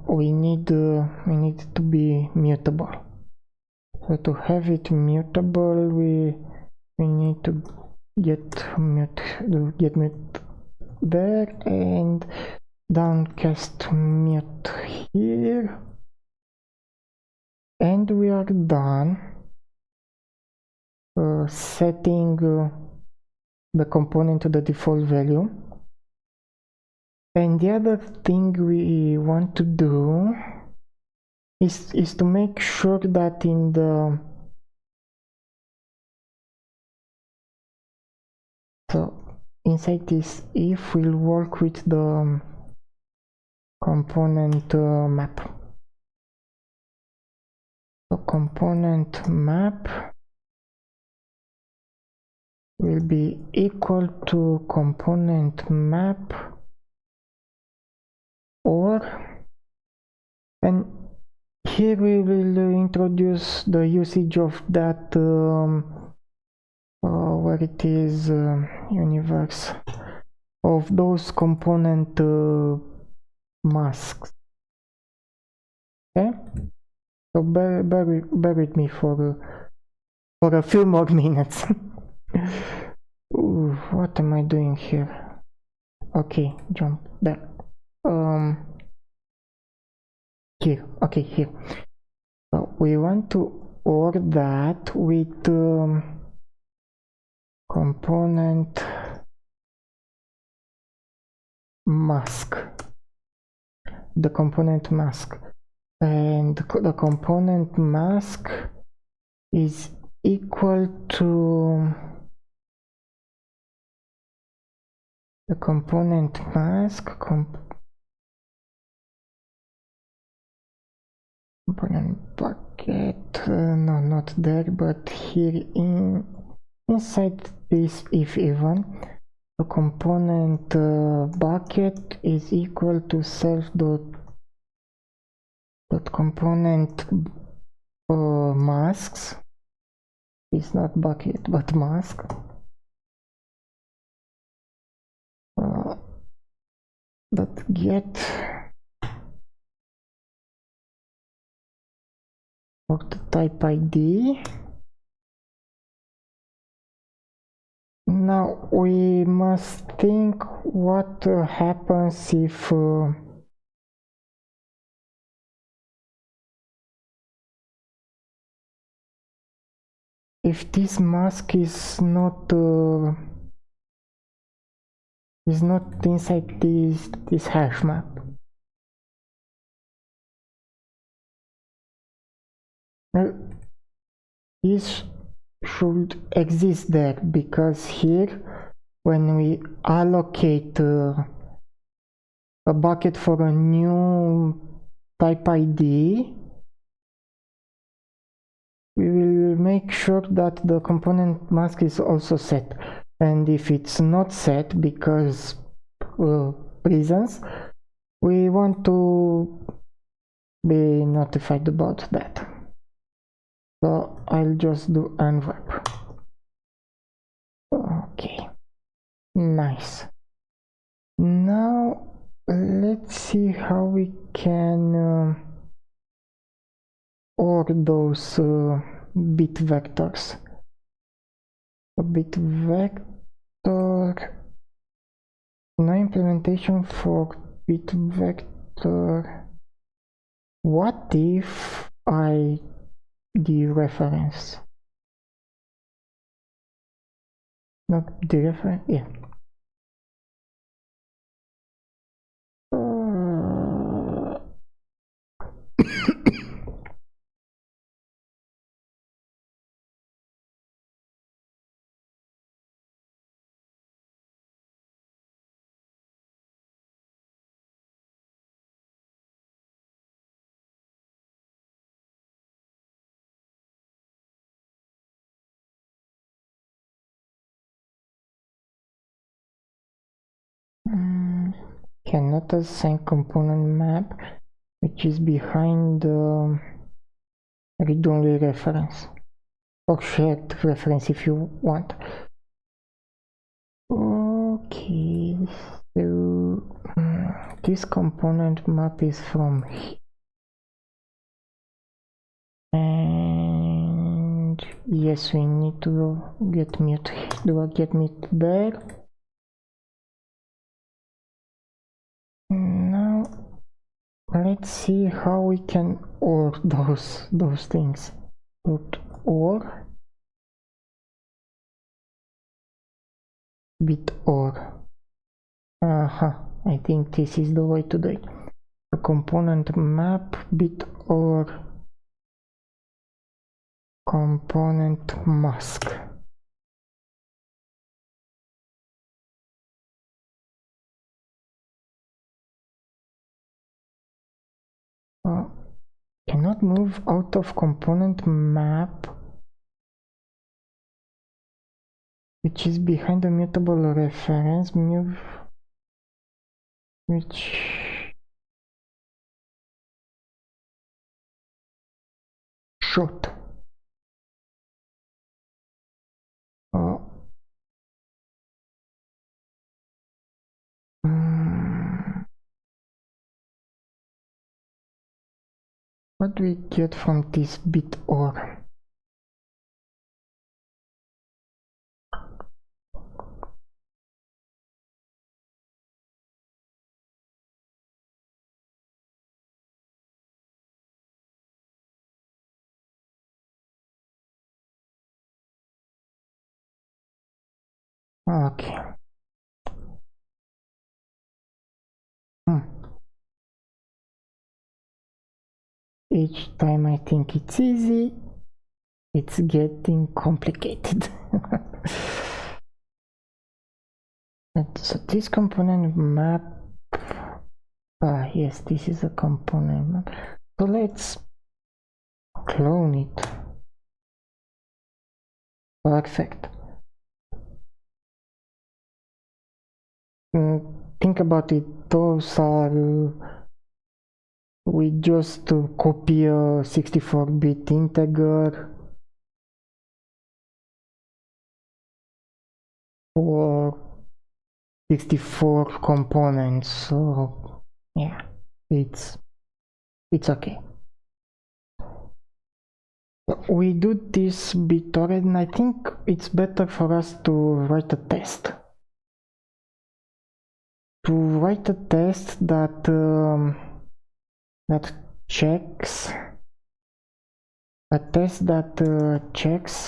we need to be mutable. So to have it mutable, we need to get mute there, and downcast mute here, and we are done setting the component to the default value. And the other thing we want to do is to make sure that in the inside this if we'll work with the component map. The component map will be equal to component map, or, and here we will introduce the usage of that where it is universe of those component masks. Okay, so bear with me for a few more minutes. Ooh, what am I doing here? Okay, jump there. Here, okay, here. So we want to OR that with component mask, the component mask, and the component mask is equal to the component mask component bucket, no, not there, but here inside this if even, the component bucket is equal to self dot component masks, it's not bucket but mask, that get for the type ID. Now we must think what happens if this mask is not inside this hash map. Now, this should exist there because here when we allocate a bucket for a new type ID, we will make sure that the component mask is also set, and if it's not set because reasons, we want to be notified about that. So I'll just do unwrap. Okay, nice. Now let's see how we can order those bit vectors. A bit vector, no implementation for bit vector. What if I dereference? Not dereference, yeah. Cannot assign component map, which is behind the read-only reference, or shared reference if you want. Okay, so this component map is from here. And yes, we need to get mute, get mute there. Now let's see how we can OR those things. Put OR bit OR. I think this is the way to do it. The component map bit OR component mask. Cannot move out of component map, which is behind the mutable reference, move, which short. What do we get from this bit OR? Okay. Each time I think it's easy, it's getting complicated. So this component map, yes, this is a component map. So let's clone it. Perfect. Think about it, those are we just copy a 64-bit integer for 64 components, so yeah, it's okay. We do this bit already, and I think it's better for us to write a test. To write a test that checks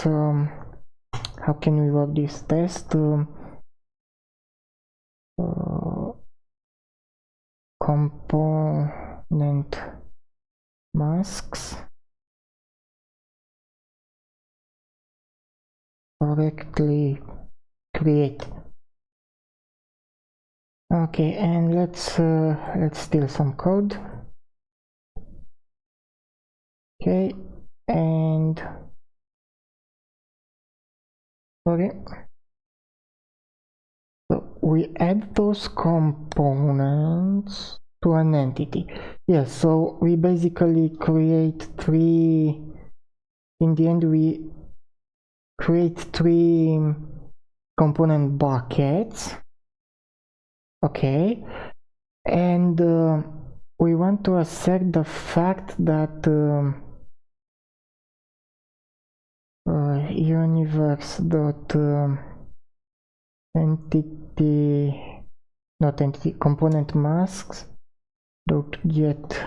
how can we work this test? Component masks correctly created. Okay, and let's steal some code. Okay, and sorry. So we add those components to an entity. Yes, so we basically create three. In the end, we create three component buckets. Okay, and we want to assert the fact that universe dot component masks dot get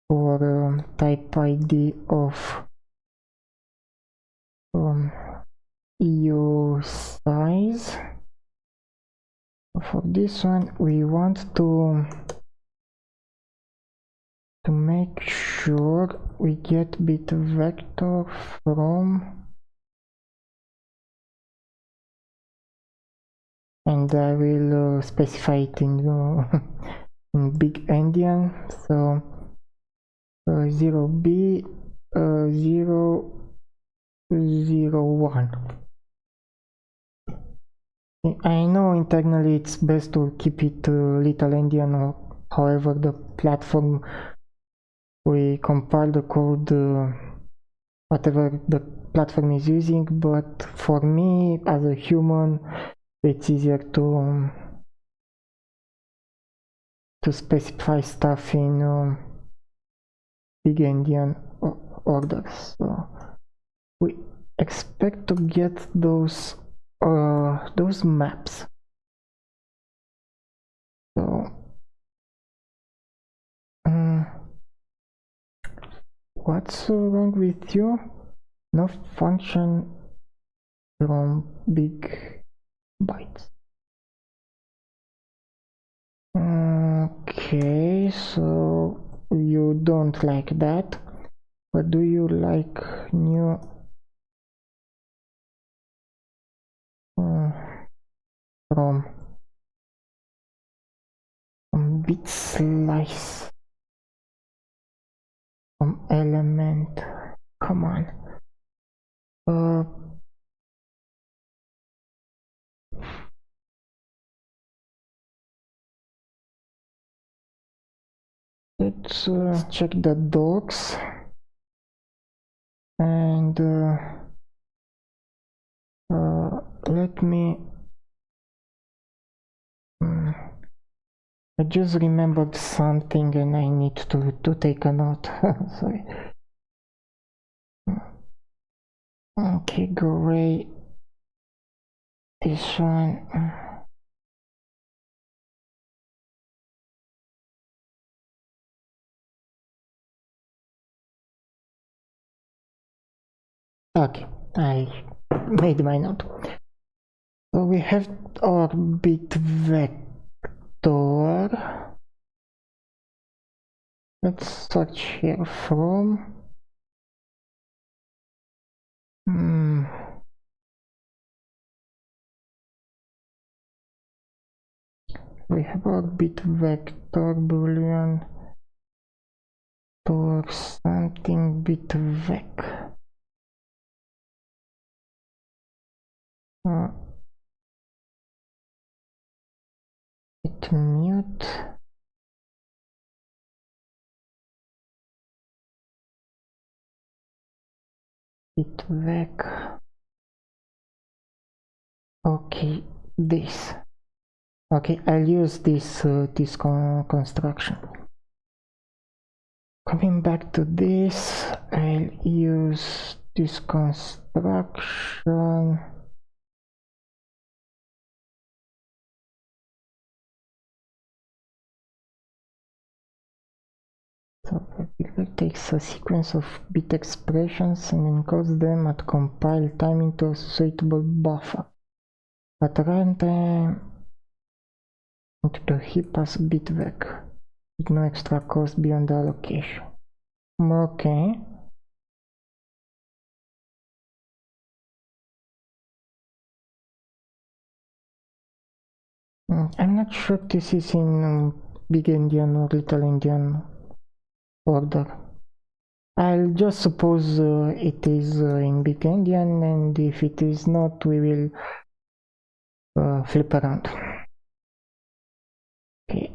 for type ID of EU size. For this one, we want to make sure we get BitVec from, and I will specify it in, in big endian. So 0b 001. I know internally it's best to keep it little endian, or however the platform we compile the code, whatever the platform is using, but for me as a human it's easier to specify stuff in big endian orders. So we expect to get those maps. So what's wrong with you? No function from big bytes. Okay, so you don't like that, but do you like new from bit slice from element? Come on. Let's check the docs, and let me I just remembered something and I need to take a note. Sorry. Okay, go away. This one. Okay, I made my note. So we have our BitVec. Let's search here from we have our bit vector boolean or something BitVec. It mute. BitVec. Okay, this. Okay, I'll use this construction. Coming back to this, I'll use this construction. So BitVec takes a sequence of bit expressions and encodes them at compile time into a suitable buffer. At runtime, into the heap as BitVec, with no extra cost beyond the allocation. Okay. I'm not sure this is in big endian or little endian order. I'll just suppose it is in big endian, and if it is not, we will flip around. Okay,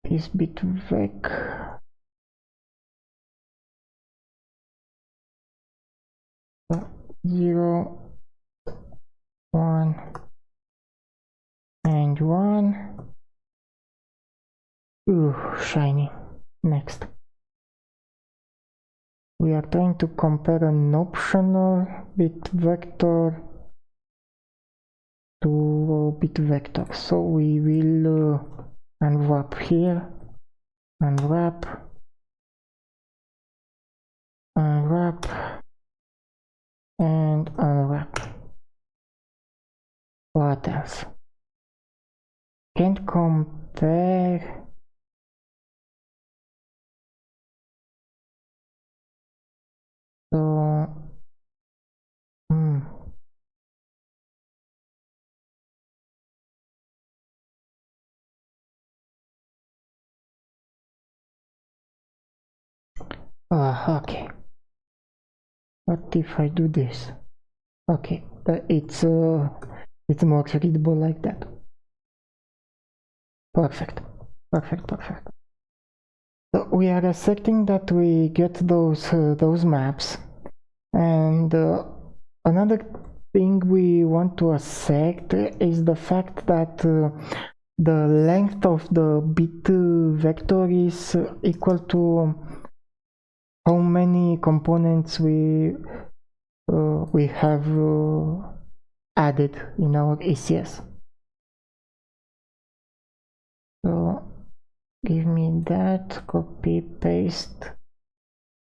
this BitVec. Zero, 1, and 1. Ooh, shiny. Next. We are trying to compare an optional bit vector to bit vector. So we will unwrap here, unwrap, unwrap, and unwrap. What else? Can't compare. So okay. What if I do this? Okay, it's more readable like that. Perfect. So we are accepting that we get those maps, and another thing we want to accept is the fact that the length of the bit vector is equal to how many components we have added in our ECS. So give me that, copy, paste,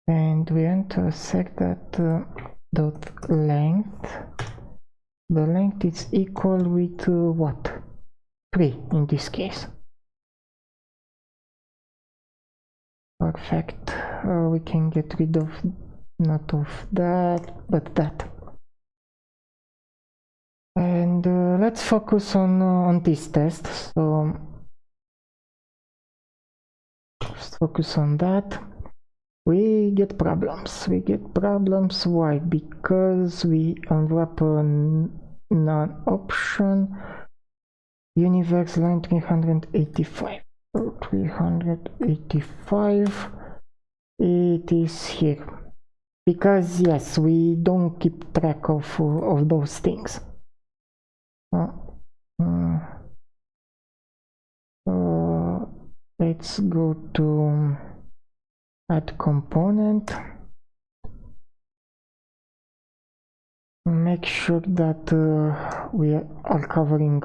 and we want to set that the length is equal with what? 3 in this case. Perfect. We can get rid of not of that, but that. And let's focus on this test. So let's focus on that. We get problems. Why? Because we unwrap a non-option universe line 385. 385. It is here. Because yes, we don't keep track of those things. Let's go to add component. Make sure that we are covering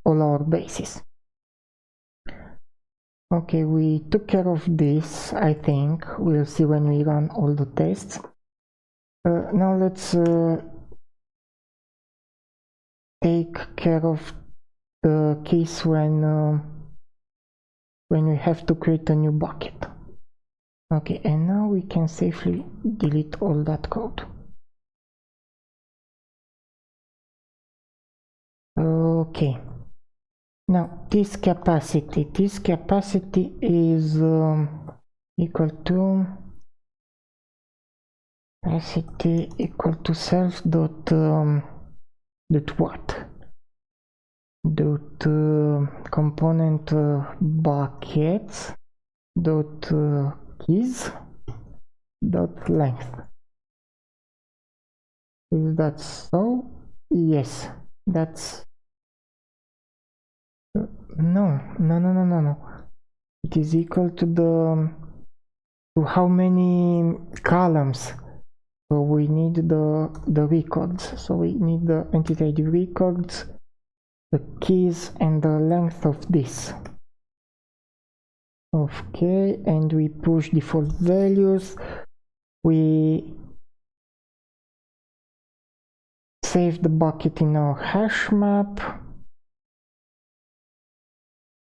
all our bases. Okay, we took care of this, I think. We'll see when we run all the tests. Now let's take care of the case when we have to create a new bucket. Okay, and now we can safely delete all that code. Okay, now this capacity is equal to capacity equal to self dot what? Dot component buckets dot keys dot length. Is that so? Yes, that's no. It is equal to the to how many columns. So we need the records. So we need the entity ID records, the keys, and the length of this. Okay, and we push default values. We save the bucket in our hash map.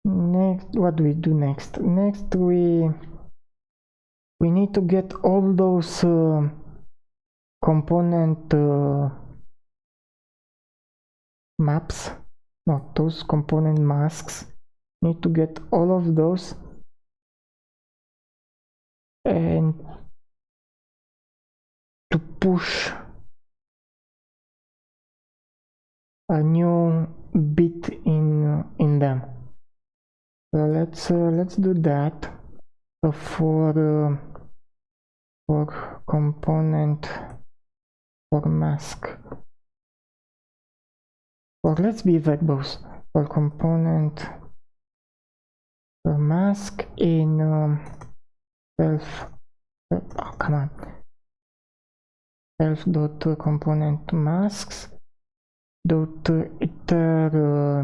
Next, what do we do next? Next, we need to get all those component maps, not those component masks. Need to get all of those and to push a new bit in them. So let's do that. So for component for mask, or let's be verbose for component for mask in self. Oh, come on. Self dot component masks dot iter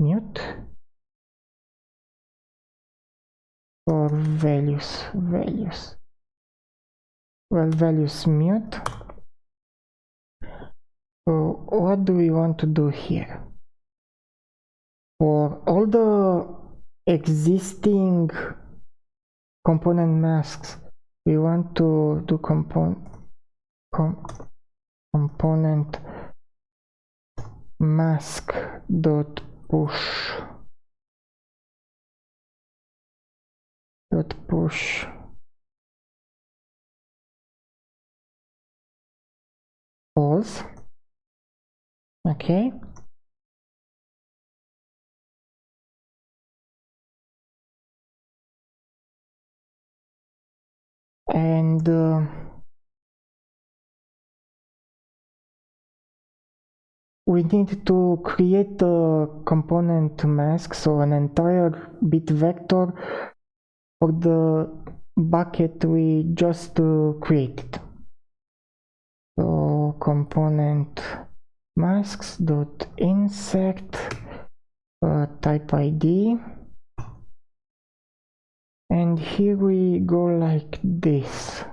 mute or values. Well, values mute. So what do we want to do here? For all the existing component masks, we want to do component mask dot push false. Okay, and we need to create a component mask, so an entire bit vector for the bucket we just created. So component masks dot insect type ID, and here we go like this.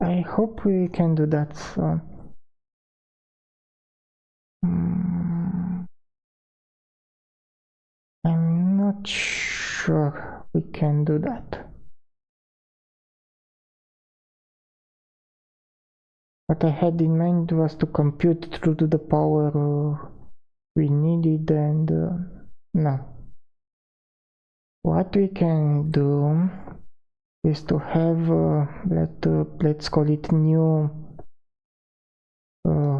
I hope we can do that. So I'm not sure we can do that. What I had in mind was to compute through to the power we needed, and no. What we can do is to have let's call it new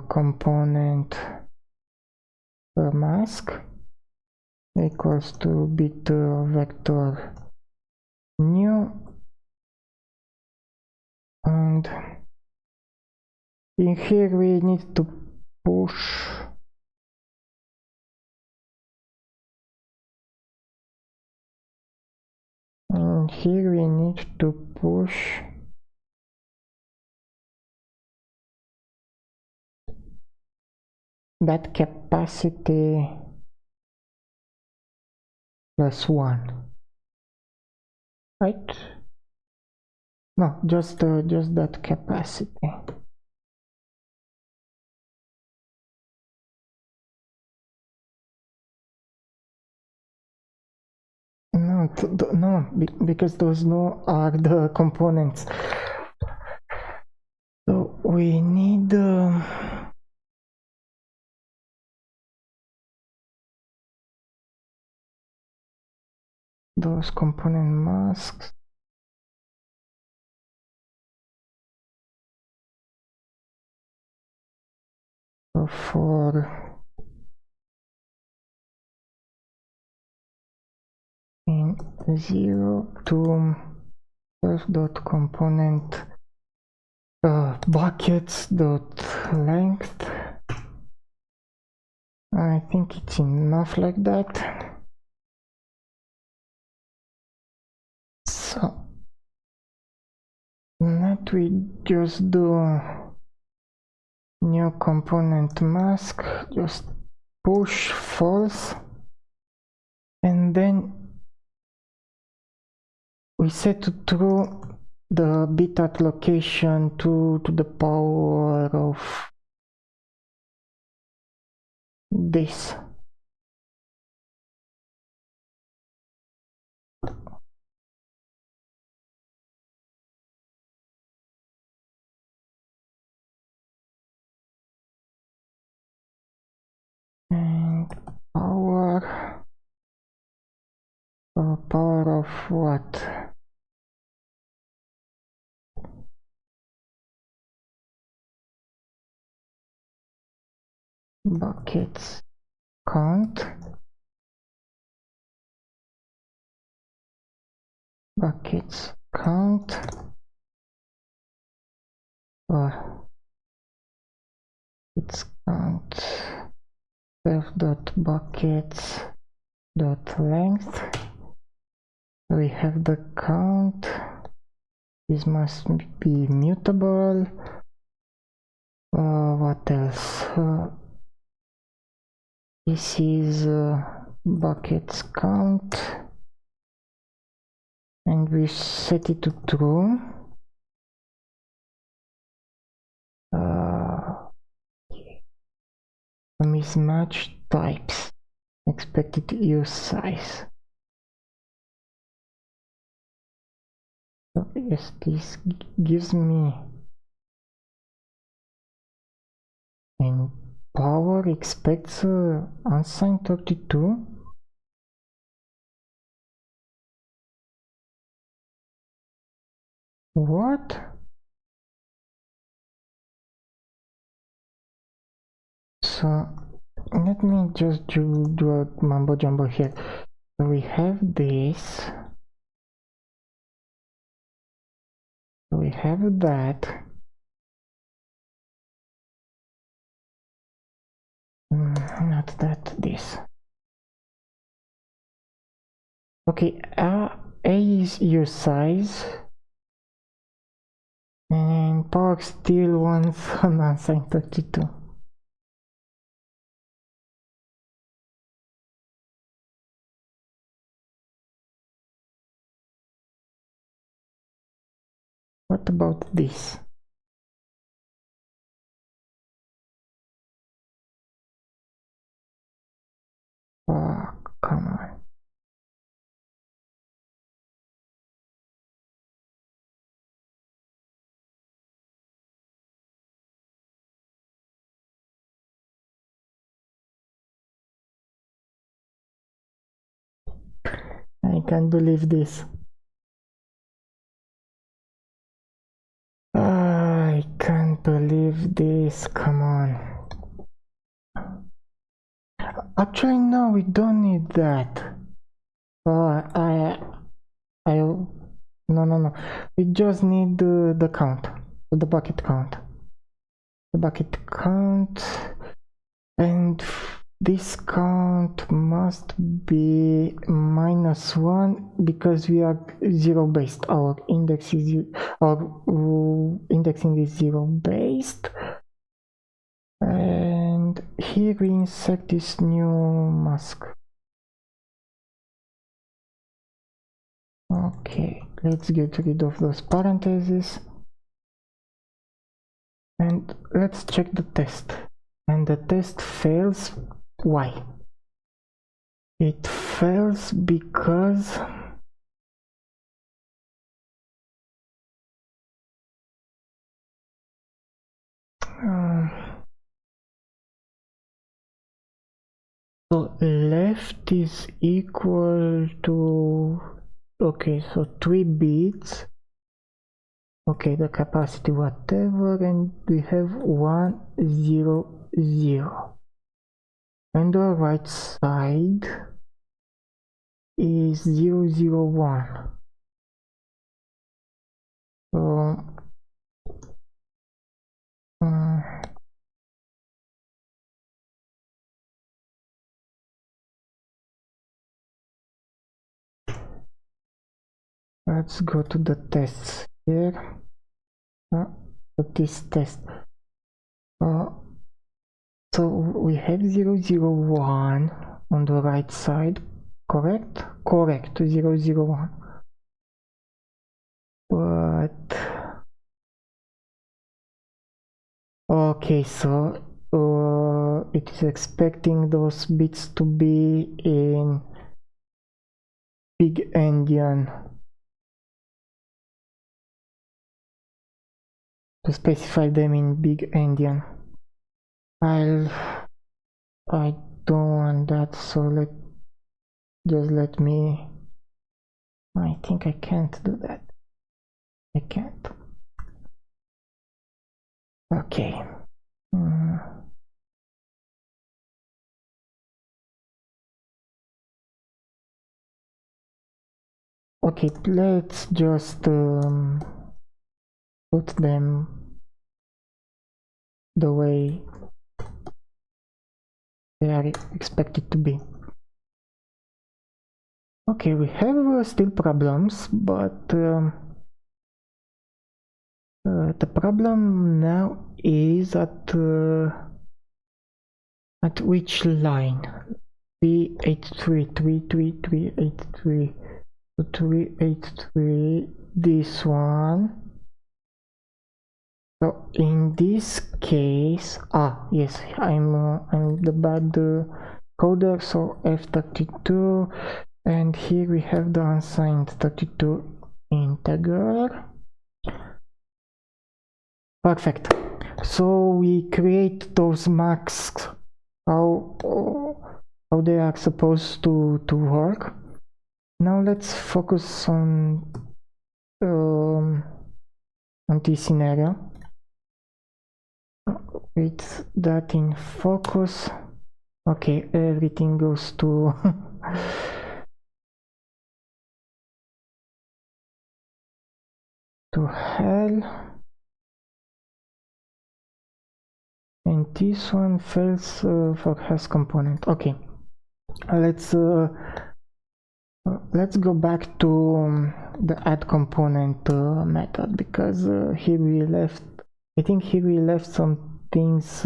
component mask equals to bit vector new, and in here we need to push that capacity plus 1, right? No, just that capacity. No, no, because those no are the components. So we need those component masks. So for in 0 to self.component buckets dot length. I think it's enough like that. So that we just do new component mask, just push false, and then we set to true the bit allocation to the power of this. And power of what? Buckets count. Buckets count. It's count self.buckets dot length. We have the count. This must be mutable. What else? This is buckets count, and we set it to true. Mismatch types, expected use size. So yes, this gives me and power expects unsigned 32. What? So let me just do a mumbo jumbo here. So we have this. We have that. Not that, this. Okay, A is use size. And power still wants an unsigned 32. What about this? Oh, come on. I can't believe this. I can't believe this, come on. Actually, no, we don't need that. No. We just need the count, the bucket count. The bucket count, and this count must be -1 because we are zero based. Our index is indexing is zero based. And here we insert this new mask. Okay, let's get rid of those parentheses and let's check the test. And the test fails. Why? It fails because so left is equal to, okay, so 3 bits, okay, the capacity whatever, and we have 1 0 0, and the right side is 0 0 1. So let's go to the tests here. This test. So we have 0 0 1 on the right side, correct? Correct, 0 0 1. But okay, so it is expecting those bits to be in big endian, to specify them in big endian. I don't want that, so let me, I think I can't do that. I can't. Okay. Okay, let's just put them the way they are expected to be. Okay, we have still problems, but the problem now is at which line? 383, this one. So in this case, yes, I'm the bad coder, so F32, and here we have the unsigned 32 integer. Perfect. So we create those masks, how they are supposed to work. Now let's focus on this scenario. With that in focus. Okay, everything goes to to hell. And this one fails for has component. Okay, let's go back to the add component method, because here we left, I think here we left some things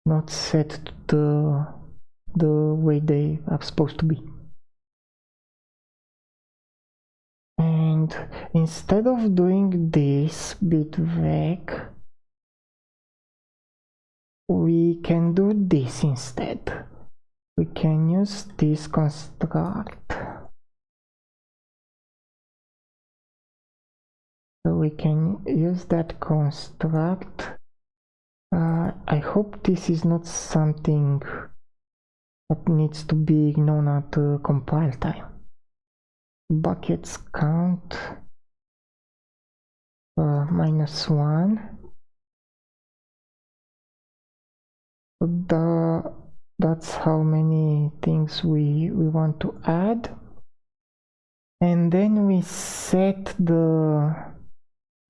not set to the way they are supposed to be. And instead of doing this BitVec, we can do this instead. We can use this construct. So we can use that construct. I hope this is not something that needs to be known at compile time. Buckets count -1. That's how many things we want to add, and then we set the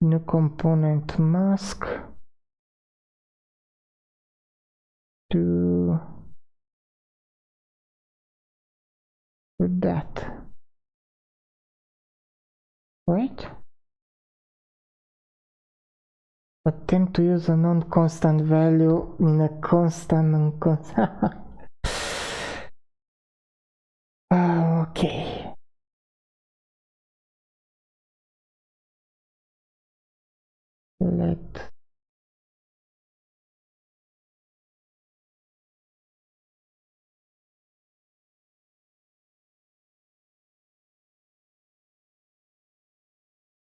new component mask to that, right? Attempt to use a non-constant value in a constant non-constant. Okay.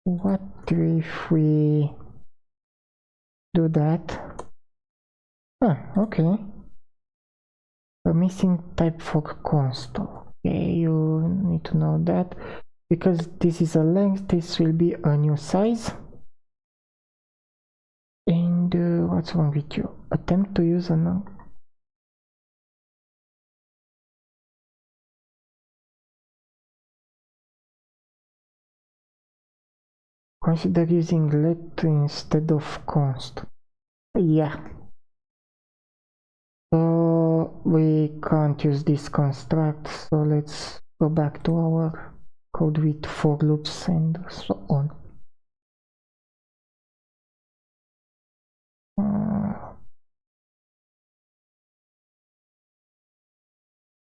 What if we do that? Okay. A missing type for console. Okay, you need to know that. Because this is a length, this will be a new size. And what's wrong with you? Attempt to use an consider using let instead of const. Yeah. So we can't use this construct, so let's go back to our code with for loops and so on.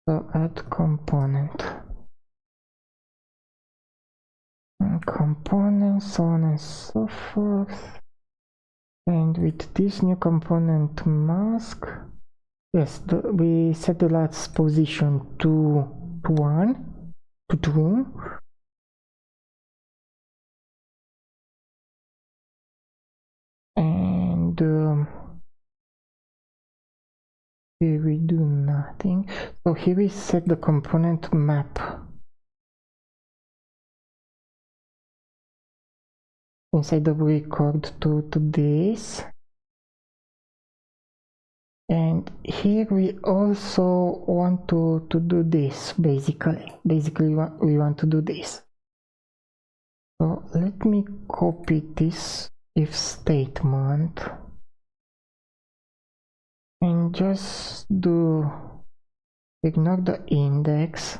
So add component. Components, so on and so forth. And with this new component mask, yes, we set the last position to 1, to true. And here we do nothing. So here we set the component map inside the record to this. And here we also want to do this, basically we want to do this. So let me copy this if statement and just do ignore the index,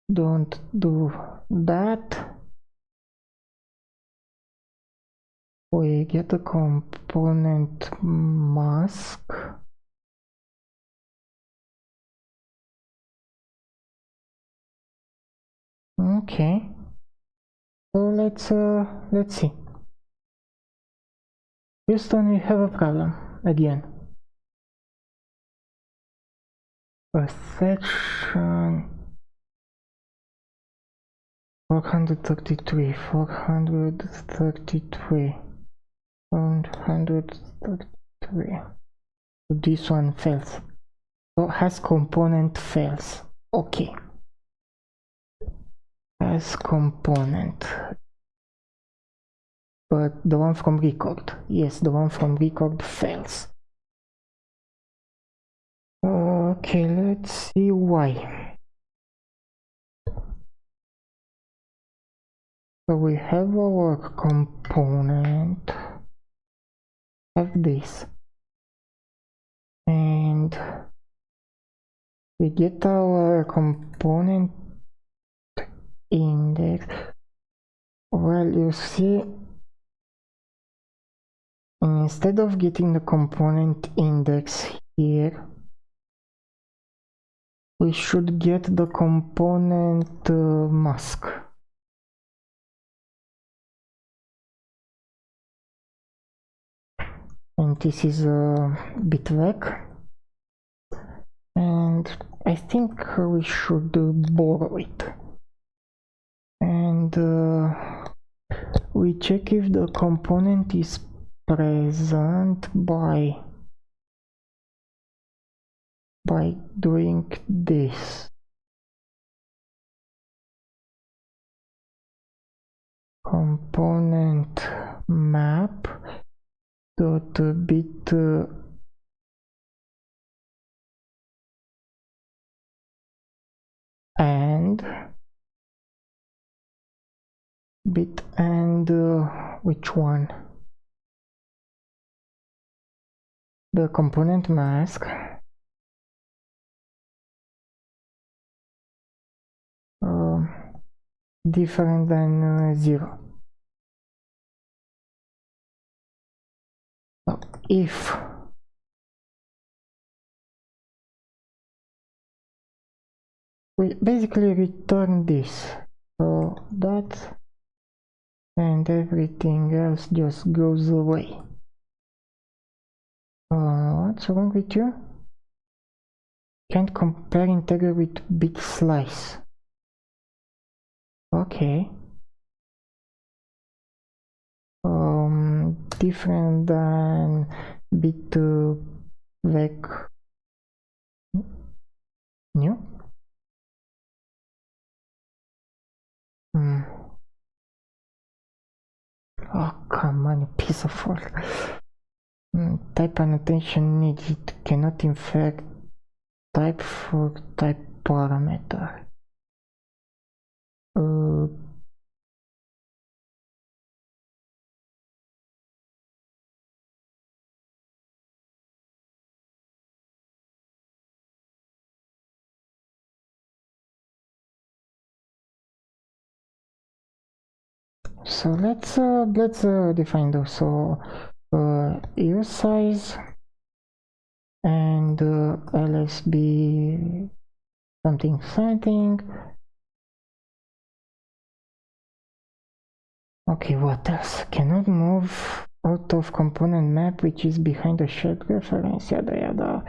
don't do that. We get a component mask. Okay, so let's see. Houston, we have a problem again. A section 433, 433, 433. This one fails. So has component fails. Okay. Has component. But the one from record. Yes, the one from record fails. Okay, let's see why. So we have our component, have this, and we get our component index. Well, you see, instead of getting the component index here, we should get the component mask. And this is a BitVec. And I think we should borrow it. And we check if the component is present by doing this. Component map dot bit and bit and which one? The component mask. Different than 0. So if we basically return this, so that and everything else just goes away. What's wrong with you? Can't compare integer with bit slice. Okay. Different than BitVec new. Oh, come on, you piece of work. Type annotation needed. Cannot infect type for type parameter. So let's define those. So use size and lsb something something. Okay, what else? Cannot move out of component map which is behind the shared reference, yada yada.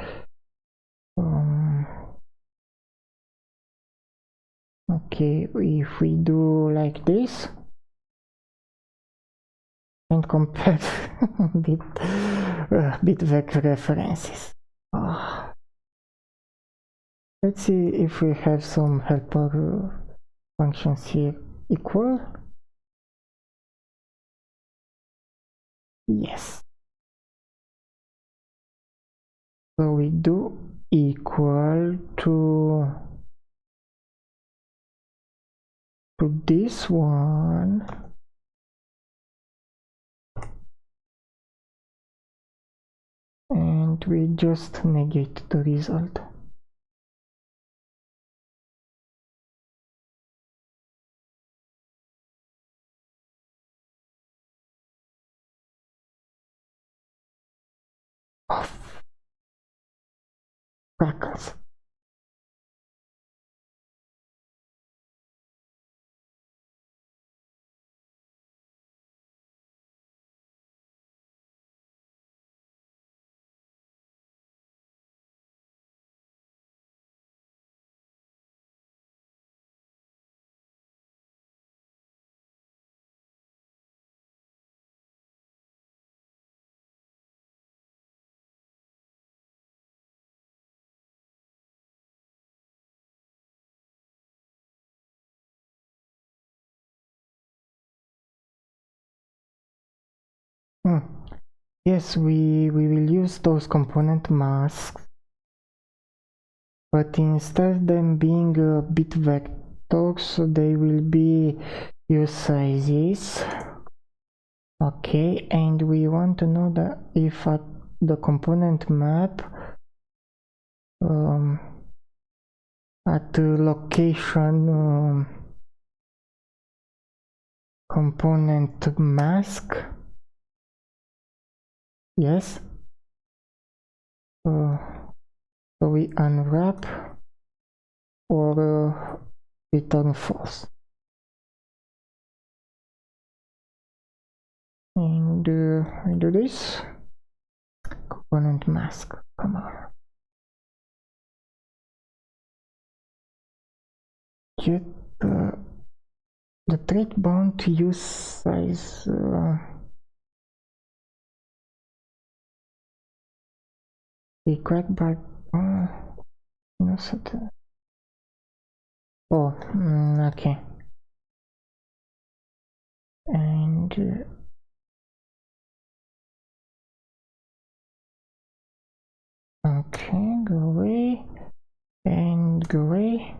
Okay, if we do like this and compare BitVec references. Let's see if we have some helper functions here. Equal. Yes. So we do equal to this one. And we just negate the result. Oh, crackers. Yes, we will use those component masks, but instead them being bit vectors, they will be use sizes. Okay, and we want to know that if at the component map at the location component mask, yes, so we unwrap or return false. And we do this component mask. Come on. Get the trait bound to use size. Required by no certain. Oh, okay. And okay, go away and go away.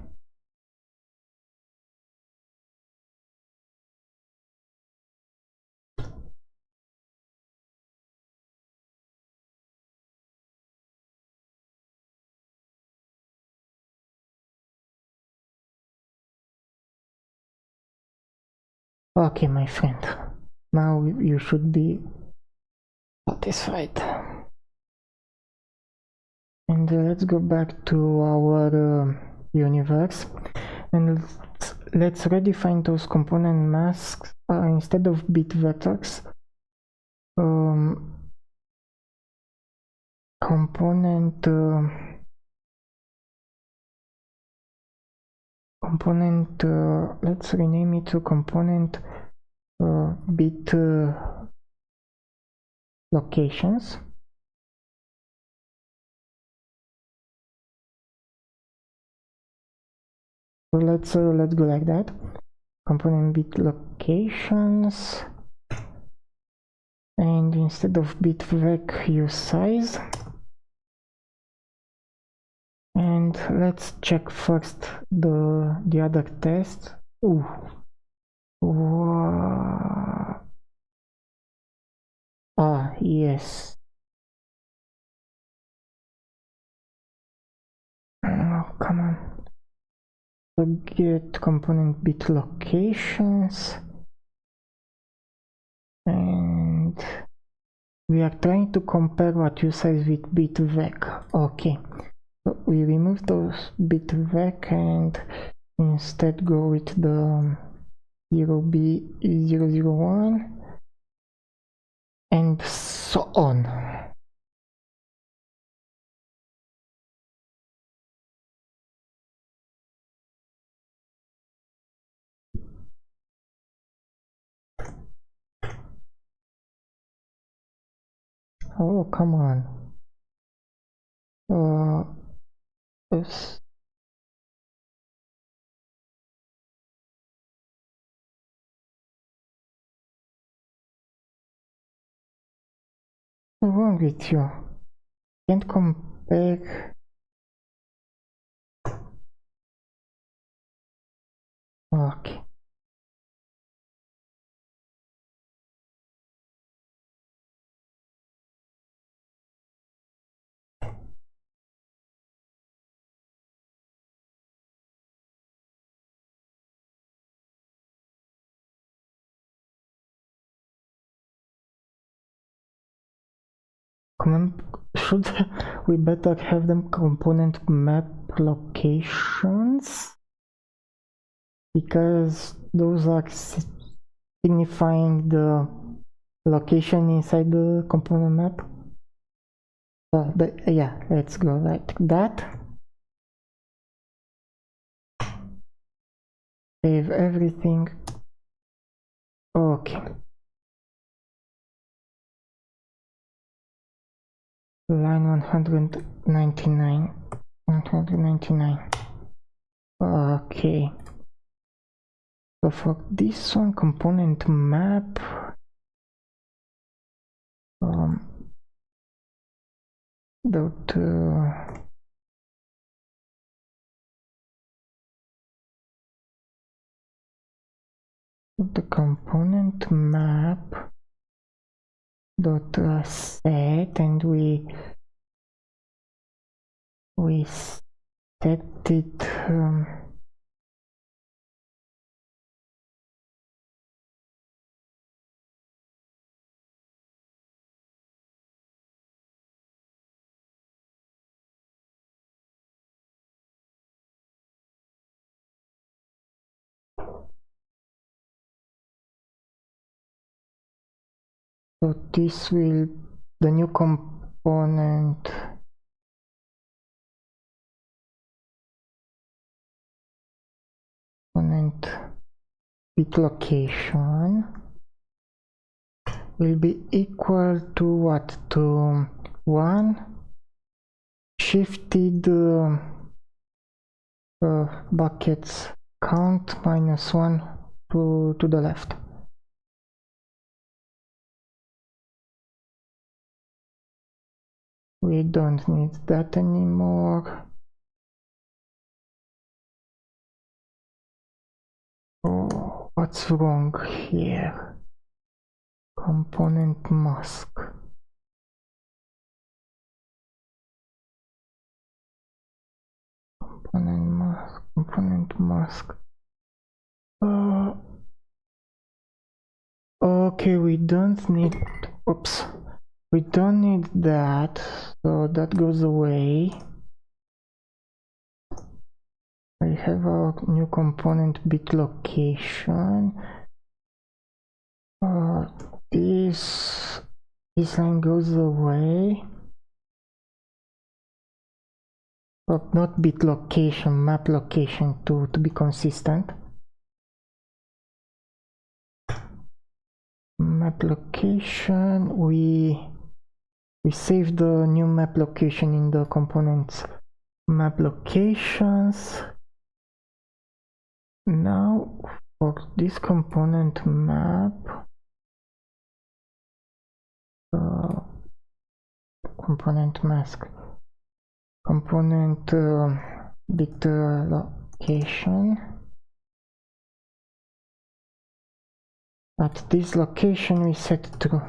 Okay, my friend, now you should be satisfied. And let's go back to our universe and let's redefine those component masks instead of bit vectors. Component component, let's rename it to component bit locations. So let's go like that. Component bit locations, and instead of BitVec use size. And let's check first the other test. Ooh. Ah, yes. Oh, come on. Get component bit locations, and we are trying to compare what use size with BitVec. Okay, so we remove those BitVec and instead go with the 0B001 and so on. Oh, come on. What's wrong with you? Can't compare. Okay. Should we better have them component map locations, because those are signifying the location inside the component map. Yeah, let's go like that. Save everything. Okay. Line 199. Okay. So for this one, component map, the component map dot set, and we set it so this will the new component bit location will be equal to what? To 1 shifted buckets count minus 1 to the left. We don't need that anymore. Oh, what's wrong here? Component mask. Component mask. Okay, we don't need, oops, we don't need that, so that goes away. We have our new component bit location. This line goes away. not bit location, map location to be consistent. Map location, we save the new map location in the components map locations. Now for this component map, component mask, component bit location. At this location we set true.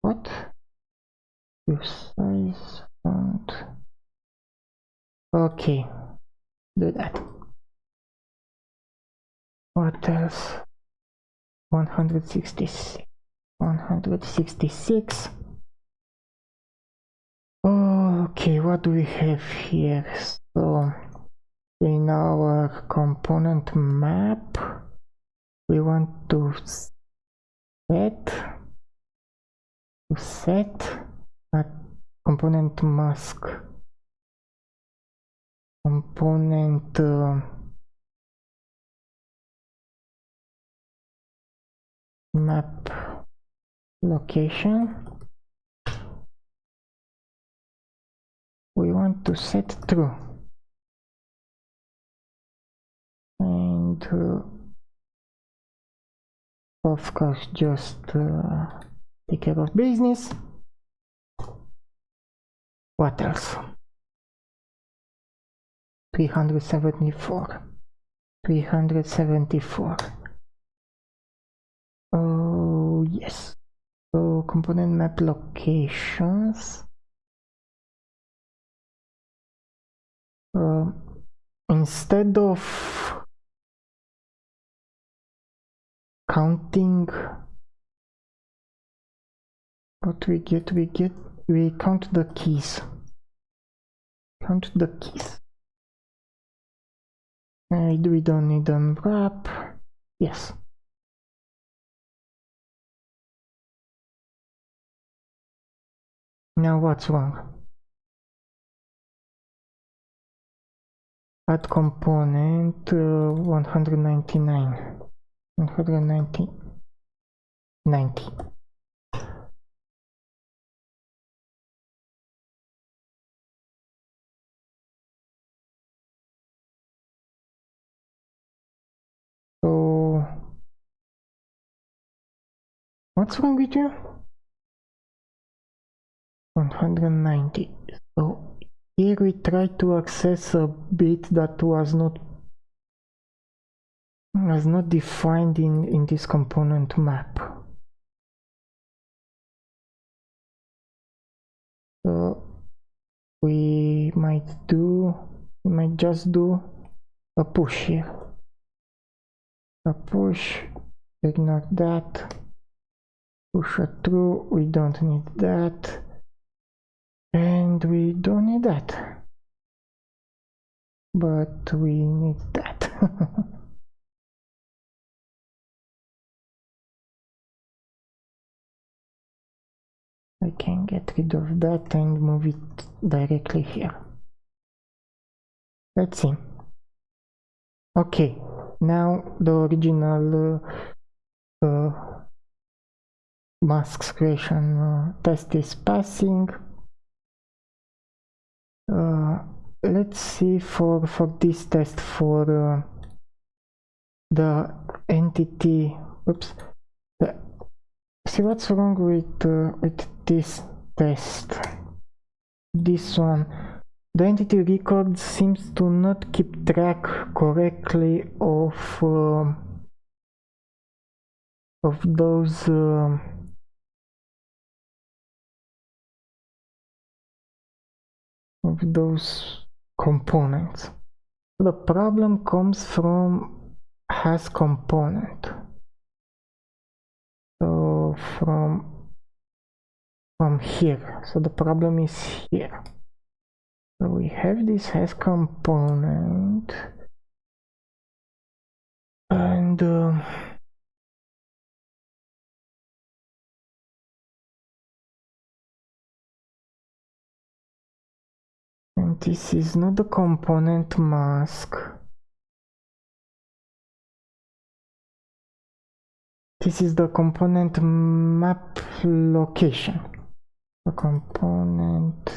What? Use size font. Okay, do that. What else? 166. 166. Okay, what do we have here? So in our component map we want to set a component mask, component map location. We want to set true, and of course just take care of business. What else? 374. 374. Oh yes. So component map locations. Instead of counting what we count the keys. Count the keys. We don't need unwrap. Yes. Now what's wrong? Add component 199. 190. 90. So what's wrong with you? 190. So here we try to access a bit that was not defined in this component map. So we might just do a push here. A push, ignore that. Push a true, we don't need that. And we don't need that. But we need that. I can get rid of that and move it directly here. Let's see. Okay, now the original masks creation test is passing. Let's see for this test for the entity. Oops. See what's wrong with this test. This one. The entity record seems to not keep track correctly of those components. The problem comes from has component. So from here. So the problem is here. So we have this has component, and this is not the component mask. This is the component map location. The component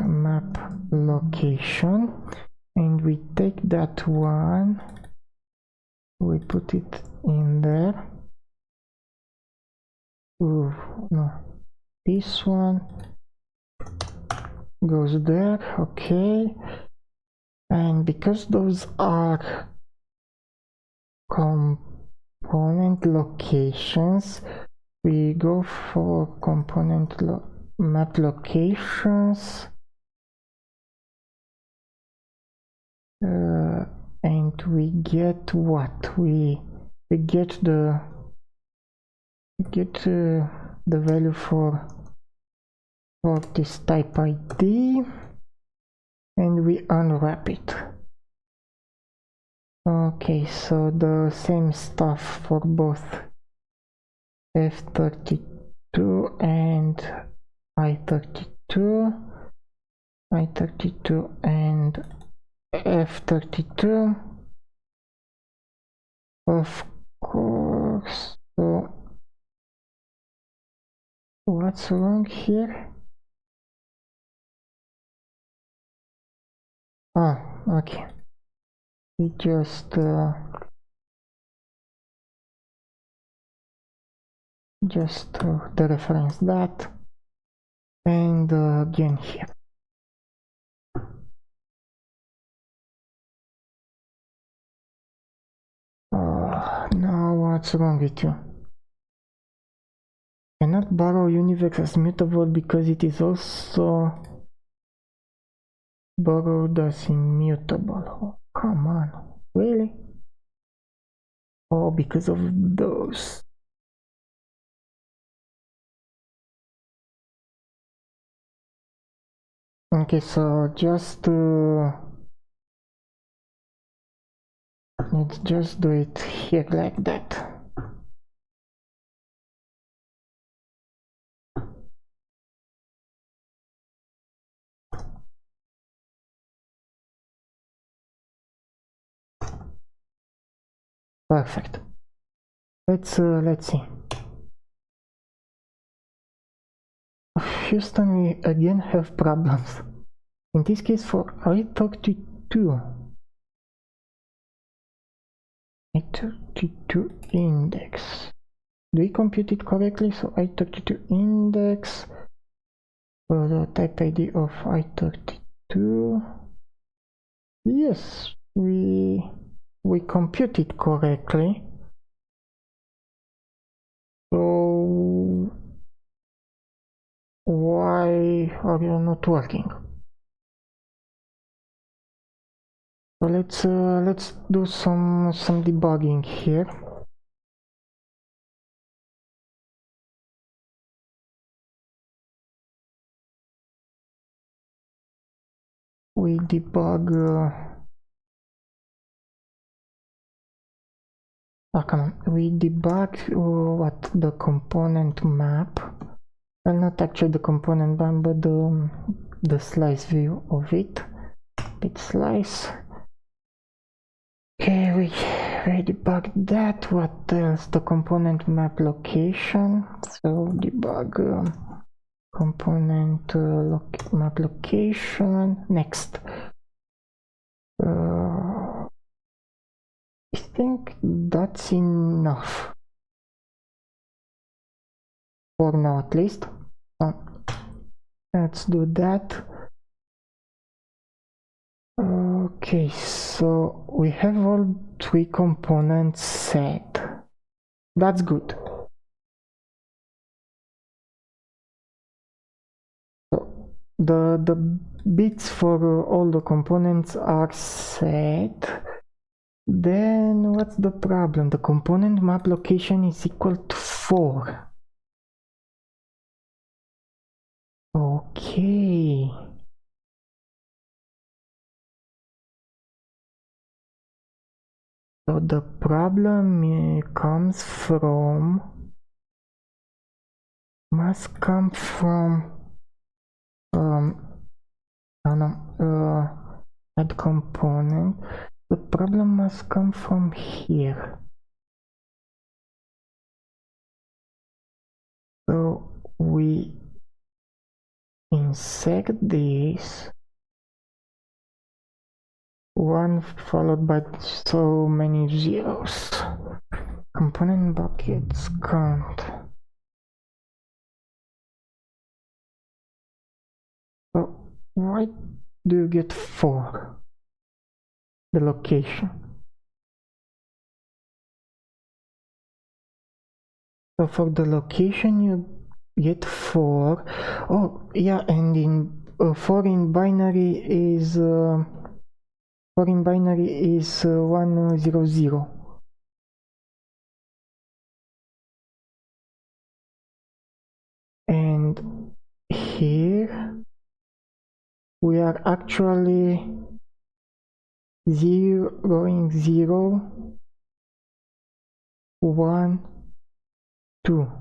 map location, and we take that one, we put it in there. Ooh, no, this one goes there. Okay, and because those are component locations, we go for component map locations, and we get what? We get the value for this type ID, and we unwrap it. Okay, so the same stuff for both F32 and I32 and F32, of course. So what's wrong here? Oh, okay. We just dereference that, and again here. Now what's wrong with you? Cannot borrow Univex as mutable because it is also borrowed as immutable. Oh, come on, really? Oh, because of those. Okay, so let's just do it here like that. Perfect. Let's see. Houston, we again have problems. In this case for I32 index. Do we compute it correctly? So I32 index for the type ID of I32. Yes, we compute it correctly. So why are you not working? So let's do some debugging here. We debug come on. We debug what the component map, well, not actually the component map, but the slice view of it. Bit slice. Okay, we debug that. What else? The component map location. So debug component map location. Next. I think that's enough for now, at least. Let's do that. Okay, so we have all three components set. That's good. So the bits for all the components are set. Then what's the problem? The component map location is equal to 4. Okay. So the problem comes from must come from I don't know, add component. The problem must come from here. So we insert this one followed by so many zeros. Component buckets count. So why do you get 4? The location. So for the location you get 4. Oh yeah, and in 4 in binary is 100. And here we are actually 0, 1, 2.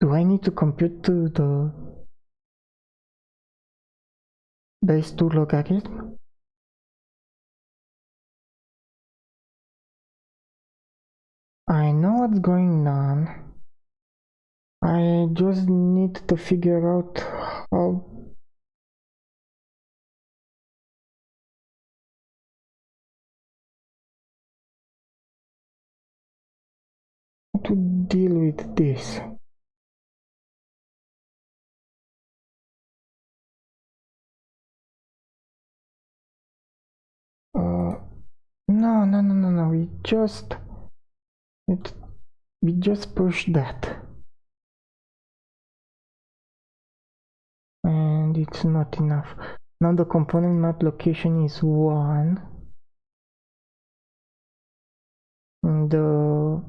Do I need to compute these two logarithms? I know what's going on. I just need to figure out how to deal with this. No. We just push that. And it's not enough. Now the component map location is 1. And the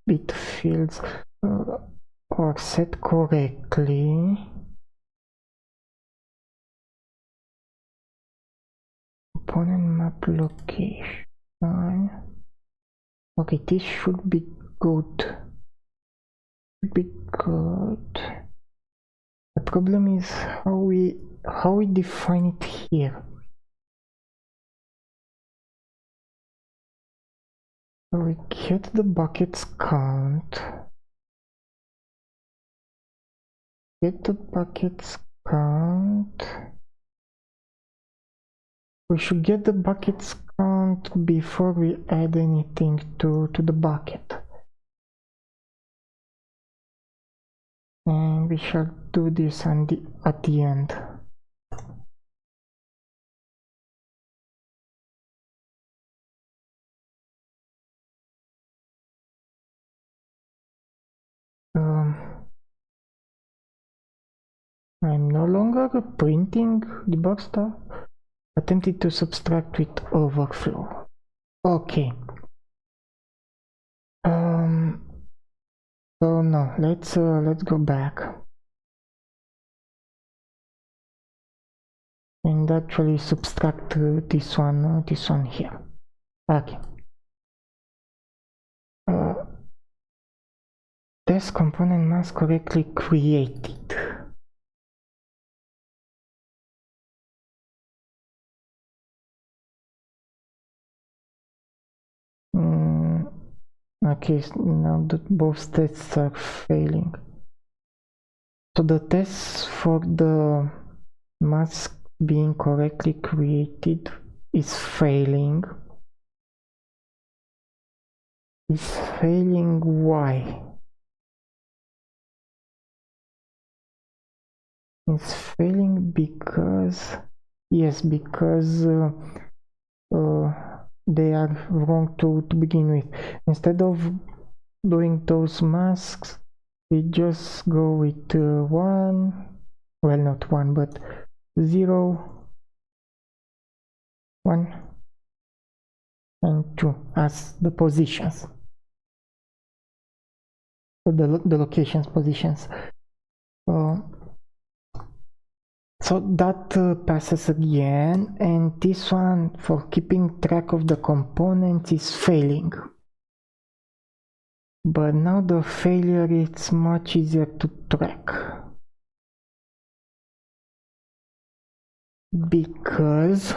bit fields are set correctly. Component map location. Okay, this should be good. The problem is how we define it here. So we get the buckets count. Get the buckets count. We should get the buckets count before we add anything to the bucket. And we shall do this at the end. I'm no longer printing debug stuff. Attempted to subtract with overflow. Okay. So no, let's go back and actually subtract this one here. Okay. Test component must correctly created. Okay, now that both tests are failing. So the tests for the mask being correctly created is failing. Is failing why? It's failing because, yes, because they are wrong to begin with. Instead of doing those masks, we just go with 1, well, not 1, but 0, 1, and 2 as the positions. The locations positions. So that passes again, and this one for keeping track of the components is failing. But now the failure is much easier to track. Because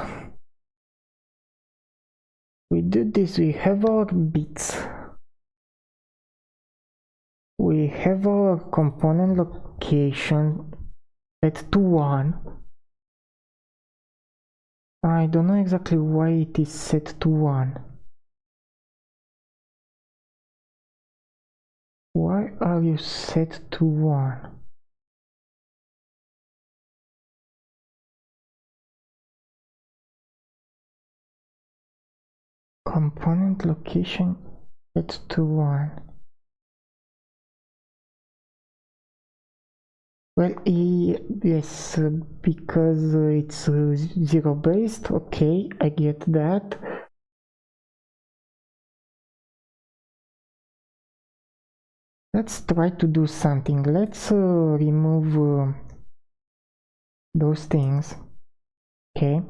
we do this, we have our bits. We have our component location set to 1. I don't know exactly why it is set to 1. Why are you set to 1? Component location set to 1. Well, yes, because it's 0 based. Okay, I get that. Let's try to do something. Let's remove those things. Okay.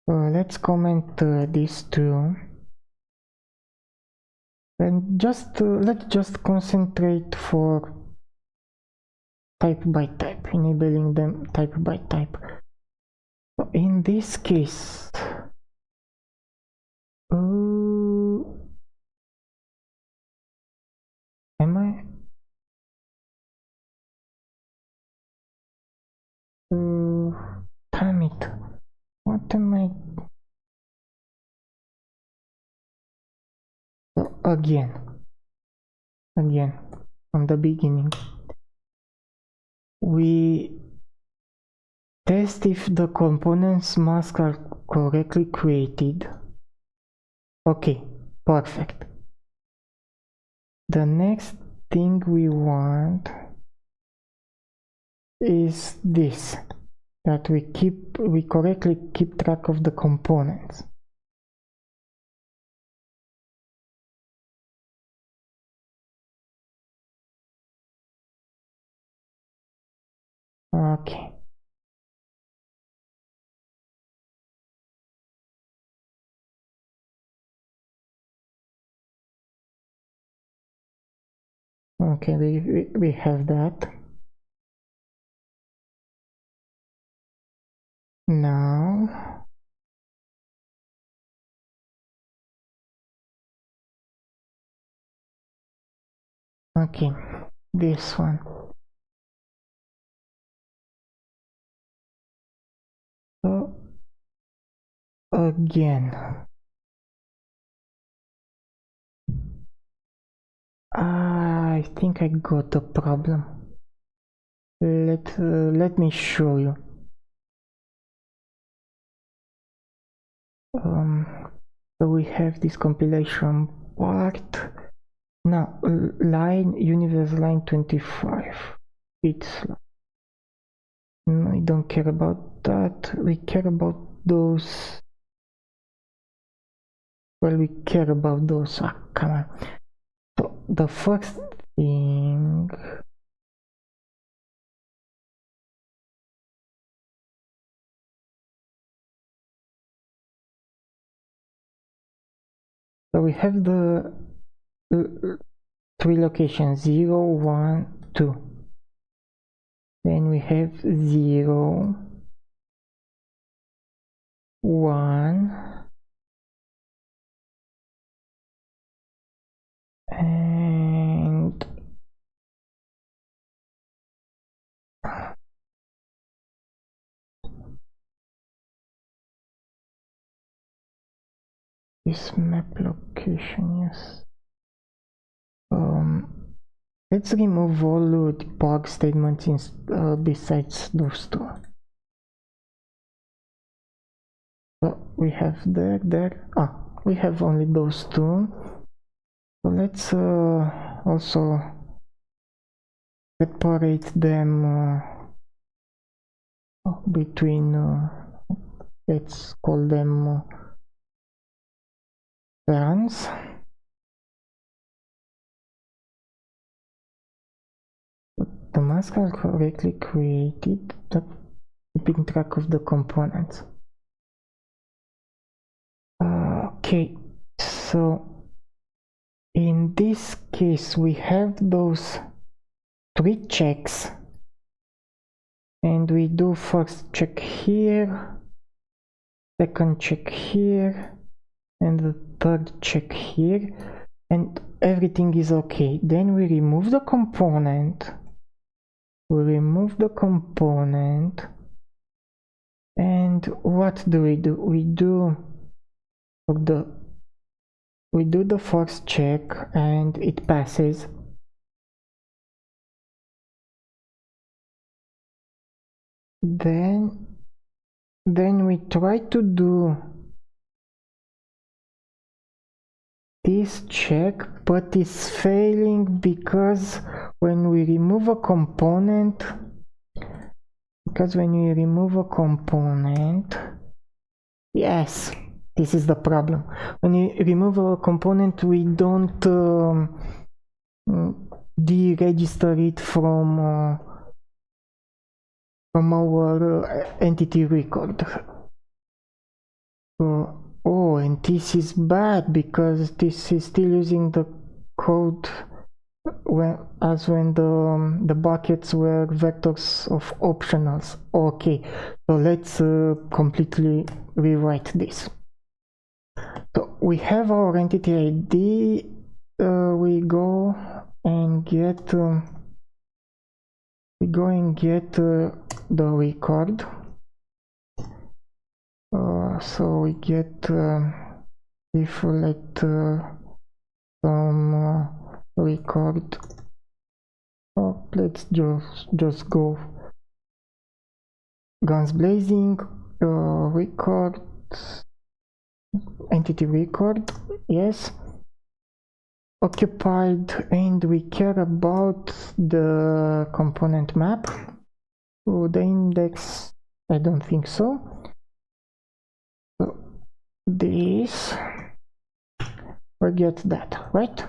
Let's comment these two. And let's just concentrate for type by type, enabling them type by type. So in this case, am I? Damn it! What am I? Again, from the beginning. We test if the components masks are correctly created. Okay, perfect. The next thing we want is this, that we correctly keep track of the components. Okay. Okay, we have that. Now okay, this one. So again, I think I got a problem. Let me show you. So we have this compilation part. Now line universe line 25. It's no, I don't care about that. We care about those. Well, we care about those. Ah, come on. So the first thing. So we have the 3 locations 0, 1, 2. Then we have 0, 1, and this map location, yes. Let's remove all the debug statements besides those two. So we have there. We have only those two. So let's also separate them between. Let's call them parents. the mask are correctly created, keeping track of the components. Okay, so in this case we have those 3 checks, and we do first check here, second check here, and the third check here, and everything is okay. Then we remove the component, and what do? We do the first check and it passes. Then we try to do this check, but it's failing because when we remove a component, yes, this is the problem. When you remove a component, we don't deregister it from our entity record. Oh, and this is bad because this is still using the code when the buckets were vectors of optionals. Okay, so let's completely rewrite this. So we have our entity ID. We go and get the record. So we get if let some record. Let's just go guns blazing. Record, entity record, yes, occupied, and we care about the component map. The index, I don't think so. So this, forget that, right?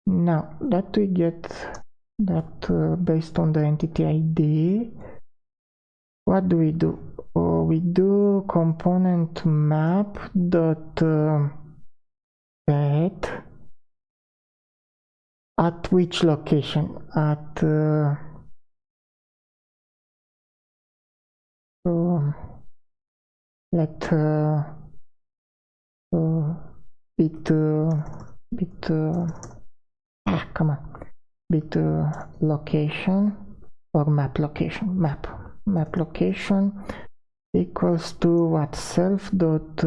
Now that we get that based on the entity ID, what do? We do component map dot set at which location? At let bit location or map location, map location equals to what? Self dot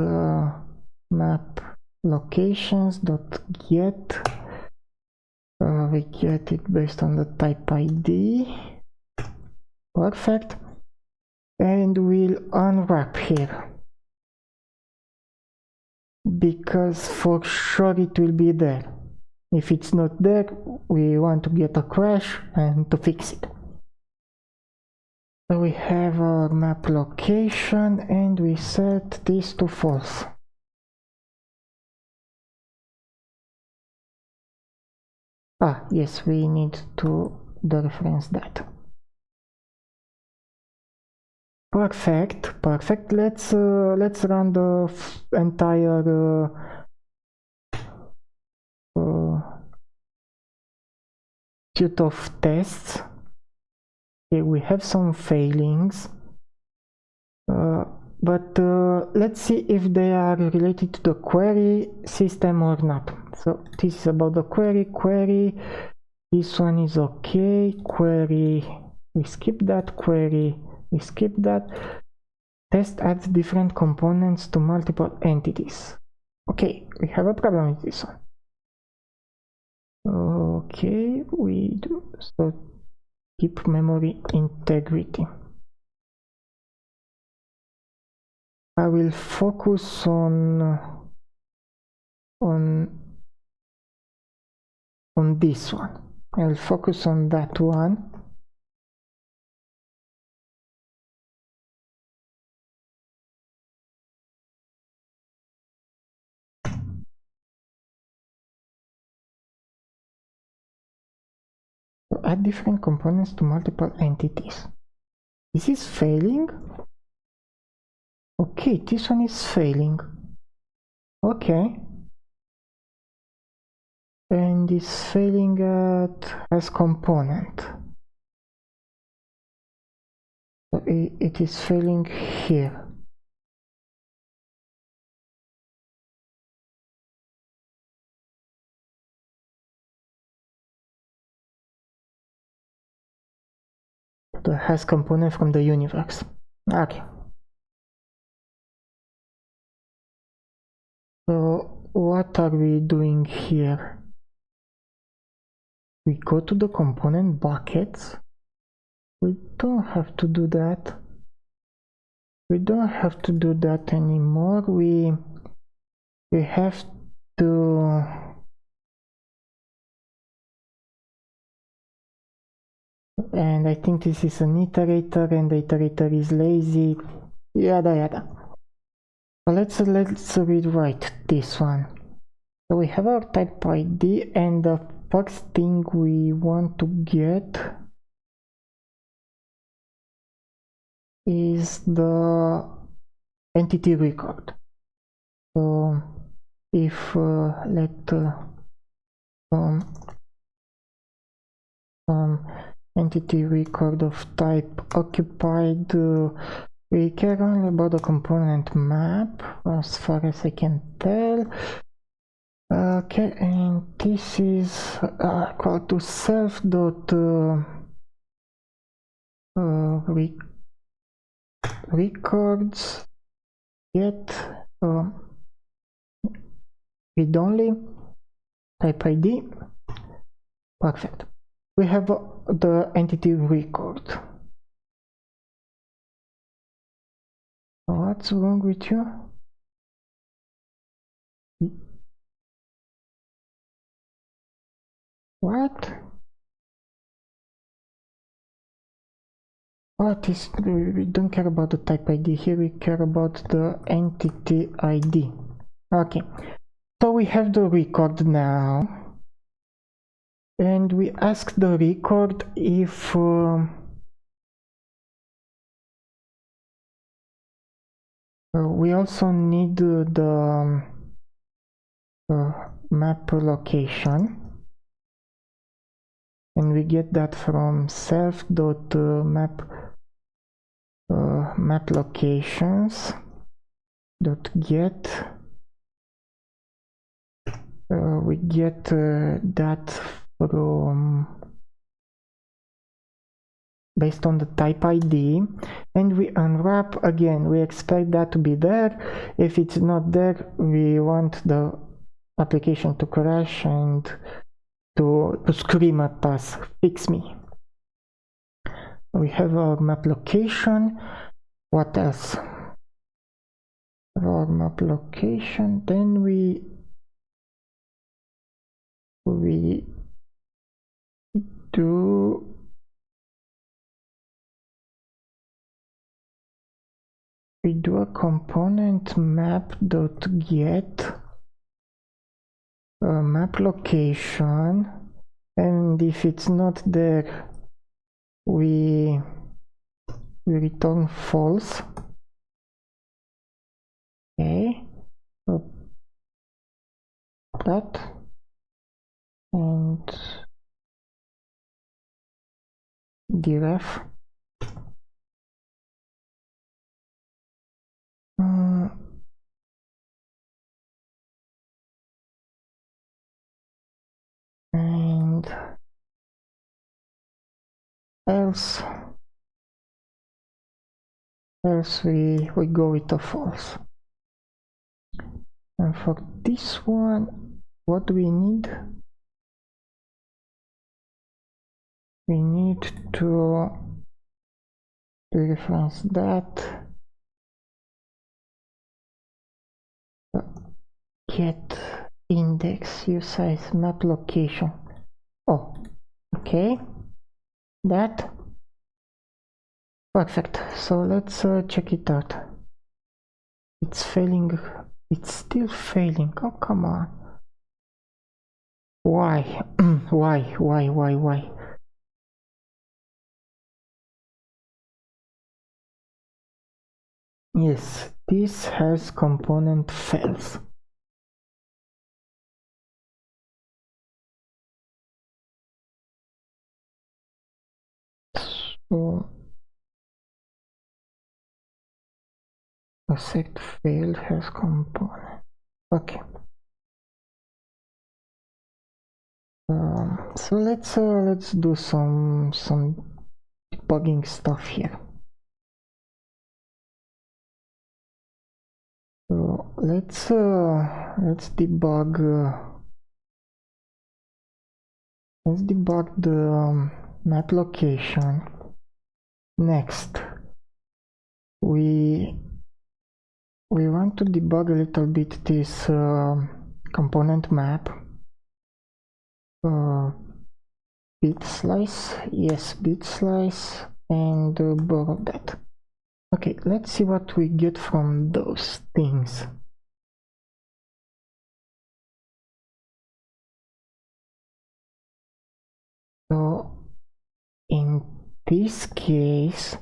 map locations dot get. We get it based on the type ID. Perfect. And we'll unwrap here because for sure it will be there. If it's not there, we want to get a crash and to fix it. So we have our map location and we set this to false. Yes, we need to dereference that. Perfect. Let's run the entire suite of tests. Okay, we have some failings, but let's see if they are related to the query system or not. So this is about the query. This one is okay. Query, we skip that. Query, we skip that. Test adds different components to multiple entities. Okay, we have a problem with this one. Okay, we do so keep memory integrity. I will focus on this one. I'll focus on that one. add different components to multiple entities. This is failing. Okay, this one is failing. Okay. And is failing at as component. So it is failing here. The has component from the universe. Okay. So what are we doing here? We go to the component buckets. We don't have to do that. We don't have to do that anymore. We have to and I think this is an iterator and the iterator is lazy. Yada yada. So let's rewrite this one. So we have our type ID and the first thing we want to get is the entity record. So if entity record of type occupied, we care only about the component map as far as I can tell. Okay, and this is equal to self dot records get read only type ID. Perfect. We have the entity record. What's wrong with you? What? What is, we don't care about the type ID here, we care about the entity ID. Okay, so we have the record now, and we ask the record if we also need the map location, and we get that from self.map map locations dot get. We get that from based on the type ID, and we unwrap again. We expect that to be there. If it's not there, we want the application to crash and to scream at us, fix me. We have our map location. What else? Our map location. Then we do a component map dot get map location, and if it's not there, we return false. Okay, so that and deref and else we go with a false. And for this one, what do we need? We need to reference that get index usize map location. Oh, okay, that perfect. So let's check it out. It's failing. It's still failing. Oh, come on. Why? Why? Yes, this has component fails. So a sect failed has component. Okay. So let's do some debugging stuff here. So let's debug the map location. Next, we want to debug a little bit this component map. Bit slice, yes, bit slice, and borrow that. Okay, let's see what we get from those things. So in this case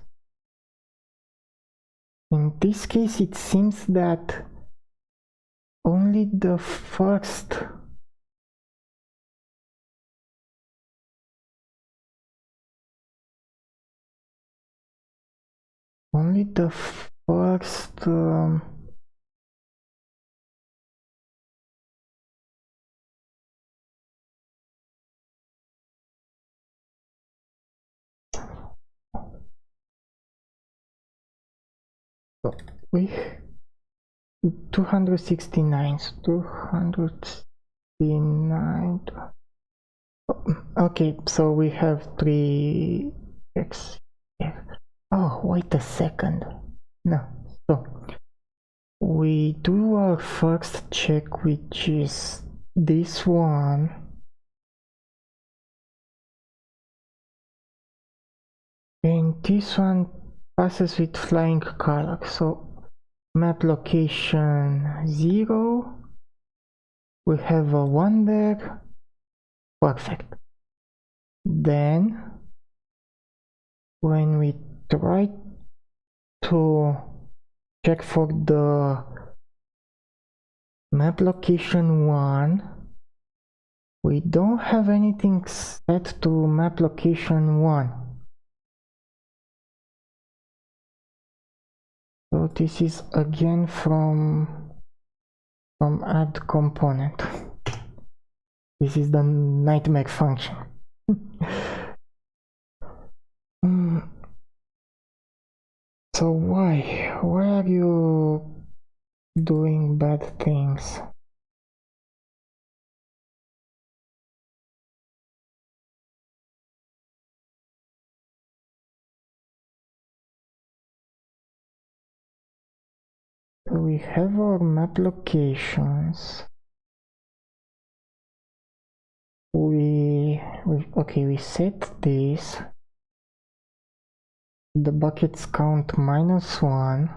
it seems that only the first we 269. Okay, so we have 3 x here. Oh, wait a second. No, so we do our first check, which is this one. And this one passes with flying color. So map location 0. We have a 1 there. Perfect. Then when we try to check for the map location 1, we don't have anything set to map location 1. So this is again from add component. This is the nightmare function. So why are you doing bad things? So we have our map locations. We set this. The buckets count -1.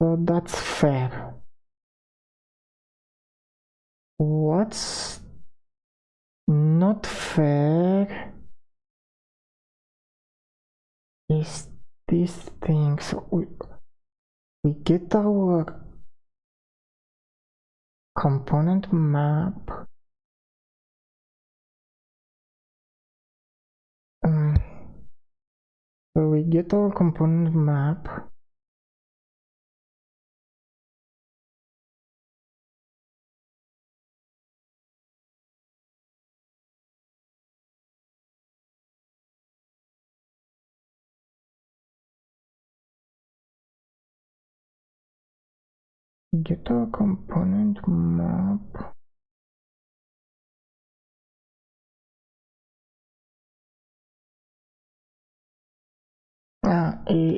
So that's fair. What's not fair is this thing. So we get our component map. So we get our component map. Get our component map.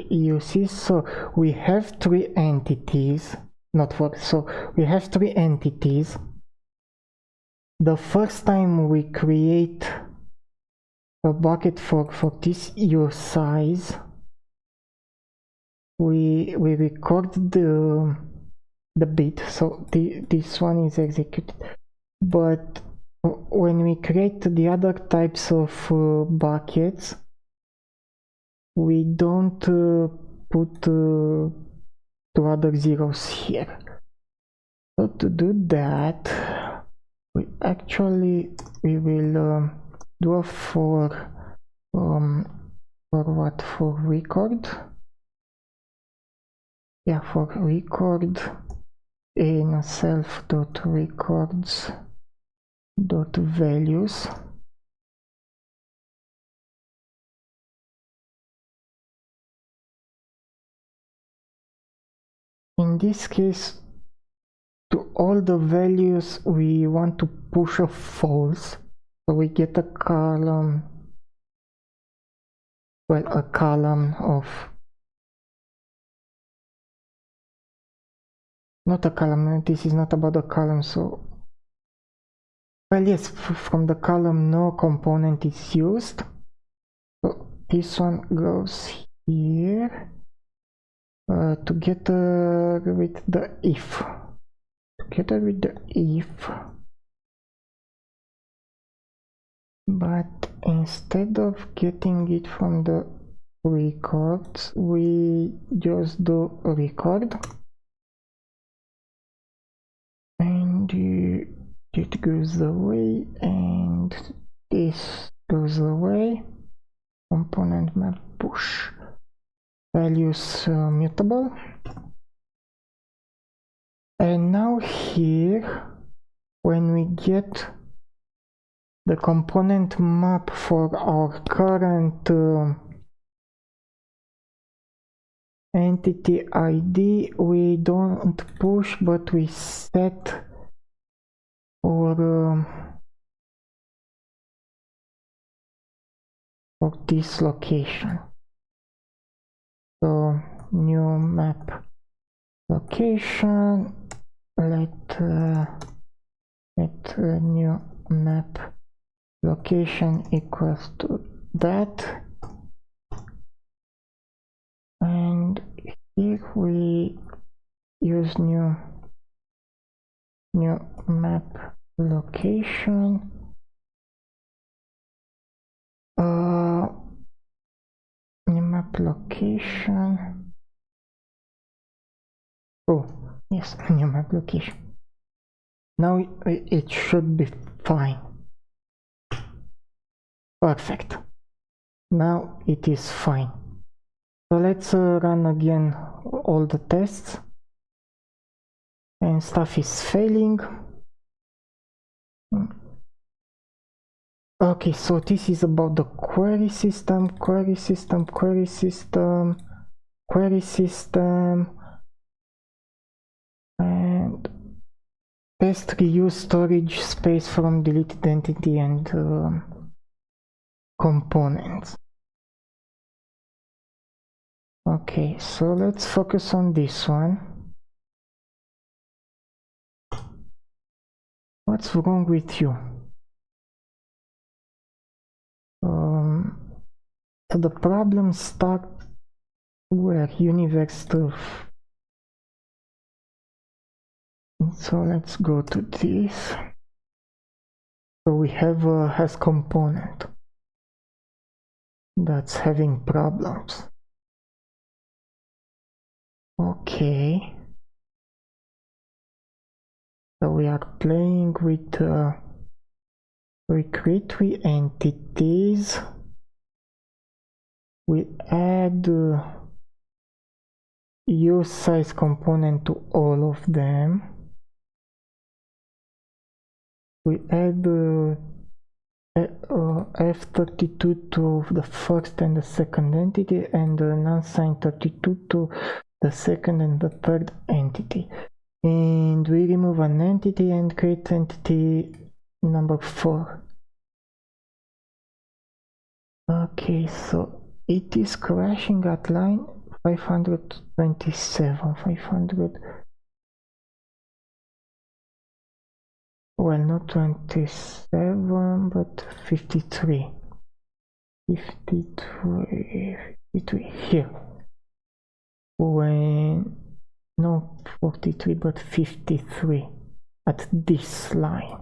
You see, so we have 3 entities, not 4, so we have 3 entities. The first time we create a bucket for this use size, we record the bit, so this one is executed. But when we create the other types of buckets, we don't put two other zeros here. So to do that, we will do a for what, for record? Yeah, for record in self.records.values. In this case, to all the values we want to push a false, so we get a column, well, a column of, not a column, this is not about a column, so, well, yes, from the column no component is used, so this one goes here, together with the if. Together with the if, but instead of getting it from the records, we just do record, and it goes away, and this goes away. Component map push values mutable. And now here, when we get the component map for our current entity ID, we don't push, but we set for this location. So new map location, let new map location equals to that, and here we use new map location, new map location, oh yes, new map location. Now it should be fine. Perfect. Now it is fine. So let's run again all the tests, and stuff is failing. Okay, so this is about the query system, and test reuse storage space from deleted entity and components. Okay, so let's focus on this one. What's wrong with you? So the problem starts where universe stuff. So let's go to this. So we have a has component that's having problems. Okay. So we are playing with we create 3 entities. We add use size component to all of them. We add F32 to the first and the second entity, and non-signed 32 to the second and the third entity. And we remove an entity and create entity number 4. Okay, so it is crashing at line 527, 500. Well, not 27, but 53. 53 here. When, no 43, but 53 at this line.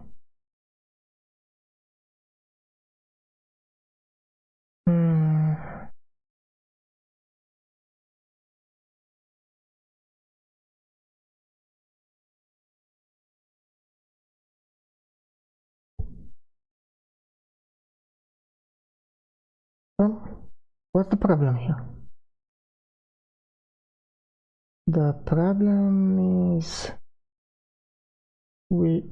What's the problem here? The problem is with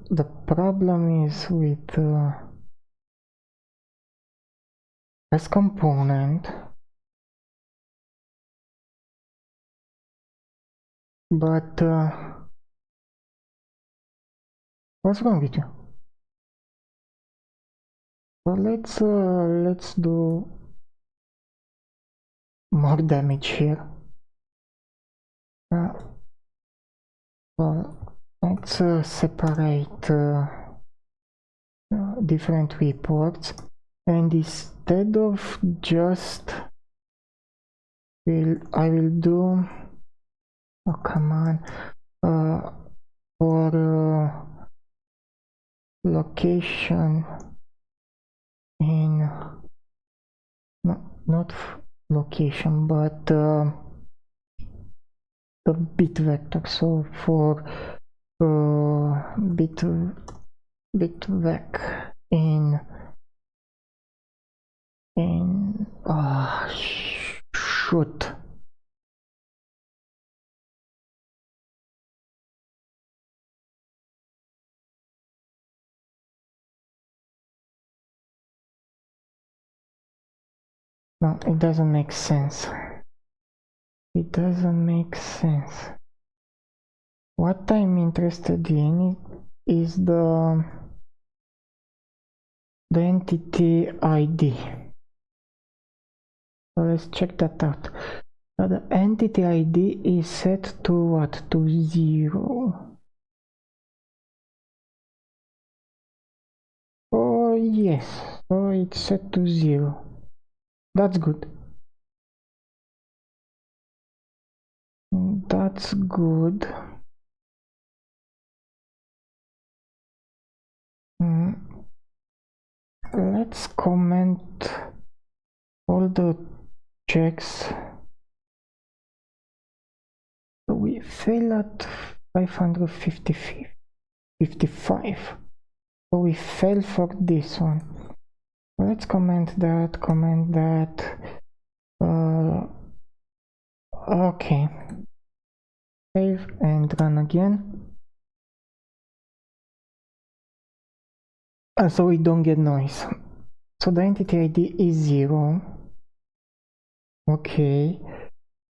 the problem is with this component, but what's wrong with you? Well, let's do more damage here. Well, let's separate different reports, and instead of just I will do, oh come on, for location in not location but the bit vector. So for BitVec in shoot. No, it doesn't make sense. It doesn't make sense. What I'm interested in is the entity ID. So let's check that out. The entity ID is set to what? To 0. Oh yes, so it's set to 0. That's good. That's good. Let's comment all the checks. We fail at 555. So we fail for this one. Let's comment that. Okay. Save and run again. So we don't get noise. So the entity ID is 0. Okay.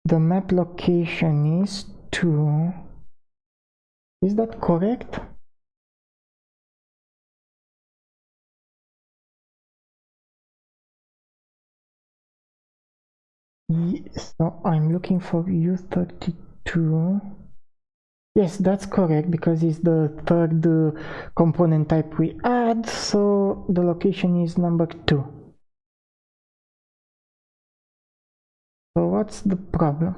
The map location is 2. Is that correct? So I'm looking for U32. Yes, that's correct, because it's the third component type we add, so the location is number 2. So what's the problem?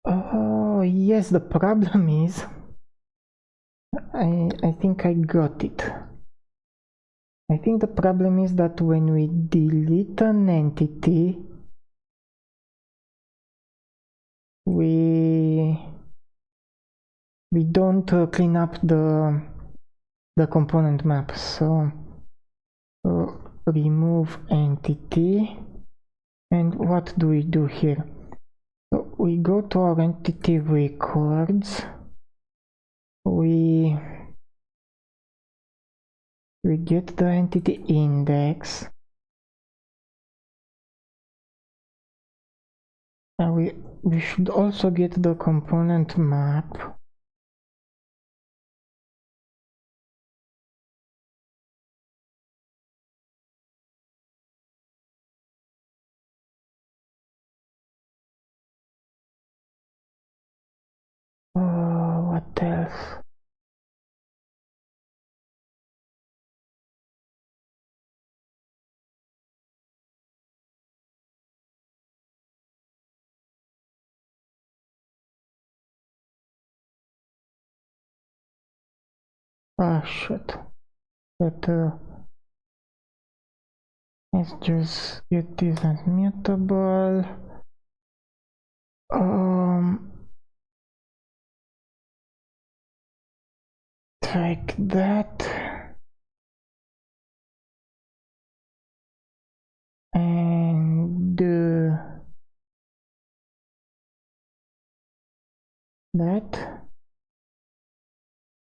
Oh yes, the problem is I think I got it. I think the problem is that when we delete an entity, we don't clean up the component map. So remove entity, and what do we do here? So we go to our entity records, we get the entity index, and we should also get the component map. What else? Ah, shit. But let's just get this as mutable. Like that, and that.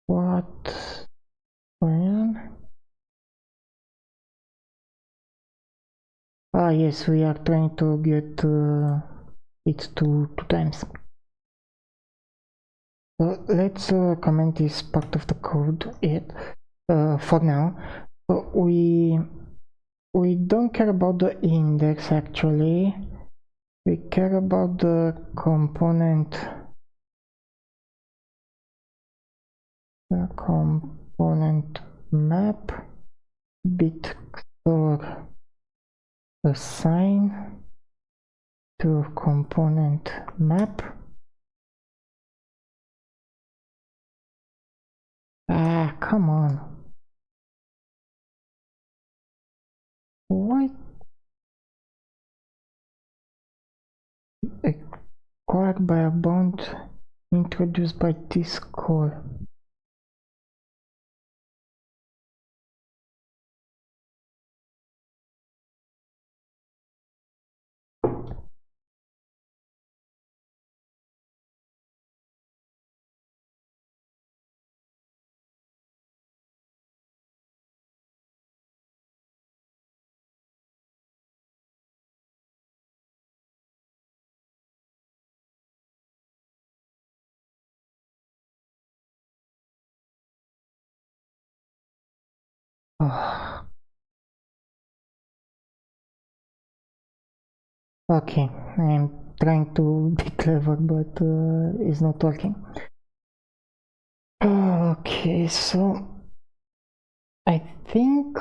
What? When? Ah, yes, we are trying to get it to 2 times. So let's comment this part of the code for now. We don't care about the index actually. We care about the component map bitstore assign to component map. Ah, come on. Why? Acquired by a bound introduced by this call. Oh. Okay, I'm trying to be clever, but it's not working. Okay, so I think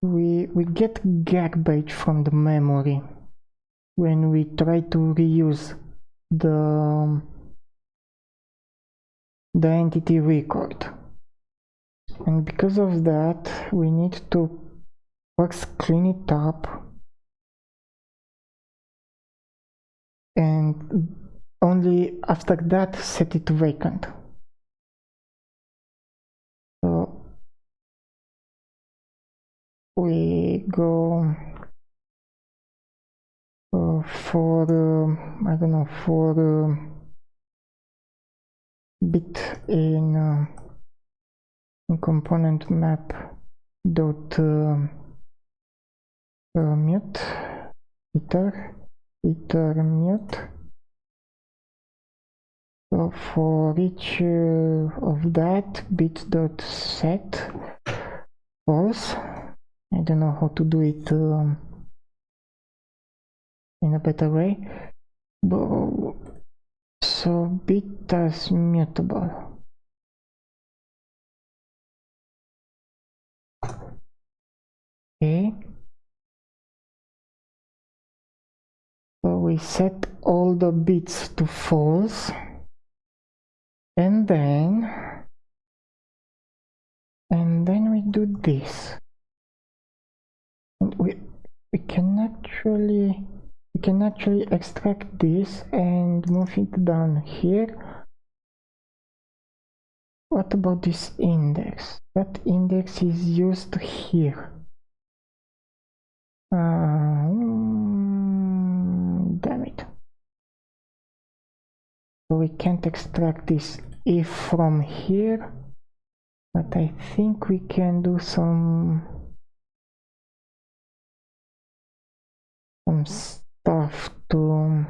we get garbage from the memory when we try to reuse the entity record, and because of that we need to first clean it up and only after that set it vacant. So we go for I don't know, for bit in component map dot mute iter mute. So for each of that bit dot set false. I don't know how to do it in a better way, but so bit as mutable. Okay, so we set all the bits to false, and then we do this. And we can actually extract this and move it down here. What about this index? That index is used here. Damn it. So we can't extract this if from here, but I think we can do some stuff to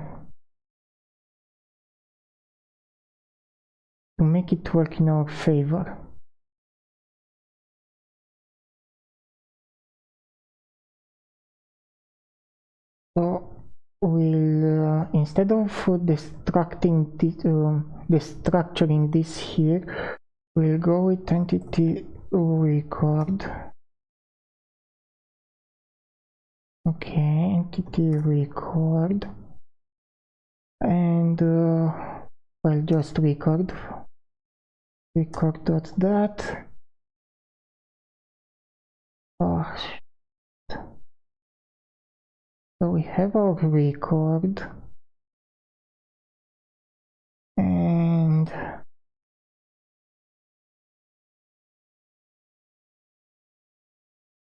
make it work in our favor. So we'll instead of destructuring this here, we'll go with entity record. Okay, entity record, and well, just record. record.dat. Oh, so we have our record, and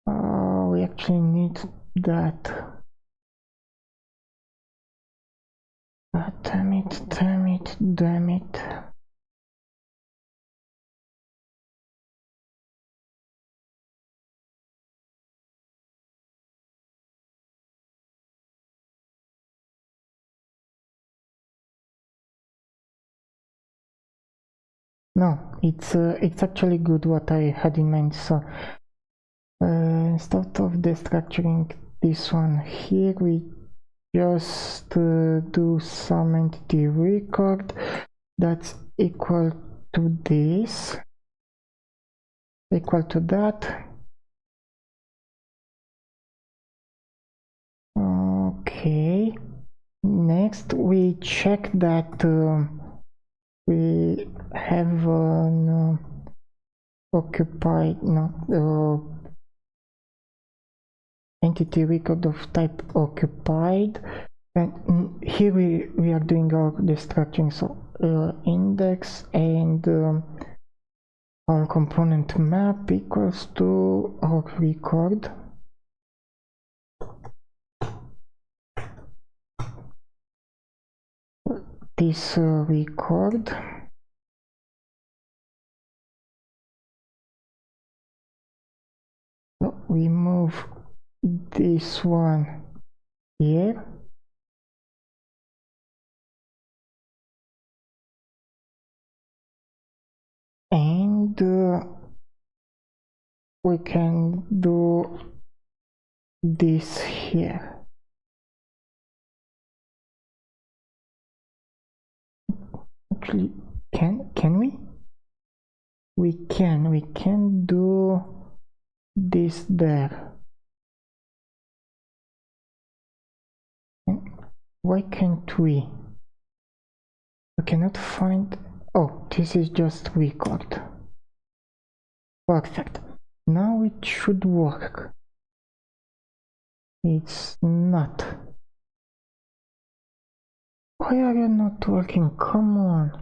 we actually need that. Damn it. No, it's actually good what I had in mind. So instead of destructuring this one here, we just do some entity record that's equal to this, equal to that. Okay, next we check that we have an occupied, entity record of type occupied, and here we are doing our destructuring. So index and our component map equals to our record. This record. So we move this one here. And we can do this here. Actually, can we? We can do this there. And why can't we? We cannot find. Oh, this is just record. Perfect. Now it should work. It's not. Why are you not working? Come on.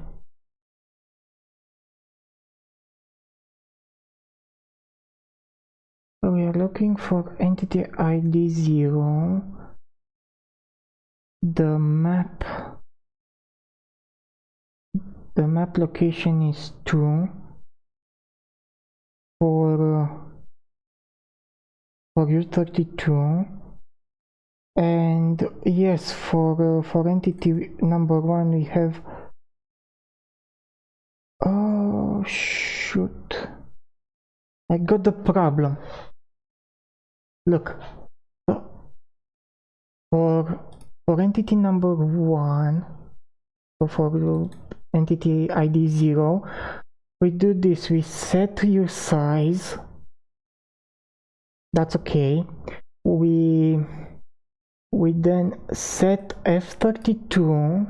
So we are looking for entity ID 0. The map location is 2 for U32, and yes, for entity number 1 we have. Oh shoot, I got the problem. Look, for entity number 1, so for entity ID 0, we do this, we set view size, that's okay. We then set F32,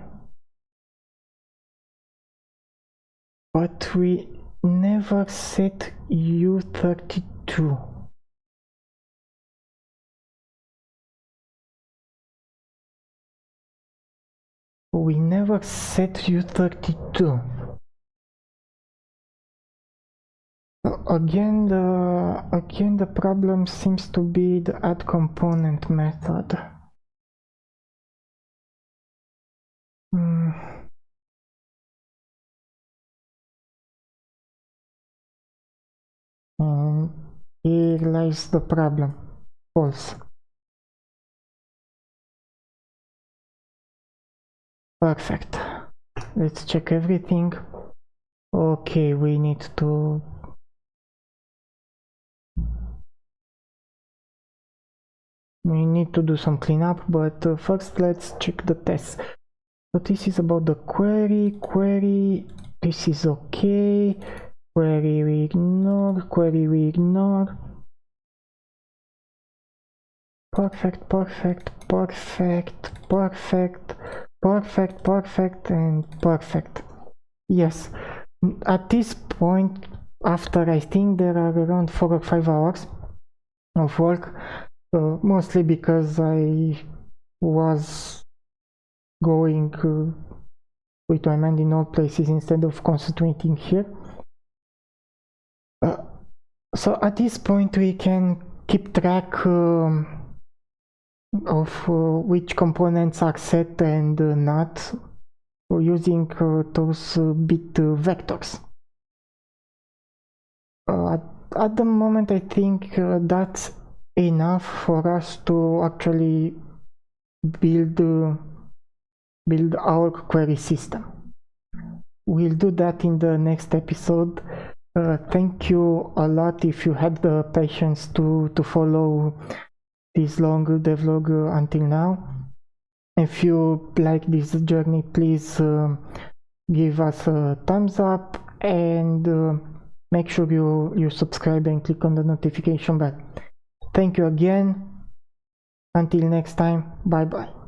but we never set U32. We never set U32. Again the problem seems to be the add component method. And here lies the problem. False. Perfect. Let's check everything. Okay, we need to do some cleanup, but first let's check the tests. So this is about the query, this is okay, query we ignore, perfect, and perfect. Yes, At this point, after I think there are around 4 or 5 hours of work, mostly because I was going with my mind in all places instead of concentrating here. So at this point we can keep track of which components are set and not using those bit vectors. At the moment I think that's enough for us to actually build our query system. We'll do that in the next episode. Thank you a lot if you had the patience to follow this long devlog until now. If you like this journey, please give us a thumbs up and make sure you subscribe and click on the notification bell. Thank you again. Until next time, bye bye.